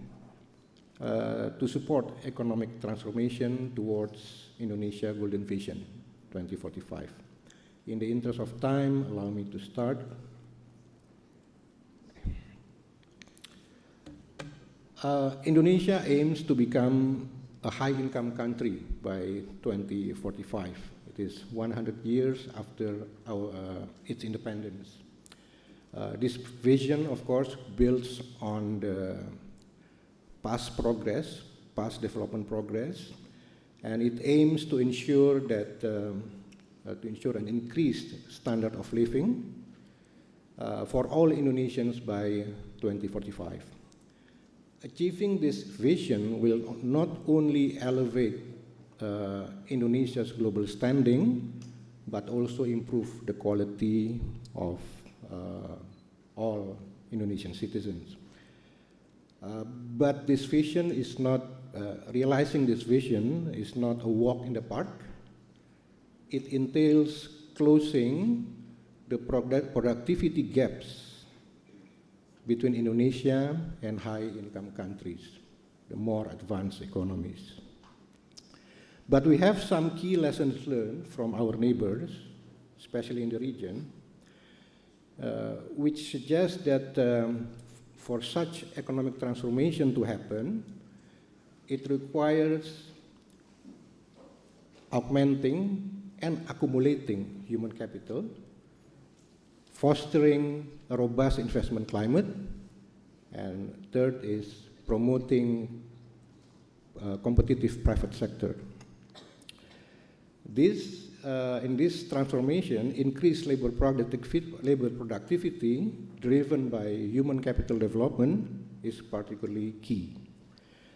to support economic transformation towards Indonesia Golden Vision 2045. In the interest of time, allow me to start. Indonesia aims to become a high-income country by 2045. It is 100 years after its independence. This vision, of course, builds on the past progress, past development progress, and it aims to ensure that to ensure an increased standard of living for all Indonesians by 2045. Achieving this vision will not only elevate Indonesia's global standing, but also improve the quality of all Indonesian citizens. But this vision is not, realizing this vision is not a walk in the park. It entails closing the productivity gaps between Indonesia and high-income countries, the more advanced economies. But we have some key lessons learned from our neighbors, especially in the region, which suggest that for such economic transformation to happen, it requires augmenting and accumulating human capital, fostering a robust investment climate, and third is promoting competitive private sector. This, in this transformation, increased labor productivity driven by human capital development is particularly key.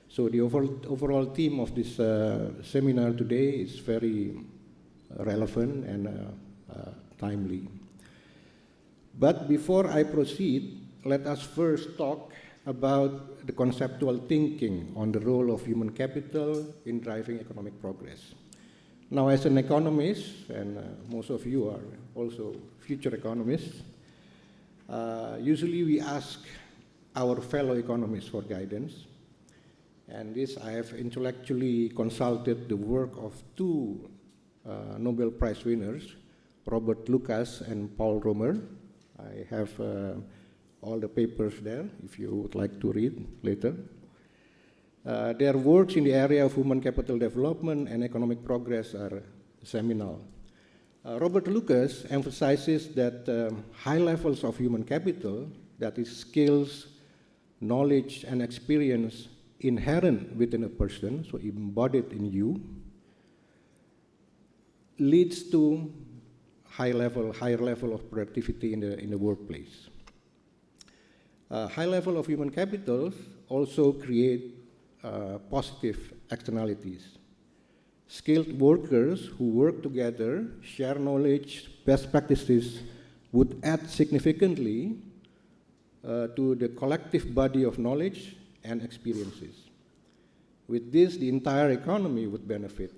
So the overall theme of this seminar today is very relevant and timely. But before I proceed, let us first talk about the conceptual thinking on the role of human capital in driving economic progress. Now, as an economist, and most of you are also future economists, usually we ask our fellow economists for guidance. And this, I have intellectually consulted the work of two Nobel Prize winners, Robert Lucas and Paul Romer. I have all the papers there, if you would like to read later. Their works in the area of human capital development and economic progress are seminal. Robert Lucas emphasizes that high levels of human capital, that is skills, knowledge, and experience inherent within a person, so embodied in you, leads to higher level of productivity in the workplace. High level of human capital also create positive externalities. Skilled workers who work together, share knowledge, best practices would add significantly to the collective body of knowledge and experiences. With this, the entire economy would benefit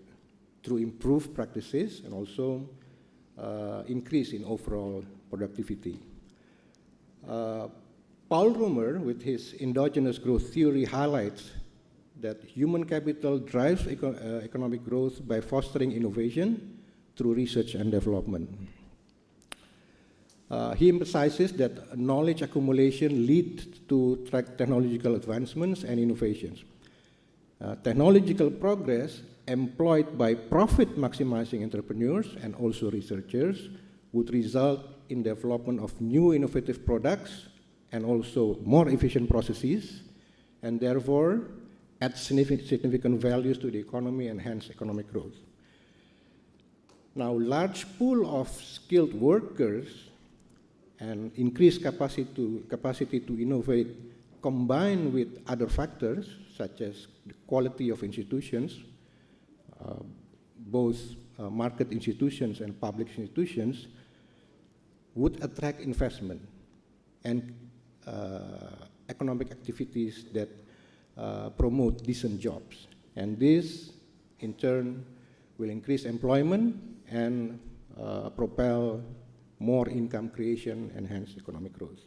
through improved practices and also increase in overall productivity. Paul Romer, with his endogenous growth theory, highlights that human capital drives economic growth by fostering innovation through research and development. He emphasizes that knowledge accumulation leads to technological advancements and innovations. Technological progress employed by profit-maximizing entrepreneurs and also researchers would result in development of new innovative products and also more efficient processes, and therefore add significant values to the economy and hence economic growth. Now, large pool of skilled workers and increased capacity to innovate combined with other factors such as the quality of institutions, both market institutions and public institutions, would attract investment and economic activities that promote decent jobs. And this, in turn, will increase employment and propel more income creation and hence economic growth.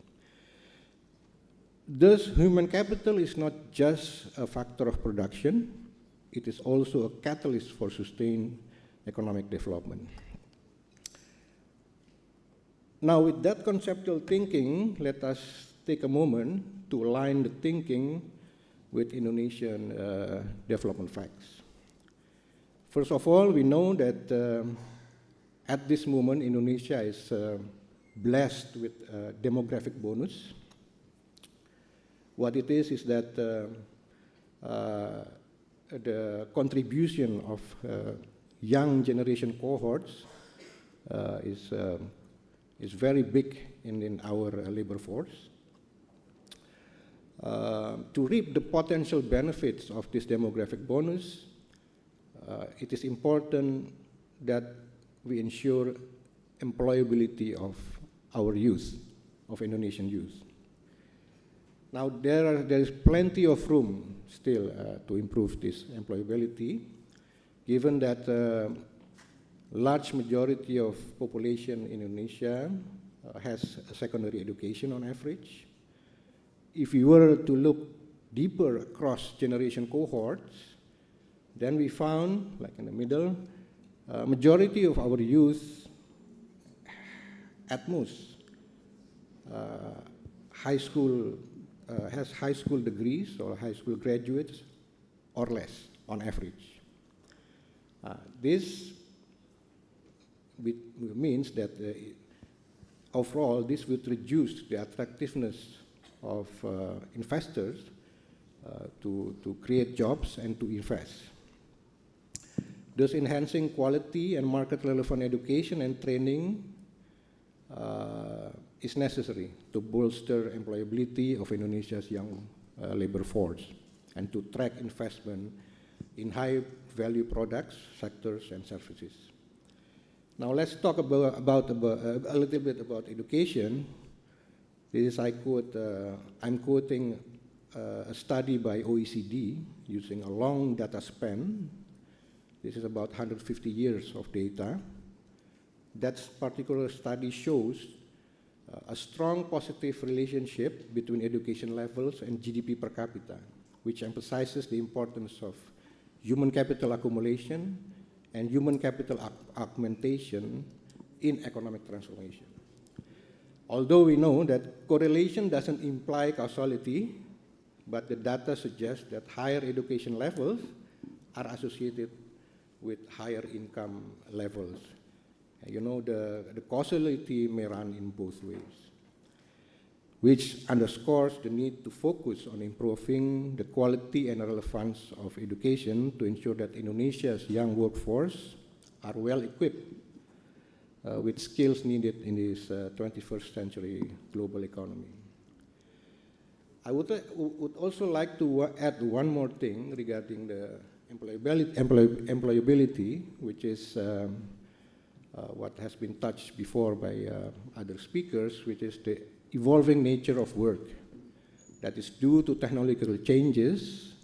Thus, human capital is not just a factor of production, it is also a catalyst for sustained economic development. Now, with that conceptual thinking, let us take a moment to align the thinking with Indonesian development facts. First of all, we know that at this moment, Indonesia is blessed with a demographic bonus. What it is that the contribution of young generation cohorts is very big in our labor force. To reap the potential benefits of this demographic bonus, it is important that we ensure employability of our youth, of Indonesian youth. Now, there is plenty of room still to improve this employability, given that large majority of population in Indonesia has a secondary education on average. If we were to look deeper across generation cohorts, then we found, like in the middle, majority of our youth, at most, has high school degrees or high school graduates or less on average. This means that overall this would reduce the attractiveness of investors to create jobs and to invest. Thus, enhancing quality and market relevant education and training is necessary to bolster employability of Indonesia's young labor force and to attract investment in high value products, sectors, and services. Now let's talk about a little bit about education. This is, I'm quoting a study by OECD using a long data span. This is about 150 years of data. That particular study shows a strong positive relationship between education levels and GDP per capita, which emphasizes the importance of human capital accumulation and human capital augmentation in economic transformation. Although we know that correlation doesn't imply causality, but the data suggests that higher education levels are associated with higher income levels. You know, the causality may run in both ways, which underscores the need to focus on improving the quality and relevance of education to ensure that Indonesia's young workforce are well equipped with skills needed in this 21st century global economy. I would also like to add one more thing regarding the employability, which is what has been touched before by other speakers, which is the evolving nature of work that is due to technological changes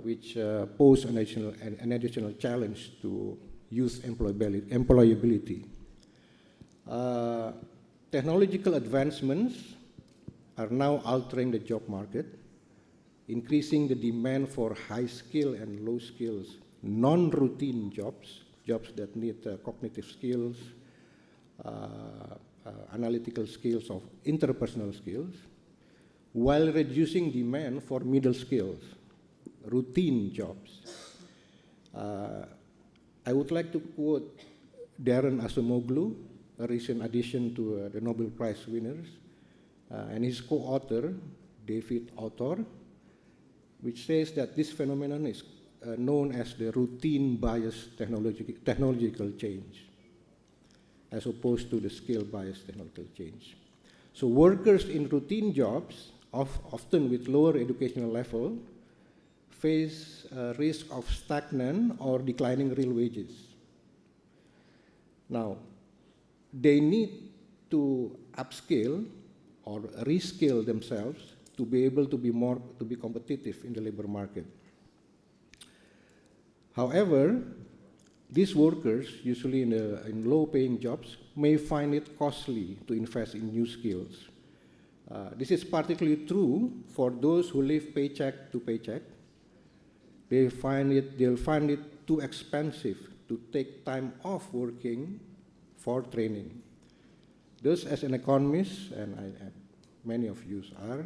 which pose an additional challenge to youth employability. Technological advancements are now altering the job market increasing the demand for high skill and low skills, non-routine jobs, jobs that need cognitive skills, analytical skills, of interpersonal skills, while reducing demand for middle skills, routine jobs. I would like to quote Darren Acemoglu, a recent addition to the Nobel Prize winners, and his co-author, David Autor, which says that this phenomenon is known as the routine bias technological change, as opposed to the skill bias technological change. So workers in routine jobs, often with lower educational level, face a risk of stagnant or declining real wages. Now, they need to upskill or reskill themselves to be able to be competitive in the labor market. However, these workers, usually in low-paying jobs, may find it costly to invest in new skills. This is particularly true for those who live paycheck to paycheck. They'll find it too expensive to take time off working for training. Thus, as an economist, and many of you are,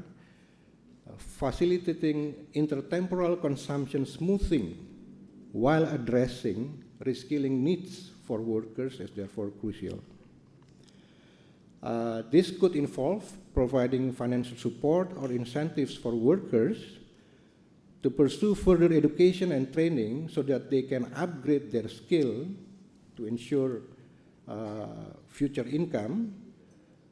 facilitating intertemporal consumption smoothing while addressing reskilling needs for workers is therefore crucial. This could involve providing financial support or incentives for workers to pursue further education and training so that they can upgrade their skill to ensure future income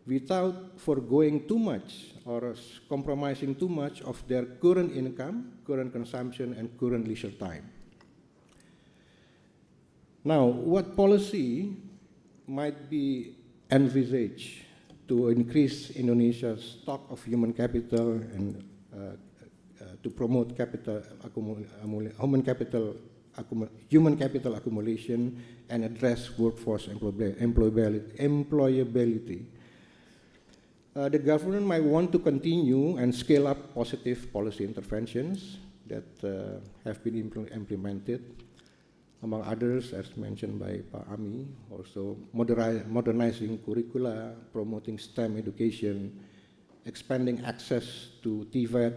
without foregoing too much or compromising too much of their current income, current consumption, and current leisure time. Now, what policy might be envisaged to increase Indonesia's stock of human capital and to promote human capital accumulation and address workforce employability? The government might want to continue and scale up positive policy interventions that have been implemented, among others, as mentioned by Pak Ami, also modernizing curricula, promoting STEM education, expanding access to TVET,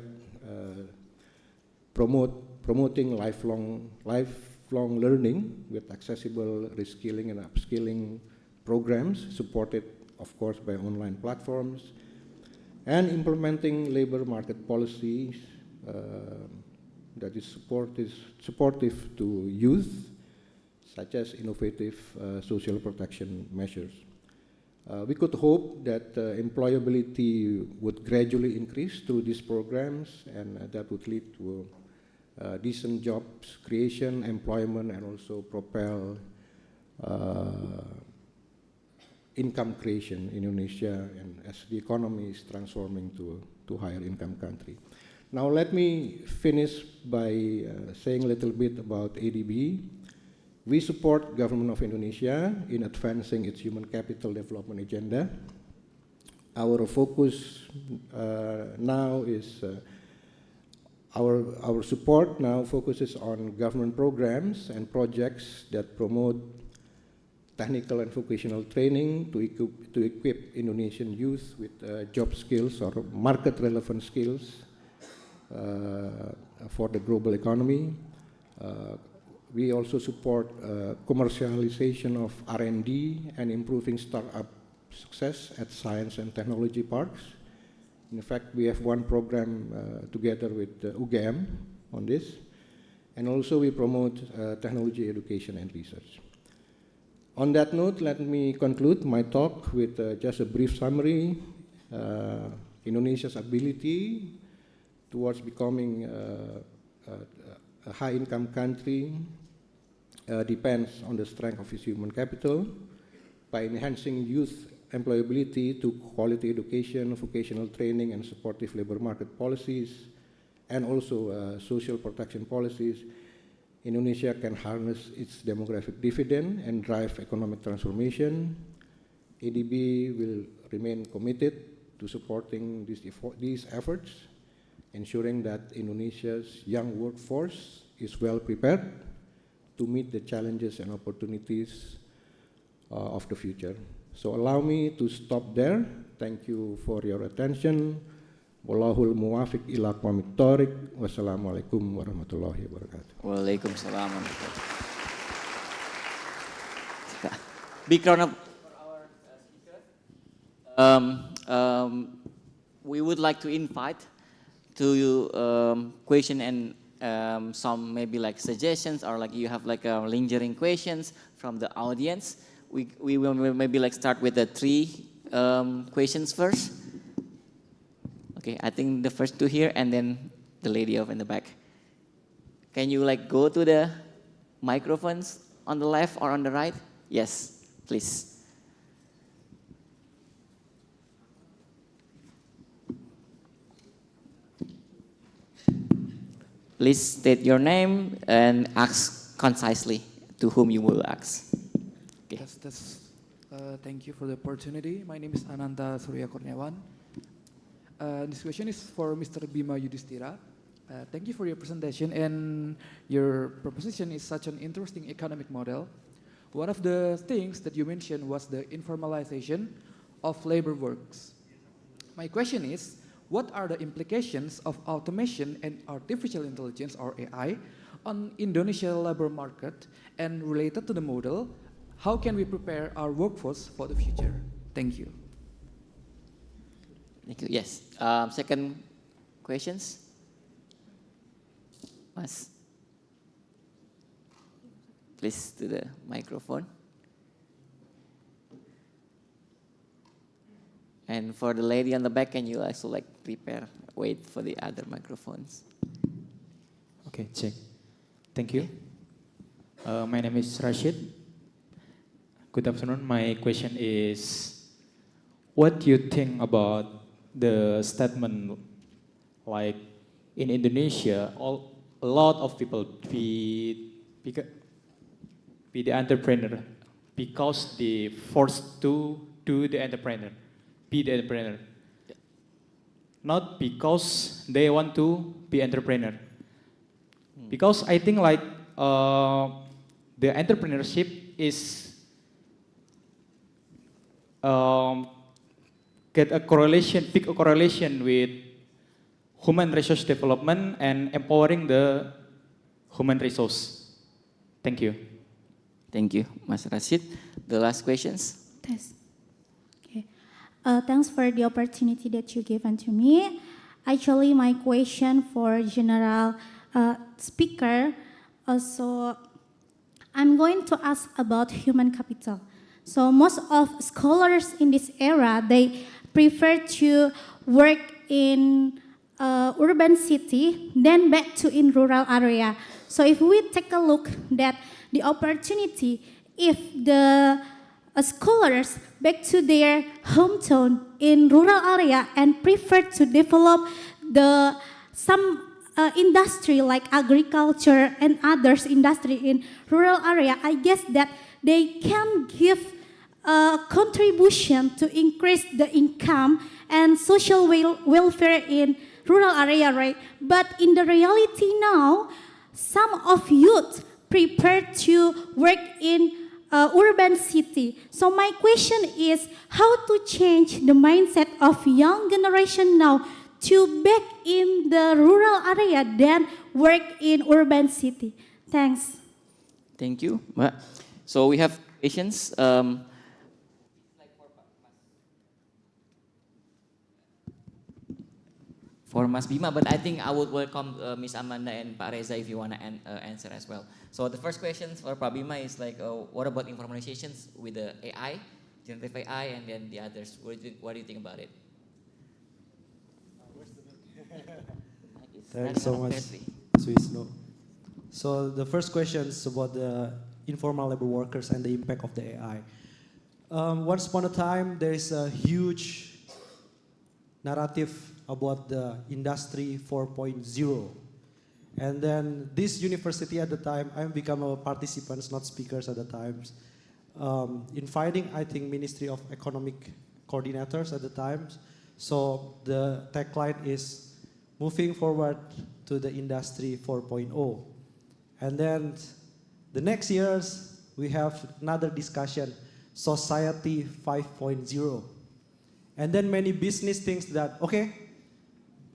promoting lifelong learning with accessible reskilling and upskilling programs, supported, of course, by online platforms, and implementing labor market policies that is supportive to youth, such as innovative social protection measures. We could hope that employability would gradually increase through these programs, and that would lead to decent jobs creation, employment, and also propel income creation in Indonesia, and as the economy is transforming to higher income country. Now let me finish by saying a little bit about ADB. We support Government of Indonesia in advancing its human capital development agenda. Our focus now is, our support now focuses on government programs and projects that promote technical and vocational training to equip Indonesian youth with job skills or market relevant skills for the global economy. We also support commercialization of R&D and improving startup success at science and technology parks. In fact, we have one program together with UGM on this. And also we promote technology education and research. On that note, let me conclude my talk with just a brief summary. Indonesia's ability towards becoming a high-income country depends on the strength of its human capital by enhancing youth employability to quality education, vocational training, and supportive labor market policies, and also social protection policies. Indonesia can harness its demographic dividend and drive economic transformation. ADB will remain committed to supporting these efforts ensuring that Indonesia's young workforce is well prepared to meet the challenges and opportunities of the future. So allow me to stop there. Thank you for your attention. Wallahul muwafiq ila aqwamit thoriq. Wassalamualaikum warahmatullahi wabarakatuh. Waalaikumsalam. Big round of for our speaker. We would like to invite to question and some maybe like suggestions, or like you have like lingering questions from the audience. We will maybe like start with the 3 questions first. Okay, I think the first 2 here, and then the lady over in the back. Can you like go to the microphones on the left or on the right? Yes, please. Please state your name and ask concisely to whom you will ask. Okay. Thank you for the opportunity. My name is Ananta Surya Kurniawan. This question is for Mr. Bima Yudhistira. Thank you for your presentation, and your proposition is such an interesting economic model. One of the things that you mentioned was the informalization of labor works. My question is, what are the implications of automation and artificial intelligence, or AI, on Indonesia labor market? And related to the model, how can we prepare our workforce for the future? Thank you. Thank you. Yes. Second questions? Mas. Please to the microphone. And for the lady on the back, can you also like prepare, wait for the other microphones? Okay, check. Thank you. My name is Rashid. Good afternoon. My question is, what do you think about the statement like in Indonesia, a lot of people be the entrepreneur because they forced to do the entrepreneur, be the entrepreneur, not because they want to be entrepreneur. Because I think like the entrepreneurship is get a correlation, big correlation with human resource development and empowering the human resource. Thank you. Thank you, Mas Rashid. The last questions. Yes. Okay. Thanks for the opportunity that you given to me. Actually, my question for general speaker. So, I'm going to ask about human capital. So most of scholars in this era, they prefer to work in urban city, then back to in rural area. So if we take a look that the opportunity, if the scholars back to their hometown in rural area and prefer to develop some industry like agriculture and others industry in rural area, I guess that they can give a contribution to increase the income and social welfare in rural area, right? But in the reality now, some of youth prepare to work in urban city. So my question is how to change the mindset of young generation now to back in the rural area than work in urban city. Thanks. Thank you. So we have questions. For Mas Bima, but I think I would welcome Ms. Amanda and Pak Reza if you want to answer as well. So the first question for Pak Bima is like, what about informalizations with the AI, generative AI, and then the others? What do you think about it? Thanks so much, Swisno. So the first question is about the informal labor workers and the impact of the AI. Once upon a time, there is a huge narrative about the industry 4.0. And then this university at the time, I become a participants, not speakers at the times, inviting, I think, Ministry of Economic coordinators at the times. So the tagline is moving forward to the industry 4.0. And then the next years, we have another discussion, society 5.0. And then many business thinks that, okay,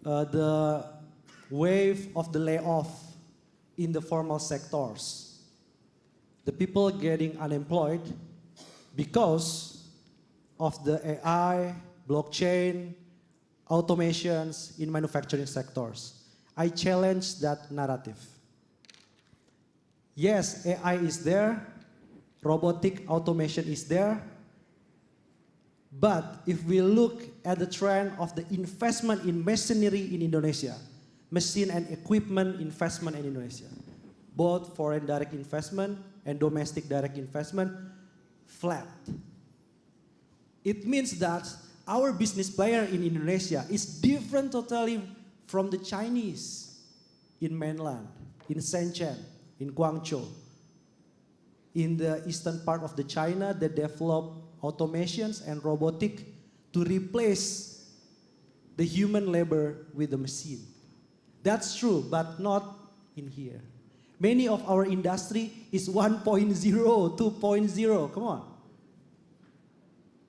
the wave of the layoff in the formal sectors, the people getting unemployed because of the AI, blockchain, automations in manufacturing sectors. I challenge that narrative. Yes, AI is there, robotic automation is there, but if we look at the trend of the investment in machinery in Indonesia, machine and equipment investment in Indonesia, both foreign direct investment and domestic direct investment, flat. It means that our business player in Indonesia is different totally from the Chinese in mainland, in Shenzhen, in Guangzhou. In the eastern part of the China, they develop automations and robotic to replace the human labor with the machine. That's true, but not in here. Many of our industry is 1.0, 2.0, come on.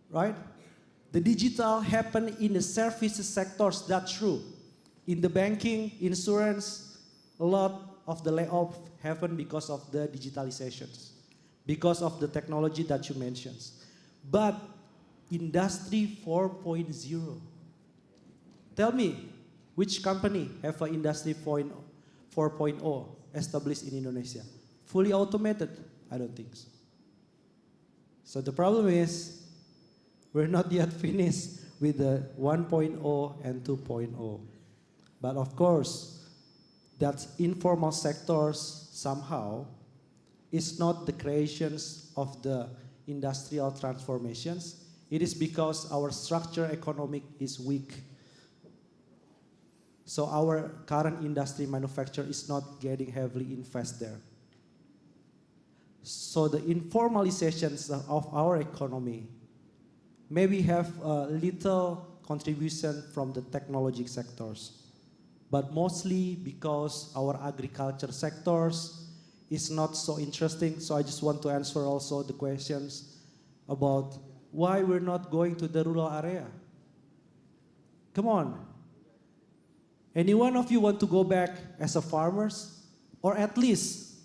Right? The digital happen in the services sectors, that's true. In the banking, insurance, a lot of the layoff happen because of the digitalizations, because of the technology that you mentioned. But industry 4.0, tell me, which company have an industry 4.0 established in Indonesia? Fully automated? I don't think so. So the problem is, we're not yet finished with the 1.0 and 2.0. But of course, that informal sectors somehow is not the creations of the industrial transformations. It is because our structure economic is weak. So our current industry manufacture is not getting heavily invested there. So the informalizations of our economy maybe have a little contribution from the technology sectors, but mostly because our agriculture sectors is not so interesting. So I just want to answer also the questions about why we're not going to the rural area. Come on. Any one of you want to go back as a farmers, or at least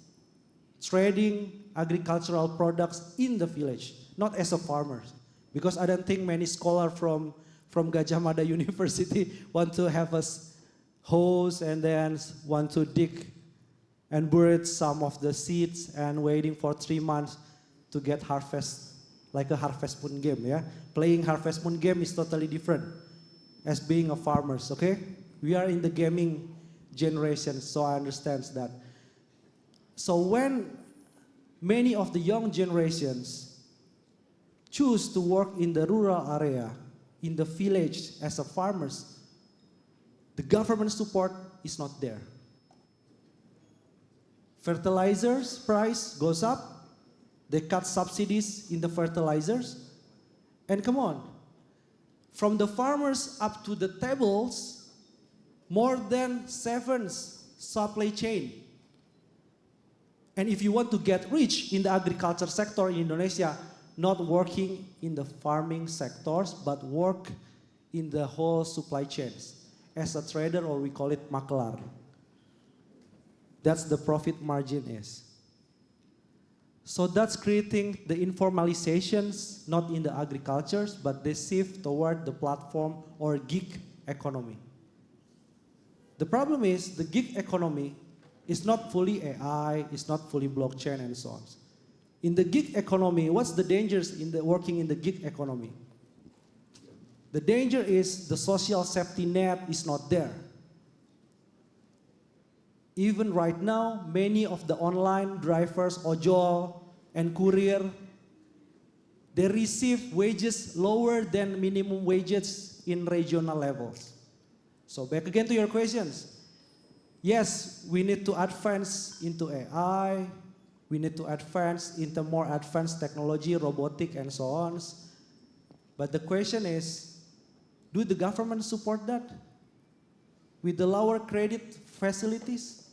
trading agricultural products in the village, not as a farmers? Because I don't think many scholars from Gajah Mada University want to have a hose and then want to dig and bury some of the seeds and waiting for 3 months to get harvest, like a Harvest Moon game, yeah? Playing Harvest Moon game is totally different as being a farmers, okay? We are in the gaming generation, so I understand that. So when many of the young generations choose to work in the rural area, in the village as a farmers, the government support is not there. Fertilizers price goes up, they cut subsidies in the fertilizers, and come on, from the farmers up to the tables, more than 7 supply chain. And if you want to get rich in the agriculture sector in Indonesia, not working in the farming sectors, but work in the whole supply chains as a trader, or we call it makelar. That's the profit margin is. So that's creating the informalizations, not in the agricultures, but they shift toward the platform or gig economy. The problem is the gig economy is not fully AI, it's not fully blockchain and so on. In the gig economy, what's the dangers in the working in the gig economy? The danger is the social safety net is not there. Even right now, many of the online drivers, ojol and courier, they receive wages lower than minimum wages in regional levels. So back again to your questions. Yes, we need to advance into AI, we need to advance into more advanced technology, robotic and so on. But the question is, do the government support that? with the lower credit facilities,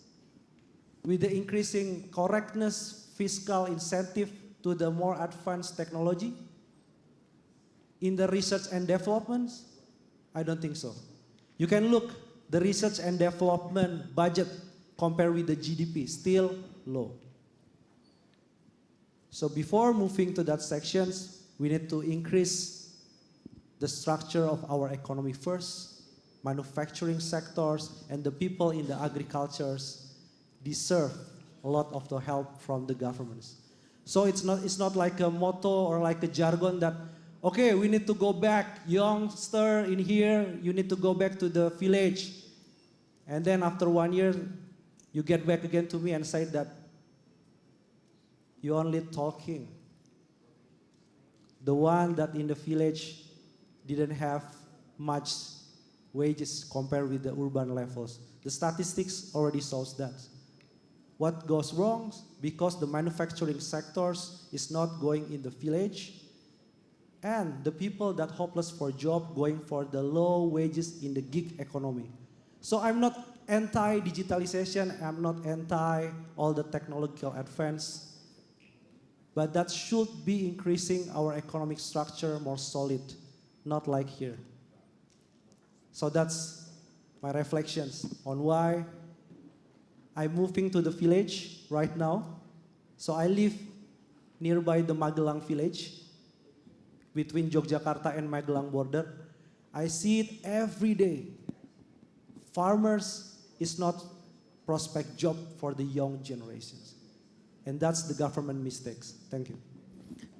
with the increasing correctness fiscal incentive to the more advanced technology, in the research and developments? I don't think so. You can look, the research and development budget compared with the GDP, still low. So before moving to that sections, we need to increase the structure of our economy first. Manufacturing sectors and the people in the agricultures deserve a lot of the help from the governments. So it's not like a motto or like a jargon that, okay, we need to go back, youngster in here, you need to go back to the village. And then after 1 year, you get back again to me and say that you only talking. The one that in the village didn't have much wages compared with the urban levels. The statistics already shows that. What goes wrong? Because the manufacturing sectors is not going in the village, and the people that hopeless for job going for the low wages in the gig economy. So I'm not anti-digitalization, I'm not anti all the technological advance, but that should be increasing our economic structure more solid, not like here. So that's my reflections on why I'm moving to the village right now. So I live nearby the Magelang village, between Yogyakarta and Magelang border. I see it every day. Farmers is not prospect job for the young generations. And that's the government mistakes. Thank you.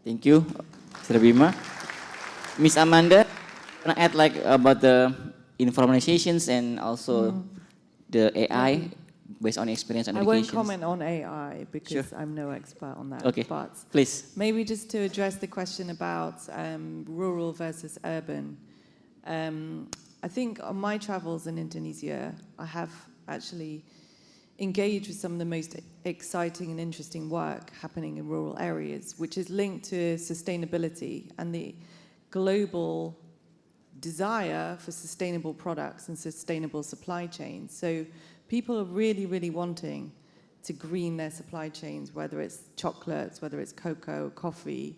Thank you, Mr. Bima. Miss Amanda, can I add like about the informatizations and also the AI based on experience and I education? won't comment on AI because Sure. I'm no expert on that. Okay, But please. maybe just to address the question about rural versus urban. I think on my travels in Indonesia, I have actually engaged with some of the most exciting and interesting work happening in rural areas, which is linked to sustainability and the global desire for sustainable products and sustainable supply chains. So people are really, really wanting to green their supply chains, whether it's chocolates, whether it's cocoa, coffee,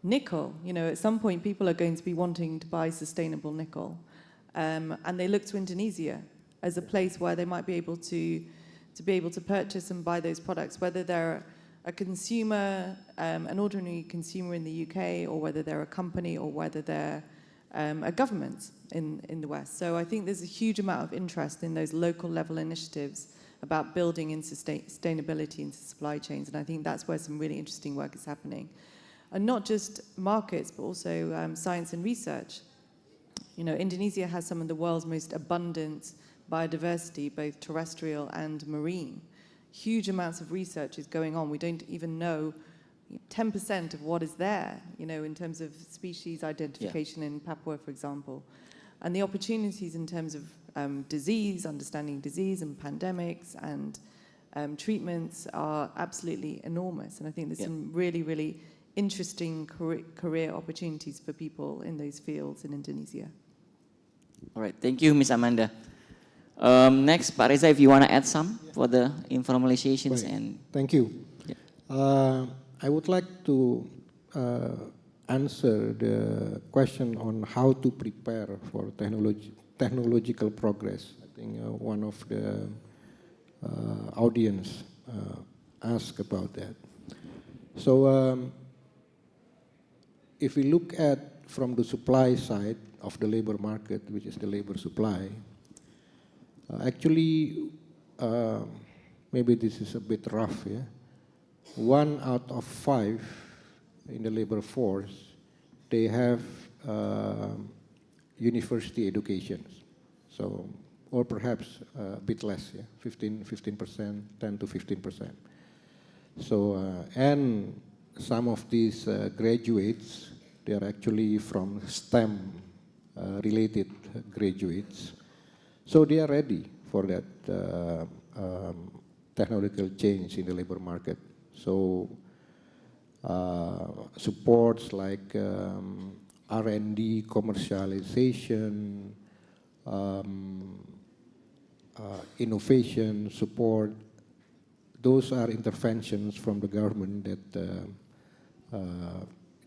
nickel. You know, at some point people are going to be wanting to buy sustainable nickel. And they look to Indonesia as a place where they might be able to purchase and buy those products, whether they're a consumer, an ordinary consumer in the UK, or whether they're a company, or whether they're a government in the West. So I think there's a huge amount of interest in those local level initiatives about building in sustainability into supply chains, and I think that's where some really interesting work is happening. And not just markets, but also science and research. You know, Indonesia has some of the world's most abundant biodiversity, both terrestrial and marine. Huge amounts of research is going on. We don't even know 10% of what is there, you know, in terms of species identification in Papua, for example. And the opportunities in terms of disease, understanding disease and pandemics and treatments are absolutely enormous. And I think there's some really, really interesting career opportunities for people in those fields in Indonesia. All right, thank you, Miss Amanda. Next, Pak Reza, if you want to add some for the informalizations and... Thank you. Yeah. I would like to answer the question on how to prepare for technological progress. I think one of the audience asked about that. So if we look at from the supply side of the labor market, which is the labor supply, actually, maybe this is a bit rough, yeah? 1 out of 5 in the labor force, they have university education. So, or perhaps a bit less, yeah? 15%, 10 to 15%. So, and some of these graduates, they are actually from STEM related graduates. So they are ready for that technological change in the labor market. So supports like R&D, commercialization, innovation, support. Those are interventions from the government that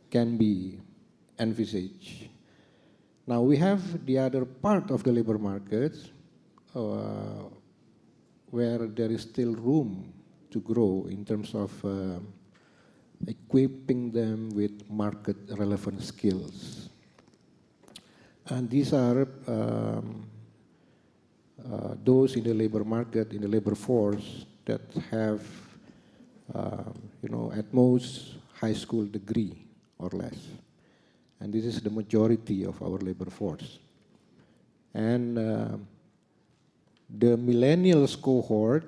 can be envisaged. Now we have the other part of the labor market where there is still room to grow in terms of equipping them with market relevant skills. And these are those in the labor market, in the labor force that have, at most high school degree or less. And this is the majority of our labor force. And the millennials cohort,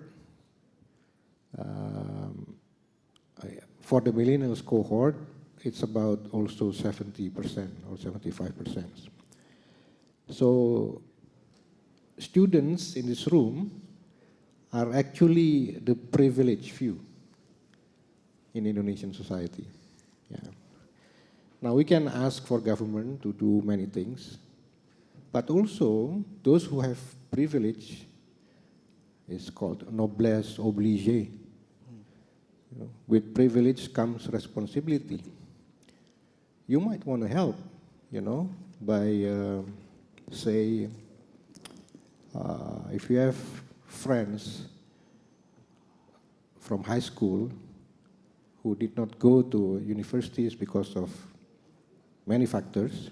for the millennials cohort, it's about also 70% or 75%. So students in this room are actually the privileged few in Indonesian society. Yeah. Now we can ask for government to do many things, but also those who have privilege is called noblesse oblige. With privilege comes responsibility. You might want to help, by say, if you have friends from high school who did not go to universities because of many factors,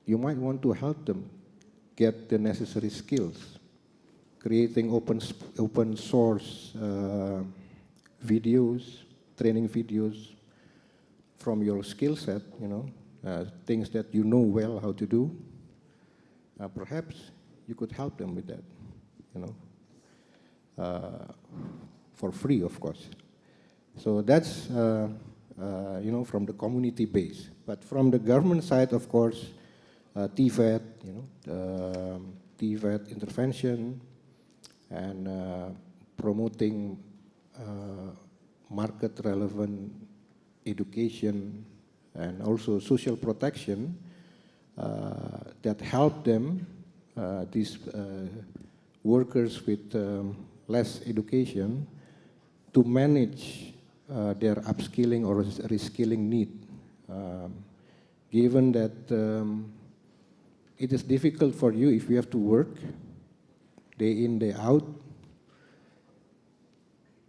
you might want to help them get the necessary skills, creating open source videos, training videos from your skill set, things that you know well how to do. Perhaps you could help them with that, for free, of course. So that's, from the community base. But from the government side, of course, TVET, TVET intervention and promoting market-relevant education and also social protection that help them, these workers with less education, to manage their upskilling or reskilling need. Given that it is difficult for you if you have to work day in, day out,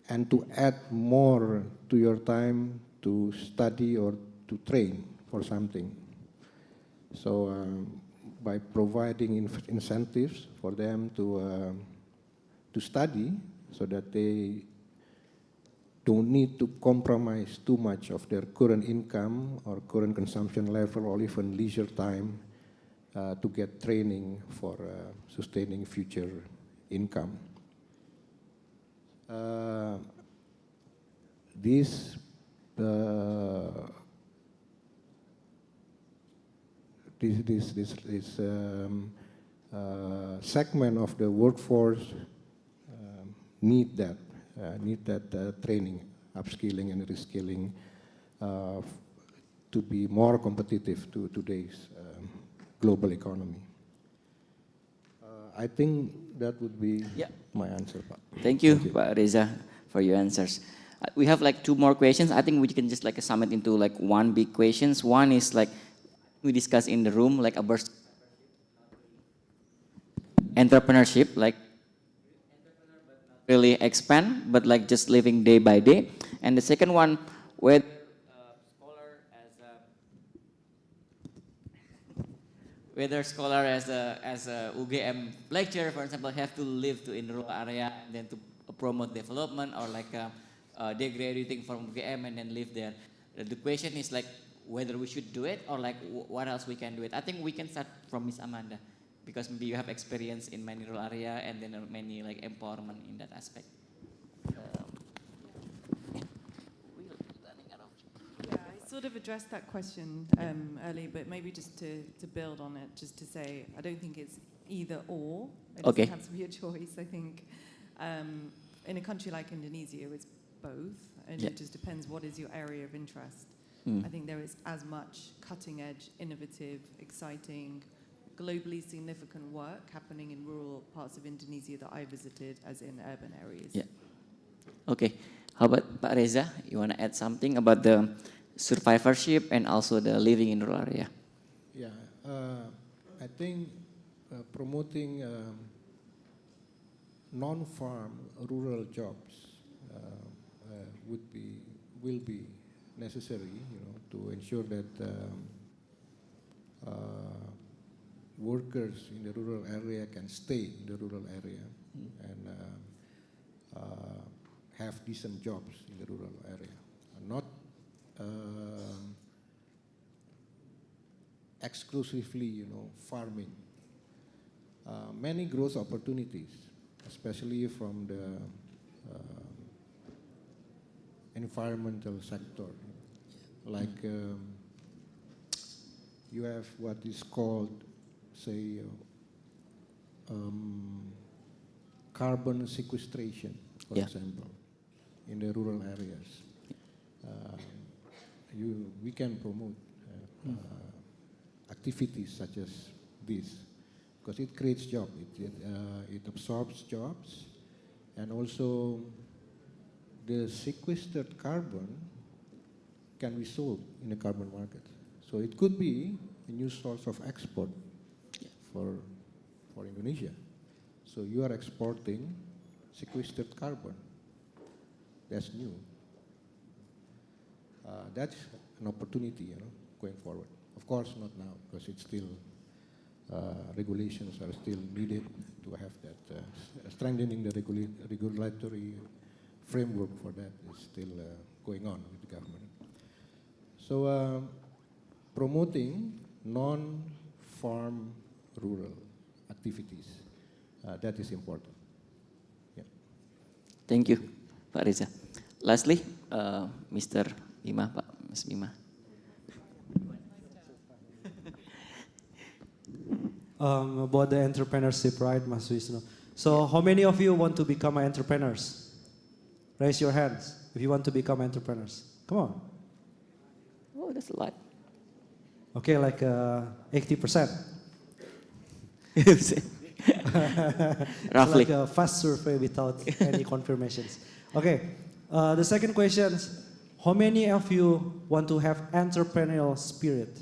and to add more to your time to study or to train for something. So by providing incentives for them to study so that they don't need to compromise too much of their current income or current consumption level or even leisure time to get training for sustaining future income. This segment of the workforce need that training, upskilling and reskilling to be more competitive to today's global economy. I think that would be my answer, Pak. Thank you, Pak Reza, for your answers. We have like 2 more questions. I think we can just like sum it into like one big questions. One is like we discussed in the room, like about entrepreneurship, like really expand, but like just living day by day. And the second one, whether scholar as a UGM lecturer, for example, have to live in rural area and then to promote development, or like they graduating from UGM and then live there. The question is like whether we should do it or like what else we can do it. I think we can start from Miss Amanda, because maybe you have experience in many rural area and then many like empowerment in that aspect. I sort of addressed that question earlier, but maybe just to build on it, just to say, I don't think it's either or. It doesn't have to be a choice. I think in a country like Indonesia, it's both, and it just depends what is your area of interest. I think there is as much cutting edge, innovative, exciting, globally significant work happening in rural parts of Indonesia that I visited as in urban areas. Yeah. Okay. How about Pak Reza? You want to add something about the survivorship and also the living in rural area? Yeah, I think promoting non-farm rural jobs will be necessary, to ensure that workers in the rural area can stay in the rural area and have decent jobs in the rural area, not exclusively, farming. Many growth opportunities, especially from the environmental sector, like you have what is called, say, carbon sequestration, for example, in the rural areas. We can promote activities such as this, because it creates jobs, it absorbs jobs, and also the sequestered carbon can be sold in the carbon market. So it could be a new source of export for Indonesia. So you are exporting sequestered carbon. That's new. That's an opportunity, going forward. Of course, not now, because it's still regulations are still needed to have that. Strengthening the regulatory framework for that is still going on with the government. So promoting non-farm rural activities, that is important. Yeah. Thank you, Pak Reza. Lastly, Mr. Bima, Pak, Mas Bima. About the entrepreneurship, right, Mas Wisnu? So how many of you want to become entrepreneurs? Raise your hands if you want to become entrepreneurs. Come on. Oh, that's a lot. Okay, like 80%. Roughly. Like a fast survey without any confirmations. Okay, the second question is, how many of you want to have entrepreneurial spirit?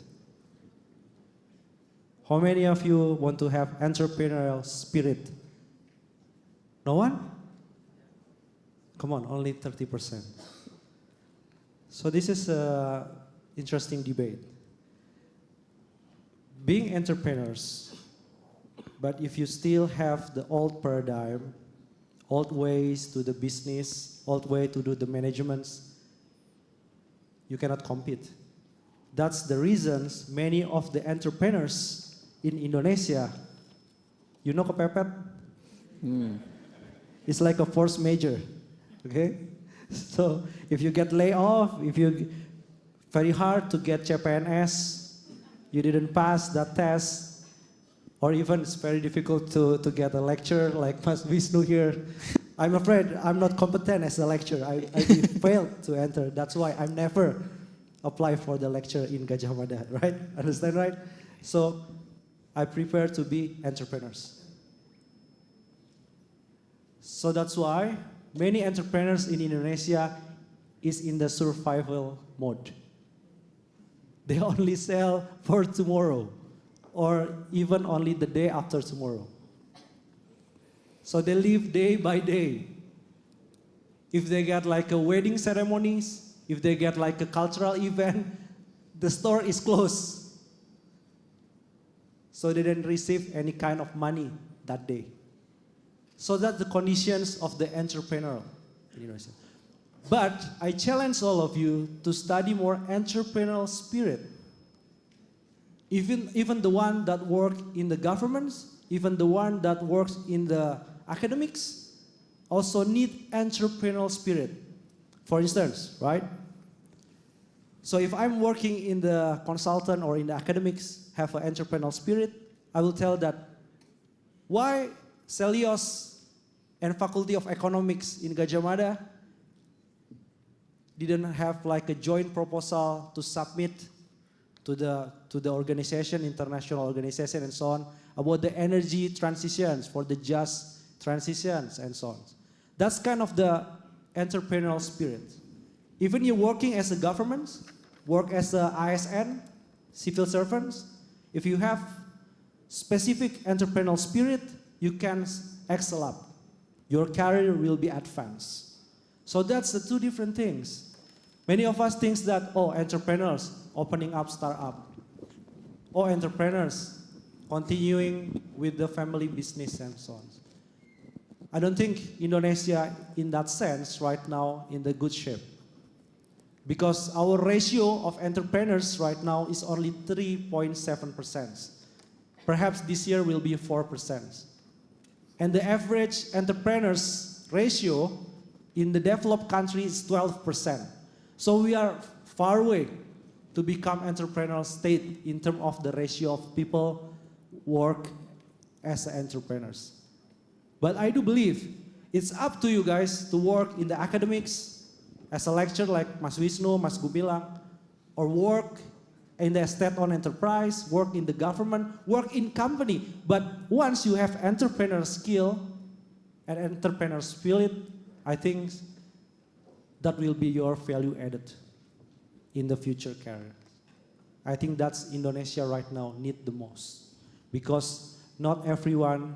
How many of you want to have entrepreneurial spirit? No one? Come on, only 30%. So this is an interesting debate. Being entrepreneurs, but if you still have the old paradigm, old ways to the business, old way to do the managements, you cannot compete. That's the reasons many of the entrepreneurs in Indonesia, you know kepepet? It's like a force major, okay? So if you get laid off, if you very hard to get CPNS, you didn't pass that test, or even it's very difficult to get a lecture like Mas Wisnu here. I'm afraid I'm not competent as a lecturer. I failed to enter. That's why I never apply for the lecture in Gajah Mada, right? Understand, right? So I prepare to be entrepreneurs. So that's why many entrepreneurs in Indonesia is in the survival mode. They only sell for tomorrow, or even only the day after tomorrow. So they live day by day. If they get like a wedding ceremonies, if they get like a cultural event, the store is closed. So they didn't receive any kind of money that day. So that's the conditions of the entrepreneur in Indonesia. But I challenge all of you to study more entrepreneurial spirit. Even the one that work in the governments, even the one that works in the academics, also need entrepreneurial spirit. For instance, right? So if I'm working in the consultant or in the academics, have an entrepreneurial spirit, I will tell that why Celios and Faculty of Economics in Gajah Mada didn't have like a joint proposal to submit to the organization, international organization, and so on, about the energy transitions, for the just transitions, and so on. That's kind of the entrepreneurial spirit. Even you're working as a government, work as a ISN, civil servants, if you have specific entrepreneurial spirit, you can excel up. Your career will be advanced. So that's the two different things. Many of us think that, oh, entrepreneurs opening up startup. Oh, entrepreneurs continuing with the family business and so on. I don't think Indonesia in that sense right now in the good shape. Because our ratio of entrepreneurs right now is only 3.7%. Perhaps this year will be 4%. And the average entrepreneurs ratio in the developed countries is 12%. So we are far away to become entrepreneurial state in terms of the ratio of people work as entrepreneurs. But I do believe it's up to you guys to work in the academics as a lecturer like Mas Wisnu, Mas Gumilang, or work in the state-owned enterprise, work in the government, work in company. But once you have entrepreneur skill and entrepreneur spirit, I think that will be your value added in the future career. I think that's Indonesia right now need the most. Because not everyone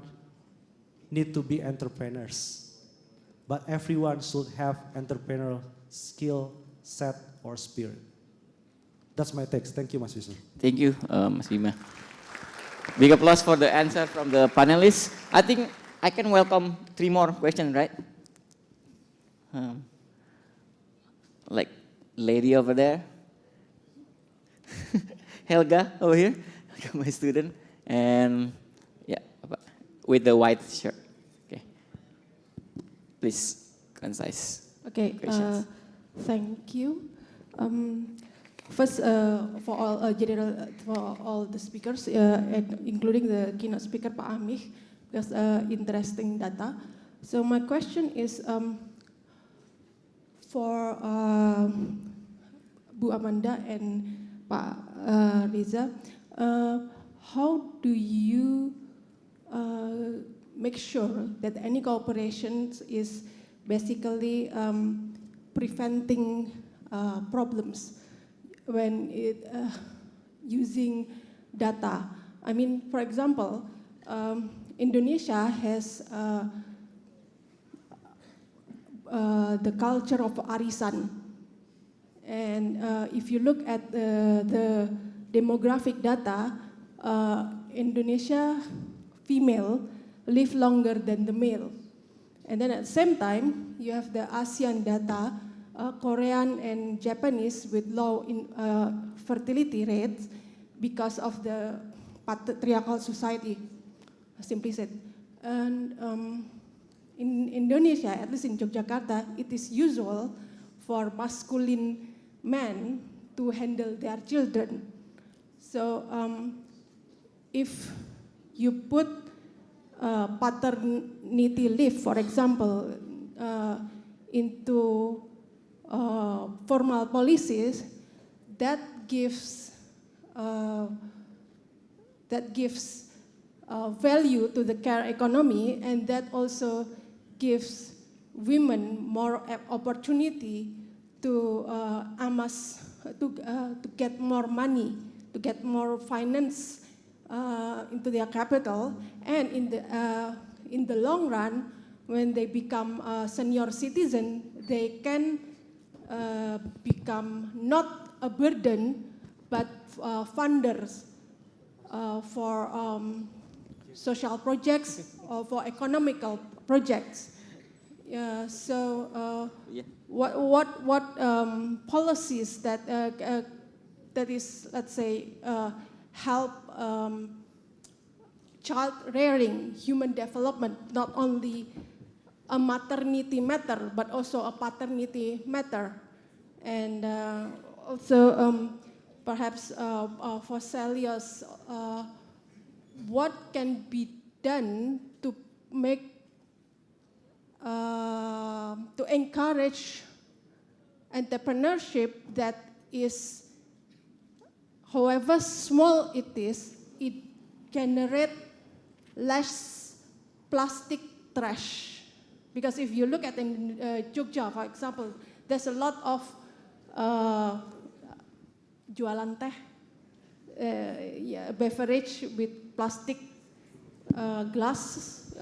need to be entrepreneurs. But everyone should have entrepreneurial skill, set, or spirit. That's my text. Thank you, Mas Wisnu. Thank you, Mas Bima. Big applause for the answer from the panelists. I think I can welcome 3 more questions, right? Like lady over there. Helga over here, my student. And yeah, with the white shirt. Okay. Please, concise. Okay, thank you. First, for all the speakers, including the keynote speaker, Pak Amih, because interesting data. So my question is for Bu Amanda and Pak Riza, how do you make sure that any cooperation is basically preventing problems when it using data? I mean, for example, Indonesia has the culture of arisan, and if you look at the demographic data, Indonesia female live longer than the male, and then at the same time you have the ASEAN data. Korean and Japanese with low fertility rates because of the patriarchal society, simply said. And in Indonesia, at least in Yogyakarta, it is usual for masculine men to handle their children. So if you put paternity leave, for example, into formal policies, that gives value to the care economy, and that also gives women more opportunity to amass, to get more money, to get more finance into their capital, and in the long run, when they become a senior citizen, they can become not a burden, but funders for social projects or for economical projects. What policies that is, let's say, help child rearing, human development, not only a maternity matter, but also a paternity matter. And also perhaps for Celius, what can be done to make, to encourage entrepreneurship that is however small it is, it generates less plastic trash. Because if you look at in Jogja, for example, there's a lot of jualan teh, beverage with plastic glass,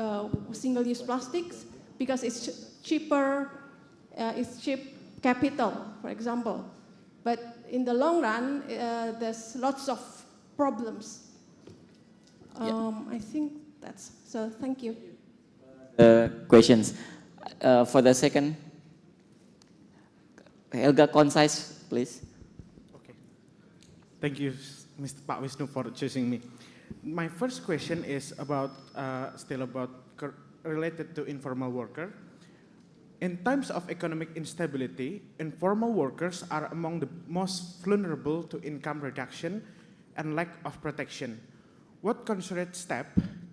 single-use plastics, because it's cheaper, it's cheap capital, for example. But in the long run, there's lots of problems. I think that's so. Thank you. Questions for the second. Helga, concise, please. Okay. Thank you, Mr. Pak Wisnu, for choosing me. My first question is about still about related to informal worker. In times of economic instability, informal workers are among the most vulnerable to income reduction and lack of protection. What concerted step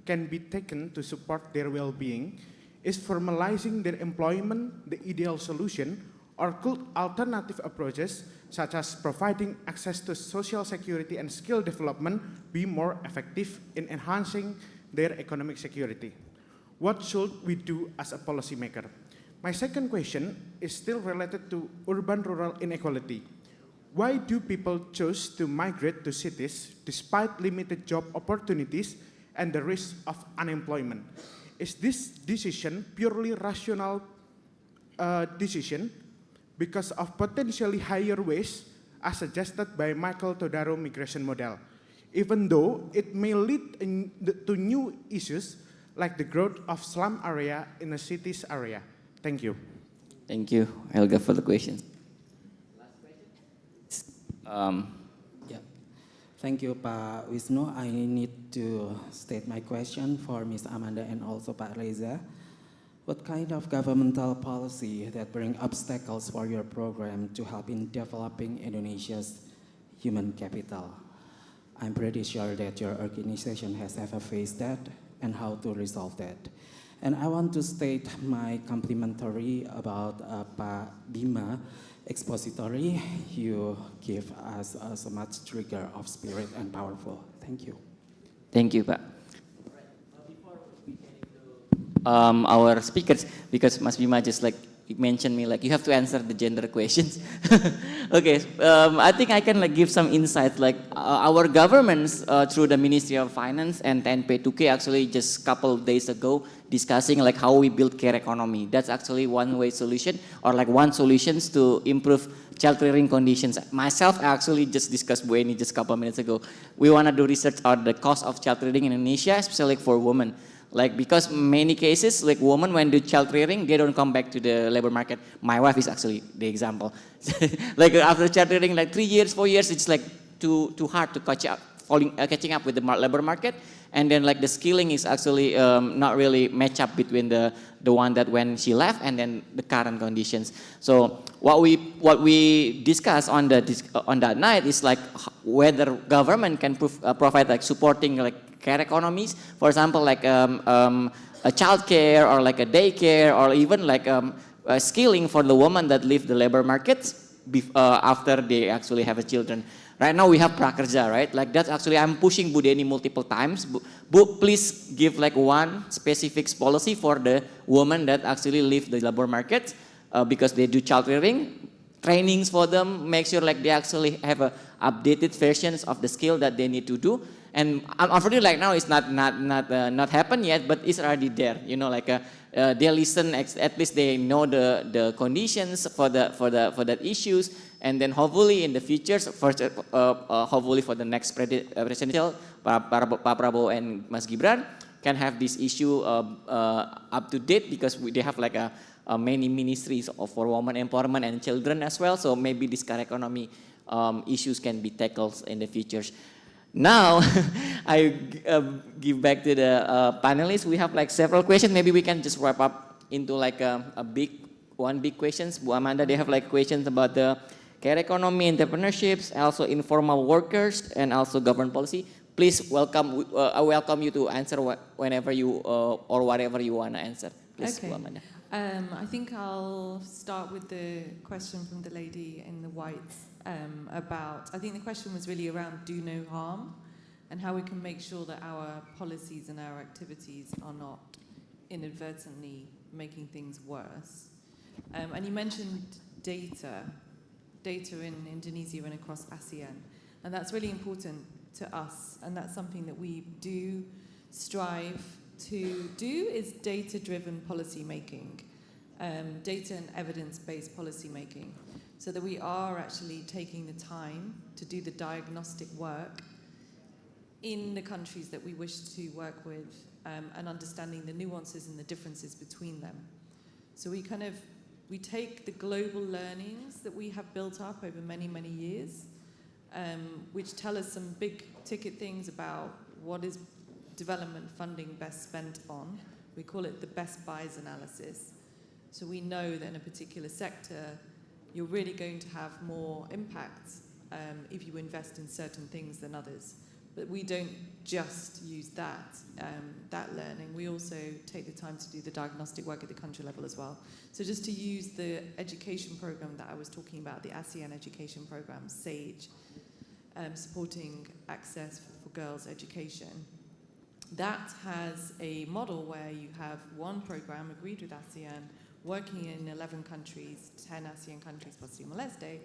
can be taken to support their well-being? Is formalizing their employment the ideal solution, or could alternative approaches such as providing access to social security and skill development be more effective in enhancing their economic security? What should we do as a policymaker? My second question is still related to urban-rural inequality. Why do people choose to migrate to cities despite limited job opportunities and the risk of unemployment? Is this decision purely rational decision because of potentially higher wage as suggested by Michael Todaro migration model, even though it may lead to new issues like the growth of slum area in a cities area? Thank you. Thank you, Helga, for the question. Yeah. Thank you, Pak Wisnu. I need to state my question for Ms. Amanda and also Pak Reza. What kind of governmental policy that bring obstacles for your program to help in developing Indonesia's human capital? I'm pretty sure that your organization has ever faced that and how to resolve that. And I want to state my complimentary about Pak Bima expository. You give us so much trigger of spirit and powerful. Thank you. Thank you, Pak. Our speakers, because Mas Bima just like mentioned me, like you have to answer the gender questions. Okay, I think I can like give some insight. Like our governments through the Ministry of Finance and 10P2K actually just a couple days ago discussing like how we build care economy. That's actually one way solution or like one solutions to improve child rearing conditions. Myself actually just discussed Bu Eni just a couple minutes ago. We want to do research on the cost of child rearing in Indonesia, especially for women. Like because many cases like women when do child rearing they don't come back to the labor market. My wife is actually the example. Like after child rearing like 3 years, 4 years, it's like too hard to catch up, catching up with the labor market. And then like the skilling is actually not really match up between the one that when she left and then the current conditions. So what we discussed on that night is like whether government can provide like supporting like care economies, for example, like a child care or like a daycare or even like skilling for the woman that leave the labor markets after they actually have a children. Right now we have prakerja, right? Like that's actually I'm pushing Bu Deni multiple times. Bu, please give like one specific policy for the women that actually leave the labor market because they do child rearing, trainings for them, make sure like they actually have a updated versions of the skill that they need to do. And unfortunately, like now it's not happened yet, but it's already there. You know, like they listen. At least they know the conditions for that issues, and then hopefully in the future, hopefully for the next presidential, Pak Prabowo and Mas Gibran can have this issue up to date because they have like many ministries for women empowerment and children as well. So maybe this care economy issues can be tackled in the future. Now, I give back to the panelists. We have like several questions. Maybe we can just wrap up into like one big questions. Bu Amanda, they have like questions about the care economy, entrepreneurships, also informal workers, and also government policy. Please welcome. I welcome you to answer whenever you or whatever you want to answer. Please, Okay. Bu Amanda. I think I'll start with the question from the lady in the white about, I think the question was really around do no harm and how we can make sure that our policies and our activities are not inadvertently making things worse. And you mentioned data in Indonesia and across ASEAN. And that's really important to us. And that's something that we do strive to do, is data-driven policy making, data and evidence-based policy making, so that we are actually taking the time to do the diagnostic work in the countries that we wish to work with, and understanding the nuances and the differences between them. So we take the global learnings that we have built up over many, many years, which tell us some big ticket things about what is development funding best spent on. We call it the best buys analysis. So we know that in a particular sector, you're really going to have more impact if you invest in certain things than others. But we don't just use that learning. We also take the time to do the diagnostic work at the country level as well. So just to use the education program that I was talking about, the ASEAN education program, SAGE, supporting access for girls' education. That has a model where you have one program agreed with ASEAN, working in 11 countries, 10 ASEAN countries plus Timor-Leste.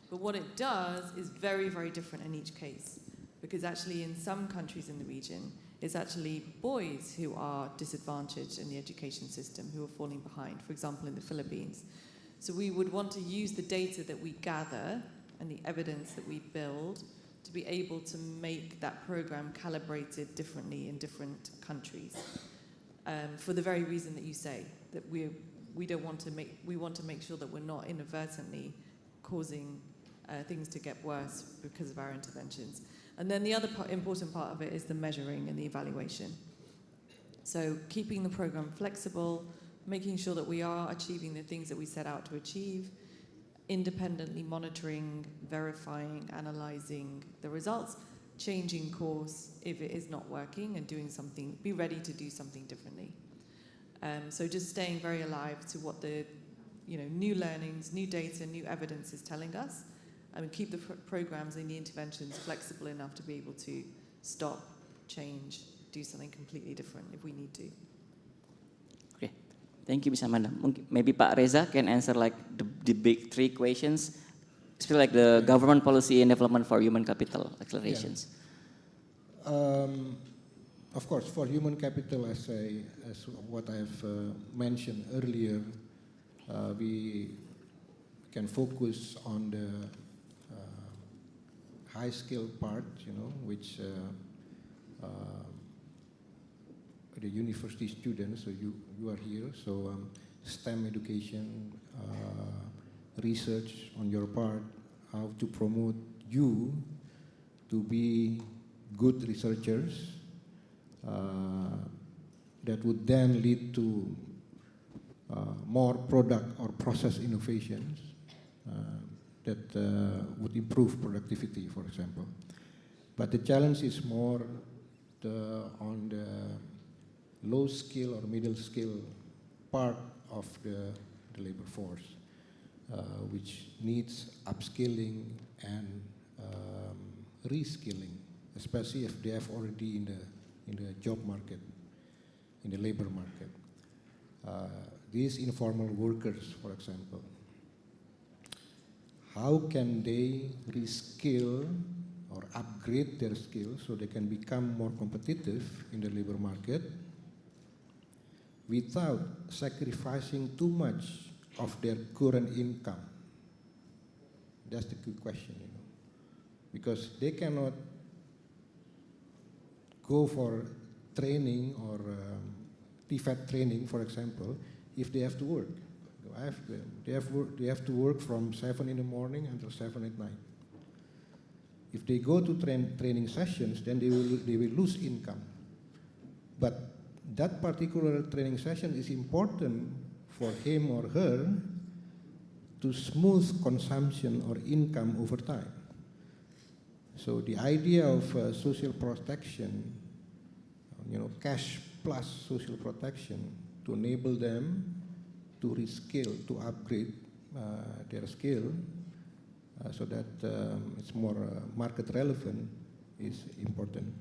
But what it does is very, very different in each case. Because actually in some countries in the region, it's actually boys who are disadvantaged in the education system, who are falling behind, for example, in the Philippines. So we would want to use the data that we gather and the evidence that we build to be able to make that program calibrated differently in different countries. For the very reason that you say, that we want to make sure that we're not inadvertently causing things to get worse because of our interventions. And then the other important part of it is the measuring and the evaluation. So keeping the program flexible, making sure that we are achieving the things that we set out to achieve, independently monitoring, verifying, analyzing the results, changing course if it is not working, and doing something, be ready to do something differently. So just staying very alive to what the new learnings, new data, new evidence is telling us, and keep the programs and the interventions flexible enough to be able to stop, change, do something completely different if we need to. Okay, thank you, Ms. Amanda. Maybe Pak Reza can answer like the big three questions. It's feel like the government policy and development for human capital accelerations. Yeah. Of course, for human capital, as what I've mentioned earlier, we can focus on the high skill part, which the university students, so you are here, so STEM education, research on your part, how to promote you to be good researchers, that would then lead to more product or process innovations that would improve productivity, for example. But the challenge is more on the low skill or middle skill part of the labor force, which needs upskilling and reskilling, especially if they have already in the job market, in the labor market. These informal workers, for example, how can they reskill or upgrade their skills so they can become more competitive in the labor market without sacrificing too much of their current income? That's the key question, because they cannot go for training or TFAT training, for example, if they have to work. They have to work from 7 in the morning until 7 at night. If they go to training sessions, then they will lose income. But that particular training session is important for him or her to smooth consumption or income over time. So the idea of social protection, cash plus social protection, to enable them to reskill, to upgrade their skill, so that it's more market relevant is important.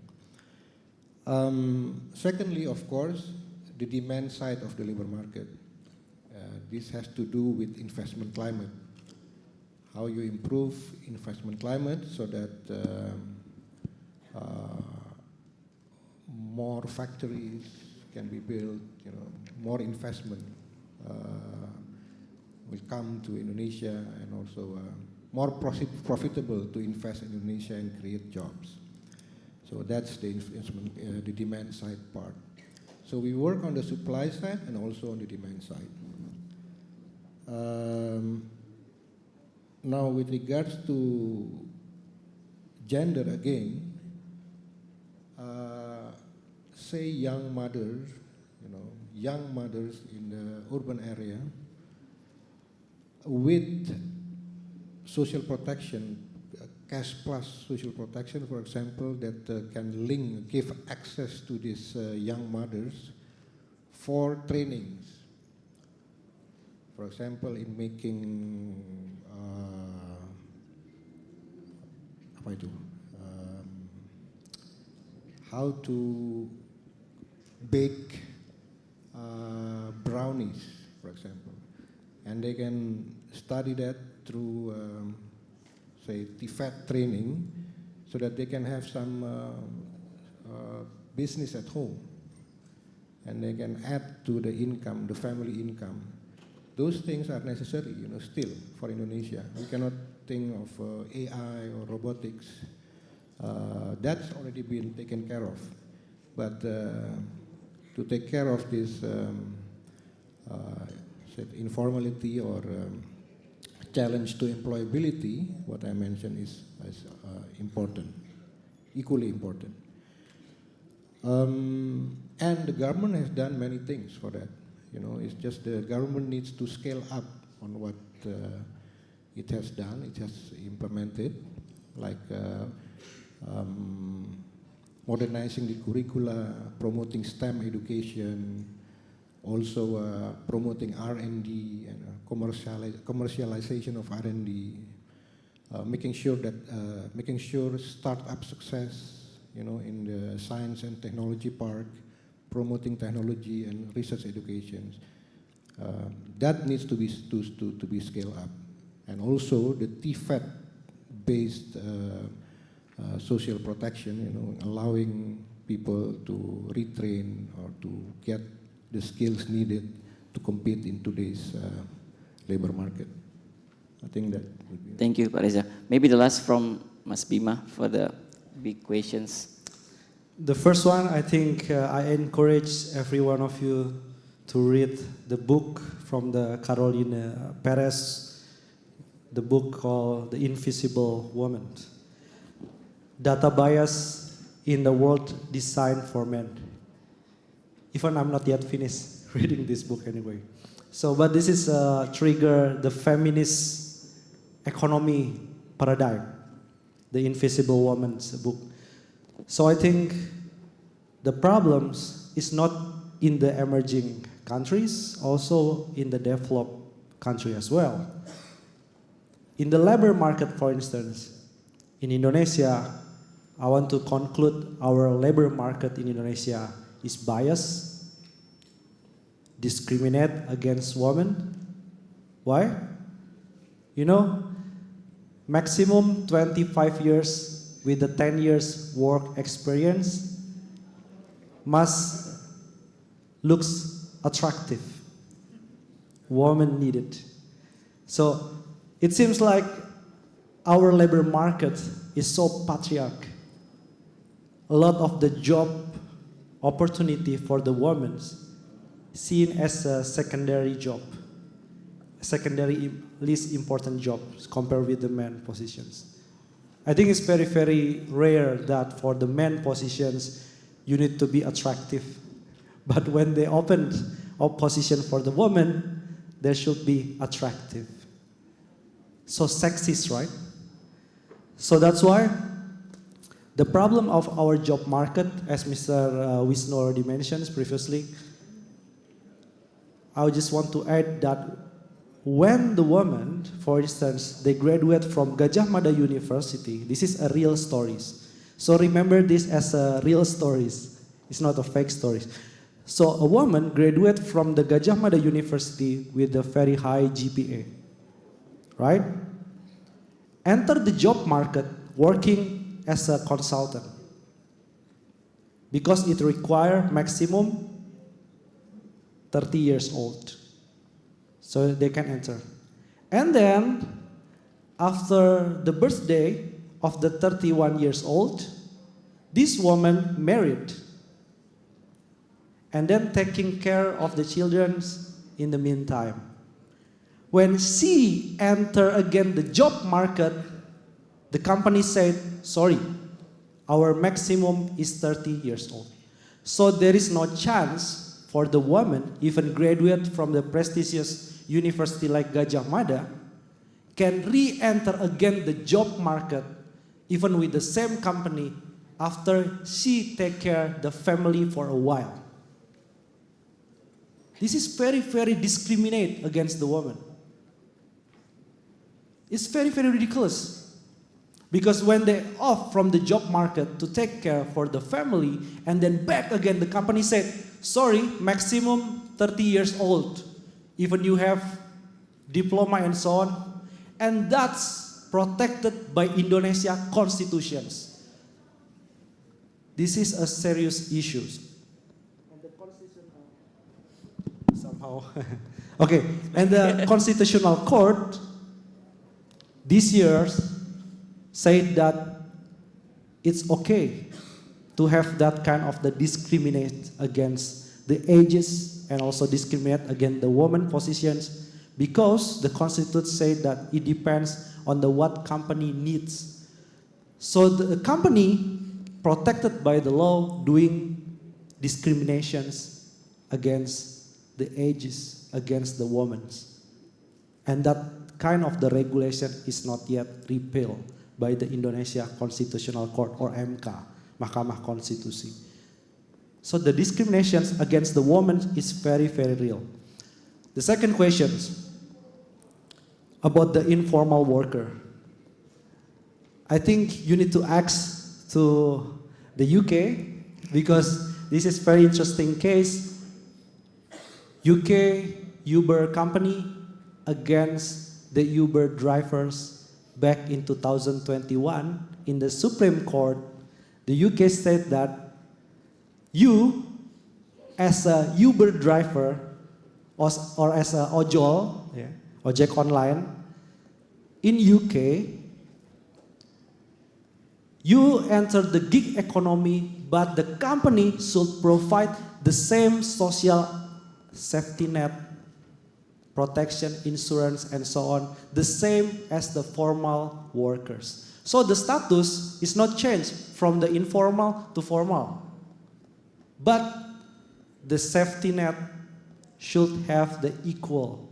Secondly, of course, the demand side of the labor market. This has to do with investment climate. How you improve investment climate so that more factories can be built, more investment will come to Indonesia, and also more profitable to invest in Indonesia and create jobs. So that's the the demand side part. So we work on the supply side and also on the demand side. Now, with regards to gender again, say young mothers, young mothers in the urban area with social protection, cash plus social protection, for example, that can give access to these young mothers for trainings. For example, in making how to bake brownies, for example, and they can study that through, say, TFET training, so that they can have some business at home, and they can add to the income, the family income. Those things are necessary, still for Indonesia. We cannot think of AI or robotics. That's already been taken care of. But to take care of this informality or challenge to employability, what I mentioned is important, equally important. And the government has done many things for that. It's just the government needs to scale up on what it has done, it has implemented, like modernizing the curricula, promoting STEM education, also promoting R&D and commercialization of R&D, making sure startup success, in the science and technology park, promoting technology and research education. That needs to be scaled up, and also the TFET-based social protection, allowing people to retrain or to get the skills needed to compete in today's labor market. I think that would be. Thank you, Pak Reza. Maybe the last from Mas Bima for the big questions. The first one, I think I encourage every one of you to read the book from the Caroline Perez, the book called The Invisible Woman. Data bias in the world designed for men. Even I'm not yet finished reading this book anyway. So, but this is trigger the feminist economy paradigm, The Invisible Woman's book. So I think the problems is not in the emerging countries, also in the developed country as well. In the labor market, for instance, in Indonesia, I want to conclude our labor market in Indonesia is biased, discriminate against women. Why? Maximum 25 years with the 10 years work experience must looks attractive. Woman needed. So it seems like our labor market is so patriarchal. A lot of the job opportunity for the women seen as a secondary job, secondary least important jobs compared with the men positions. I think it's very, very rare that for the men positions, you need to be attractive. But when they opened a position for the woman, there should be attractive. So sexist, right? So that's why the problem of our job market, as Mr. Wisnu already mentioned previously, I just want to add that when the woman, for instance, they graduate from Gajah Mada University, this is a real stories. So remember this as a real stories. It's not a fake stories. So a woman graduate from the Gajah Mada University with a very high GPA, right? Enter the job market working as a consultant because it requires maximum 30 years old. So they can enter. And then, after the birthday of the 31 years old, this woman married. And then taking care of the children in the meantime. When she entered again the job market, the company said, sorry, our maximum is 30 years old. So there is no chance for the woman, even graduate from the prestigious university like Gajah Mada, can re-enter again the job market, even with the same company, after she take care of the family for a while. This is very, very discriminate against the woman. It's very, very ridiculous. Because when they off from the job market to take care for the family, and then back again, the company said, sorry, maximum 30 years old, even you have diploma and so on. And that's protected by Indonesia constitutions. This is a serious issue. And the constitutional, somehow, okay, and the Constitutional Court this year said that it's okay to have that kind of the discriminate against the ages and also discriminate against the woman positions because the Constitution said that it depends on the what company needs. So the company protected by the law doing discriminations against the ages, against the women. And that kind of the regulation is not yet repealed by the Indonesia Constitutional Court or MK, Mahkamah Konstitusi. So the discriminations against the woman is very, very real. The second question about the informal worker. I think you need to ask to the UK because this is very interesting case. UK Uber company against the Uber drivers back in 2021 in the Supreme Court. The UK said that you, as a Uber driver or as a ojol, ojek online, in UK, you enter the gig economy, but the company should provide the same social safety net, protection, insurance, and so on, the same as the formal workers. So the status is not changed from the informal to formal. But the safety net should have the equal.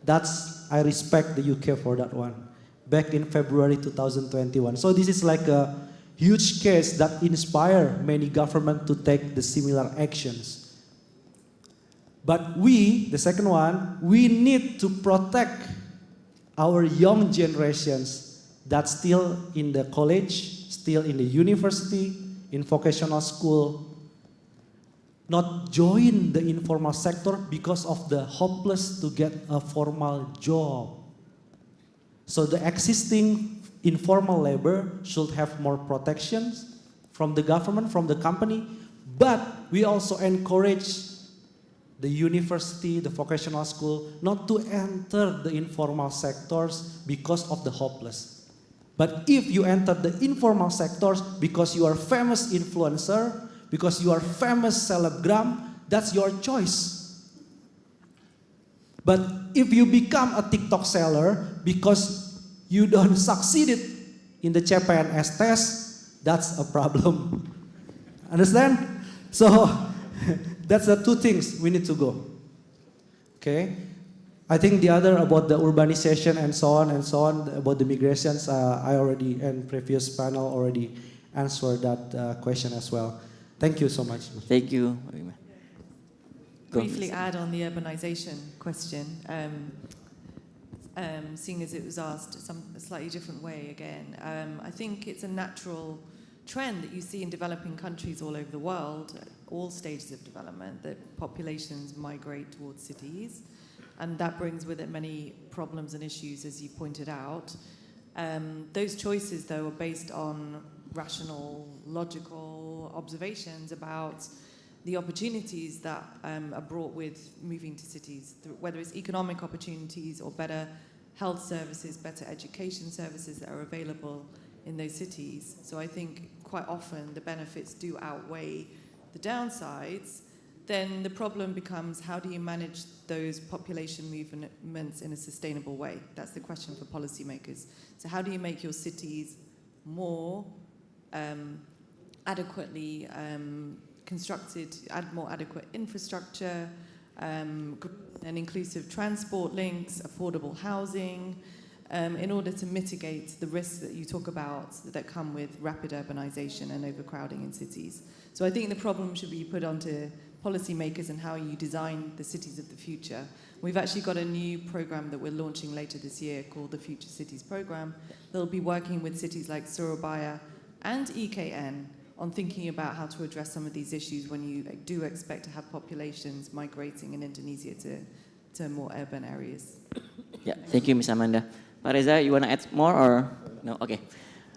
I respect the UK for that one. Back in February 2021. So this is like a huge case that inspired many governments to take the similar actions. But we, the second one, we need to protect our young generations that's still in the college, still in the university, in vocational school, not join the informal sector because of the hopeless to get a formal job. So the existing informal labor should have more protections from the government, from the company, but we also encourage the university, the vocational school, not to enter the informal sectors because of the hopeless. But if you enter the informal sectors because you are famous influencer, because you are famous celebgram, that's your choice. But if you become a TikTok seller because you don't succeeded in the CPNS test, that's a problem. Understand? So that's the two things we need to go. Okay? I think the other about the urbanization and so on, about the migrations, I already, in previous panel, already answered that question as well. Thank you so much. Thank you. Briefly add on the urbanization question. seeing as it was asked a slightly different way again. I think it's a natural trend that you see in developing countries all over the world, at all stages of development, that populations migrate towards cities, and that brings with it many problems and issues, as you pointed out. Those choices, though, are based on rational, logical observations about the opportunities that are brought with moving to cities, whether it's economic opportunities or better health services, better education services that are available in those cities. So I think quite often the benefits do outweigh the downsides. Then the problem becomes, how do you manage those population movements in a sustainable way? That's the question for policymakers. So how do you make your cities more adequately constructed, add more adequate infrastructure, and inclusive transport links, affordable housing, in order to mitigate the risks that you talk about that come with rapid urbanization and overcrowding in cities. So I think the problem should be put onto policymakers and how you design the cities of the future. We've actually got a new program that we're launching later this year called the Future Cities Program. They'll be working with cities like Surabaya and EKN on thinking about how to address some of these issues when you do expect to have populations migrating in Indonesia to more urban areas. Yeah, thank you, Ms. Amanda. Pak Reza, you want to add more or no? Okay.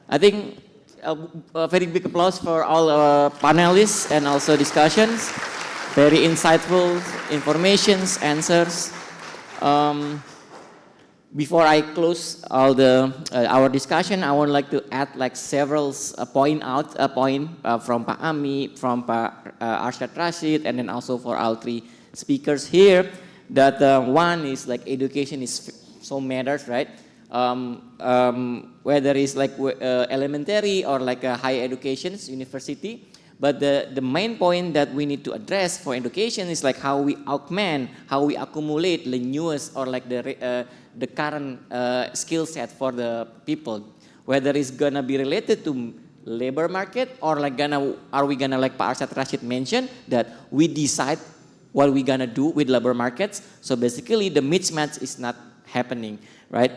I think a very big applause for all our panelists and also discussions. Very insightful informations, answers. Before I close all our discussion, I would like to add like several point from Pak Ami, from Pak Arsyad Rashid, and then also for all three speakers here. That one is like education is so matters, right? Whether it's like elementary or like a higher education, university. But the main point that we need to address for education is like how we augment, how we accumulate the newest or like the current skill set for the people. Whether it's gonna be related to labor market or like are we gonna, like Pak Arsyad Rashid mentioned, that we decide what we gonna do with labor markets. So basically the mismatch is not happening, right?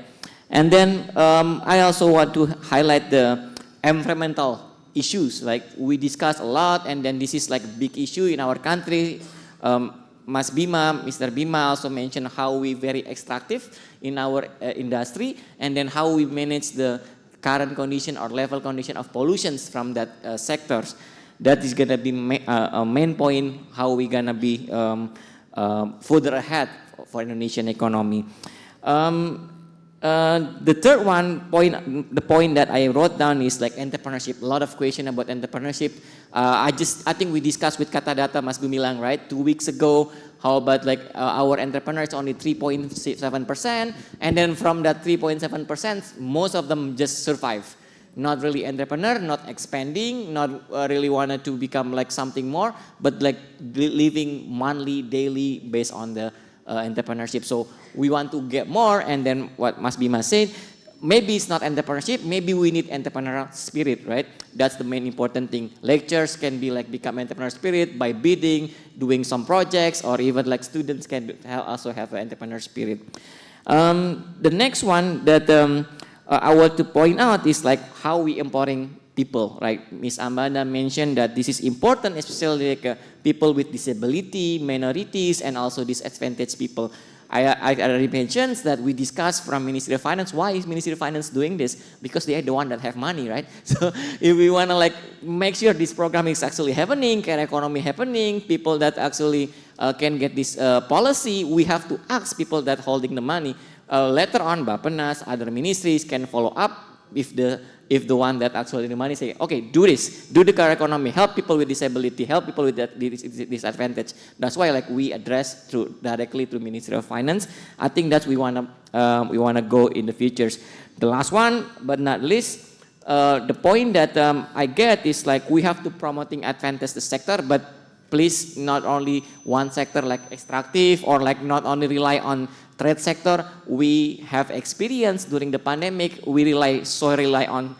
And then I also want to highlight the environmental issues. Like we discussed a lot, and then this is like a big issue in our country. Mr. Bima also mentioned how we very extractive in our industry, and then how we manage the current condition or level condition of pollutions from that sectors. That is gonna be a main point, how we gonna be further ahead for Indonesian economy. The third the point that I wrote down is like entrepreneurship. A lot of question about entrepreneurship. I think we discussed with Kata Data Mas Gumilang, right? 2 weeks ago, how about like our entrepreneurs only 3.7%, and then from that 3.7%, most of them just survive. Not really entrepreneur, not expanding, not really wanted to become like something more, but like living monthly, daily based on the entrepreneurship. So we want to get more, and then what Mas Bima said, maybe it's not entrepreneurship, maybe we need entrepreneurial spirit, right? That's the main important thing. Lectures can be like become entrepreneurial spirit by bidding, doing some projects, or even like students can also have an entrepreneurial spirit. The next one that I want to point out is like how we empowering people, right? Ms. Amanda mentioned that this is important, especially like people with disability, minorities, and also disadvantaged people. I already mentioned that we discussed from Ministry of Finance. Why is Ministry of Finance doing this? Because they are the one that have money, right? So if we want to like make sure this program is actually happening, care economy happening, people that actually can get this policy, we have to ask people that holding the money. Later on, Bappenas, other ministries can follow up if the one that actually the money say, okay, do this, do the care economy, help people with disability, help people with that disadvantage. That's why like we address directly through Ministry of Finance. I think that we wanna go in the futures. The last one, but not least, the point that I get is like we have to promoting advantage the sector, but please not only one sector like extractive or like not only rely on trade sector. We have experience during the pandemic. We rely on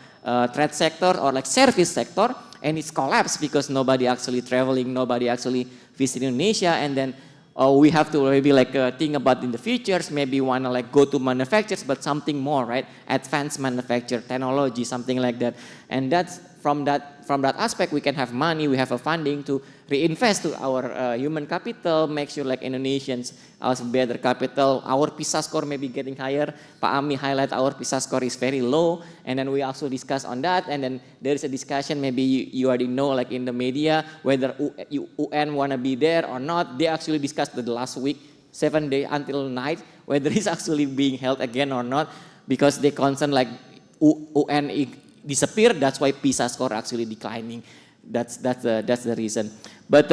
trade sector or like service sector, and it's collapsed because nobody actually traveling, nobody actually visit Indonesia, and then or we have to maybe like think about in the futures, maybe want to like go to manufacturers, but something more, right? Advanced manufacture, technology, something like that. And that's from that aspect, we can have money, we have a funding to reinvest to our human capital, make sure like Indonesians have better capital. Our PISA score may be getting higher. Pak Ami highlight our PISA score is very low, and then we also discuss on that. And then there is a discussion, maybe you already know, like in the media, whether UN wanna be there or not. They actually discussed the last week, 7 days until night, whether it's actually being held again or not, because they concern like UN disappear. That's why PISA score actually declining. That's the reason. But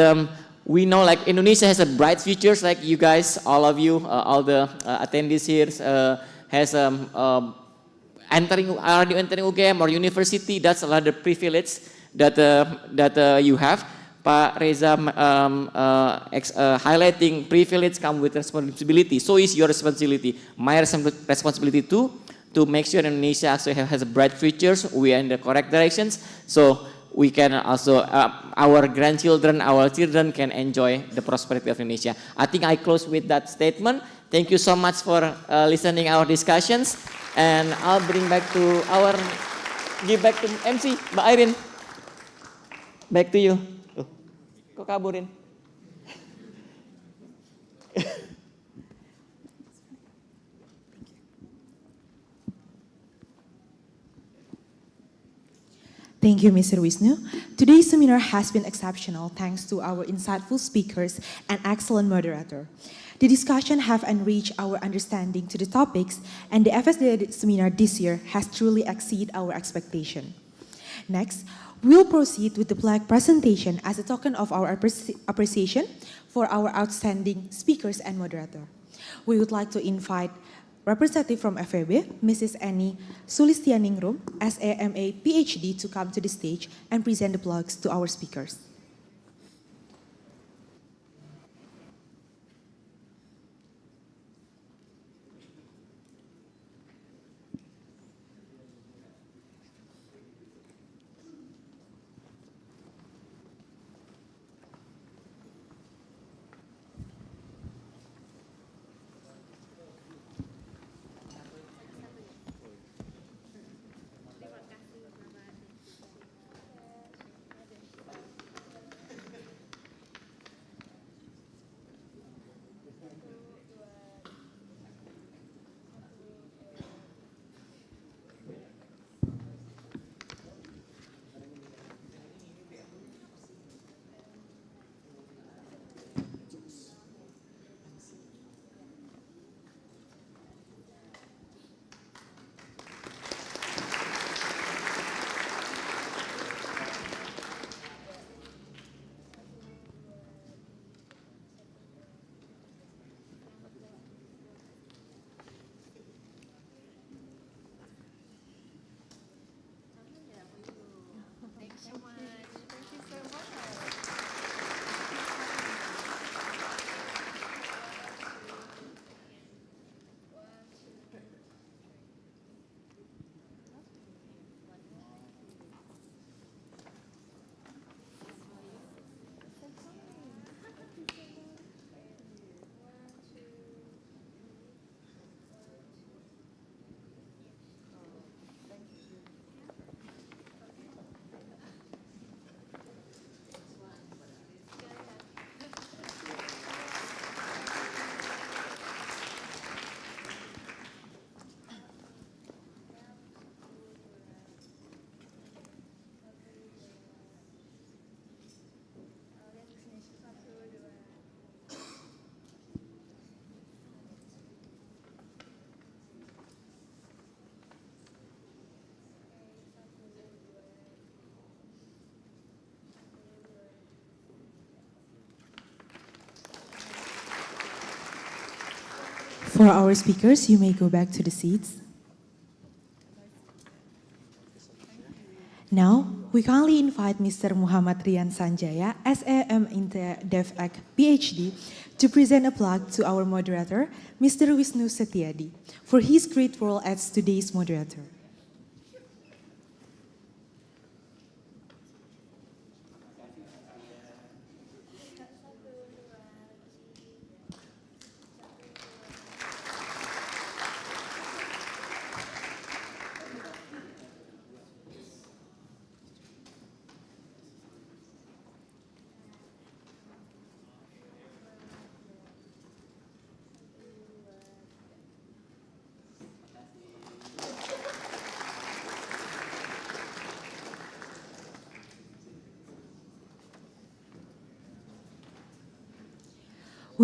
we know like Indonesia has a bright futures, like you guys, all of you, all the attendees here has already entering UGM or university. That's a lot of privilege that you have. Pak Reza highlighting privilege come with responsibility. So is your responsibility. My responsibility too, to make sure Indonesia actually has a bright futures. We are in the correct directions. So we can also, our grandchildren, our children can enjoy the prosperity of Indonesia. I think I close with that statement. Thank you so much for listening our discussions. And I'll give back to MC, Mbak Irene. Back to you. Kok kaburin? Thank you, Mr. Wisnu. Today's seminar has been exceptional thanks to our insightful speakers and excellent moderator. The discussion have enriched our understanding to the topics, and the FSDE seminar this year has truly exceeded our expectation. Next, we'll proceed with the plaque presentation as a token of our appreciation for our outstanding speakers and moderator. We would like to invite representative from FEB, Mrs. Annie Sulistianingrum, SAMA PhD, to come to the stage and present the plaques to our speakers. For our speakers, you may go back to the seats. Now, we kindly invite Mr. Muhammad Rian Sanjaya, SAM Inter DevEc PhD, to present a plaque to our moderator, Mr. Wisnu Setiadi, for his great role as today's moderator.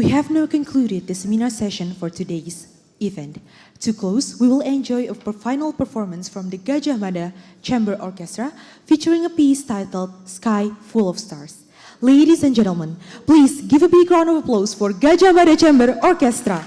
We have now concluded the seminar session for today's event. To close, we will enjoy a final performance from the Gajah Mada Chamber Orchestra featuring a piece titled Sky Full of Stars. Ladies and gentlemen, please give a big round of applause for Gajah Mada Chamber Orchestra.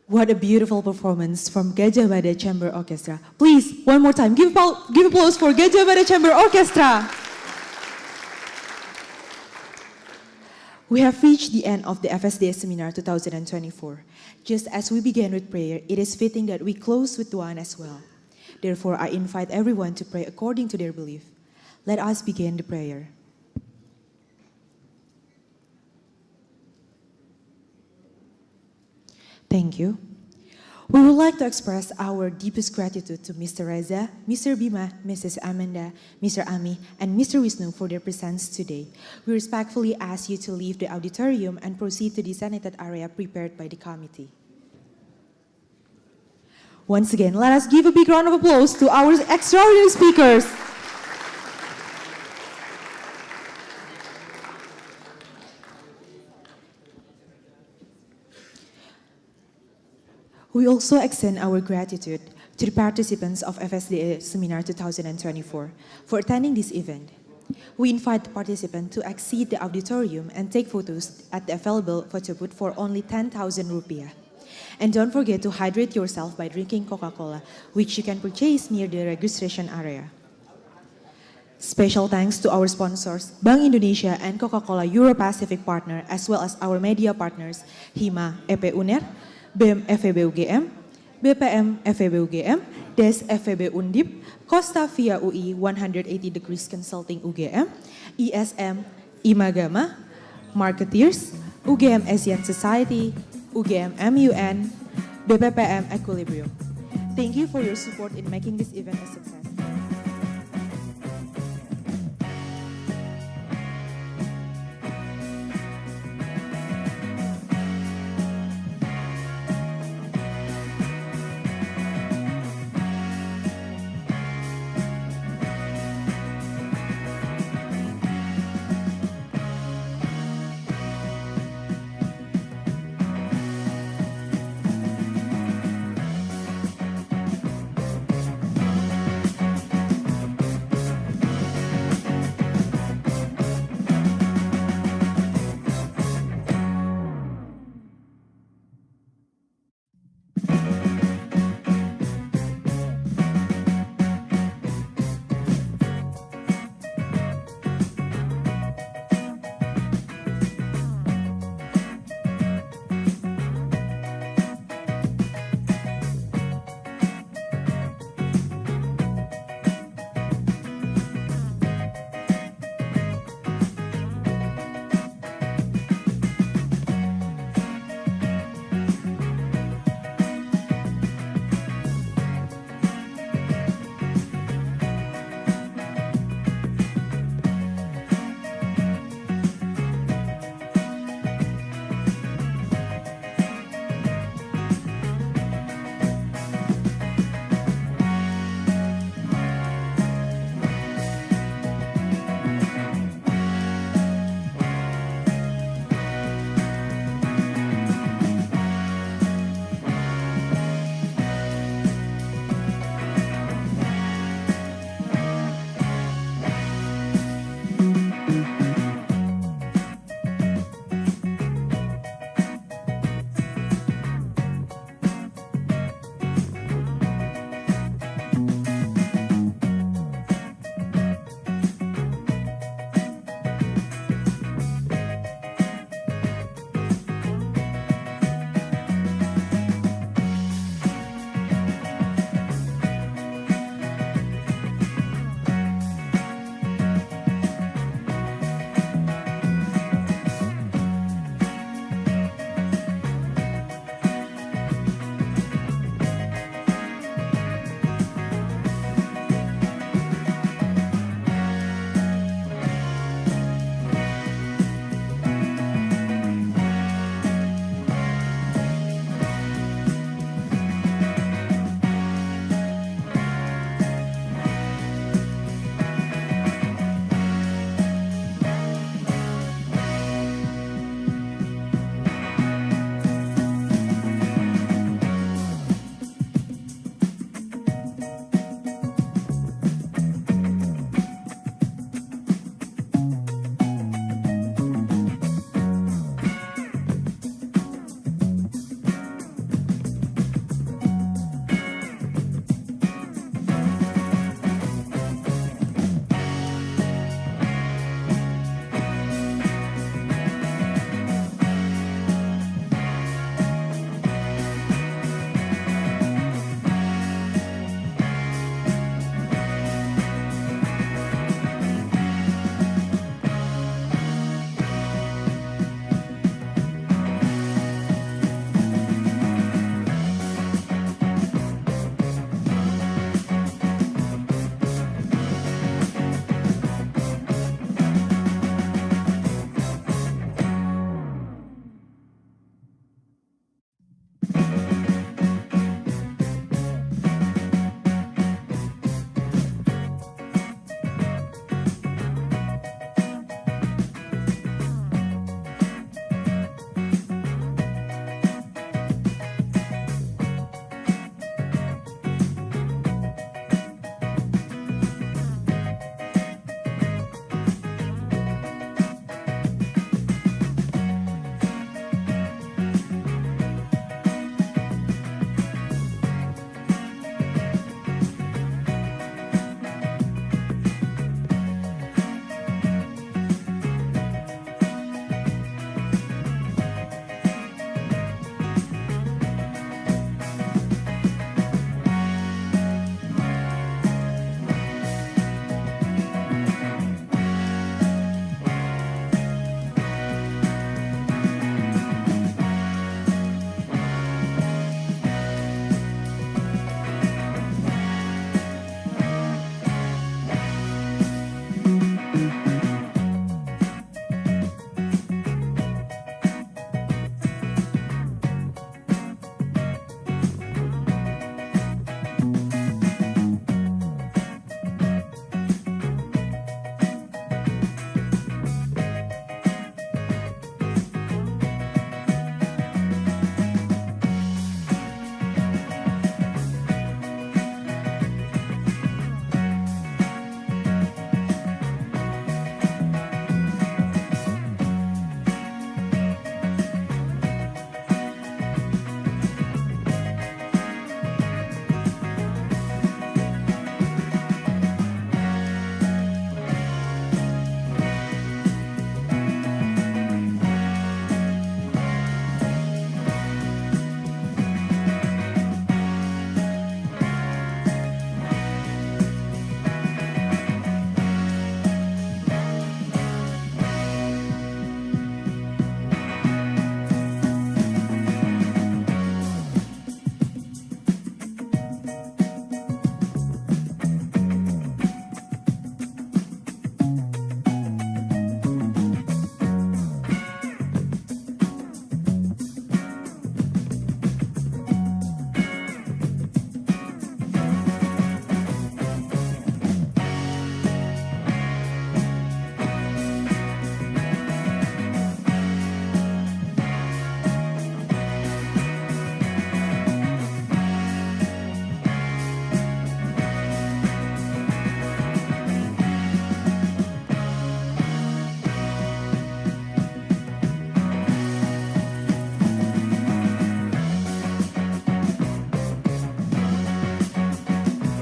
What a beautiful performance from Gajah Mada Chamber Orchestra. Please, one more time, give applause for Gajah Mada Chamber Orchestra. We have reached the end of the FSDE Seminar 2024. Just as we began with prayer, it is fitting that we close with dua as well. Therefore, I invite everyone to pray according to their belief. Let us begin the prayer. Thank you. We would like to express our deepest gratitude to Mr. Reza, Mr. Bima, Mrs. Amanda, Mr. Ami, and Mr. Wisnu for their presence today. We respectfully ask you to leave the auditorium and proceed to the designated area prepared by the committee. Once again, let us give a big round of applause to our extraordinary speakers. We also extend our gratitude to the participants of FSDE Seminar 2024 for attending this event. We invite the participants to exit the auditorium and take photos at the available photo booth for only 10,000 rupiah. And don't forget to hydrate yourself by drinking Coca-Cola, which you can purchase near the registration area. Special thanks to our sponsors, Bank Indonesia and Coca-Cola Euro-Pacific Partner, as well as our media partners, HIMA EP UNER, BEM FEB UGM, BPM FEB UGM, DES FEB Undip, Costa Via UI 180 Degrees Consulting UGM, ISM Imagama, Marketeers, UGM Asian Society, UGM MUN, BPPM Equilibrium. Thank you for your support in making this event a success.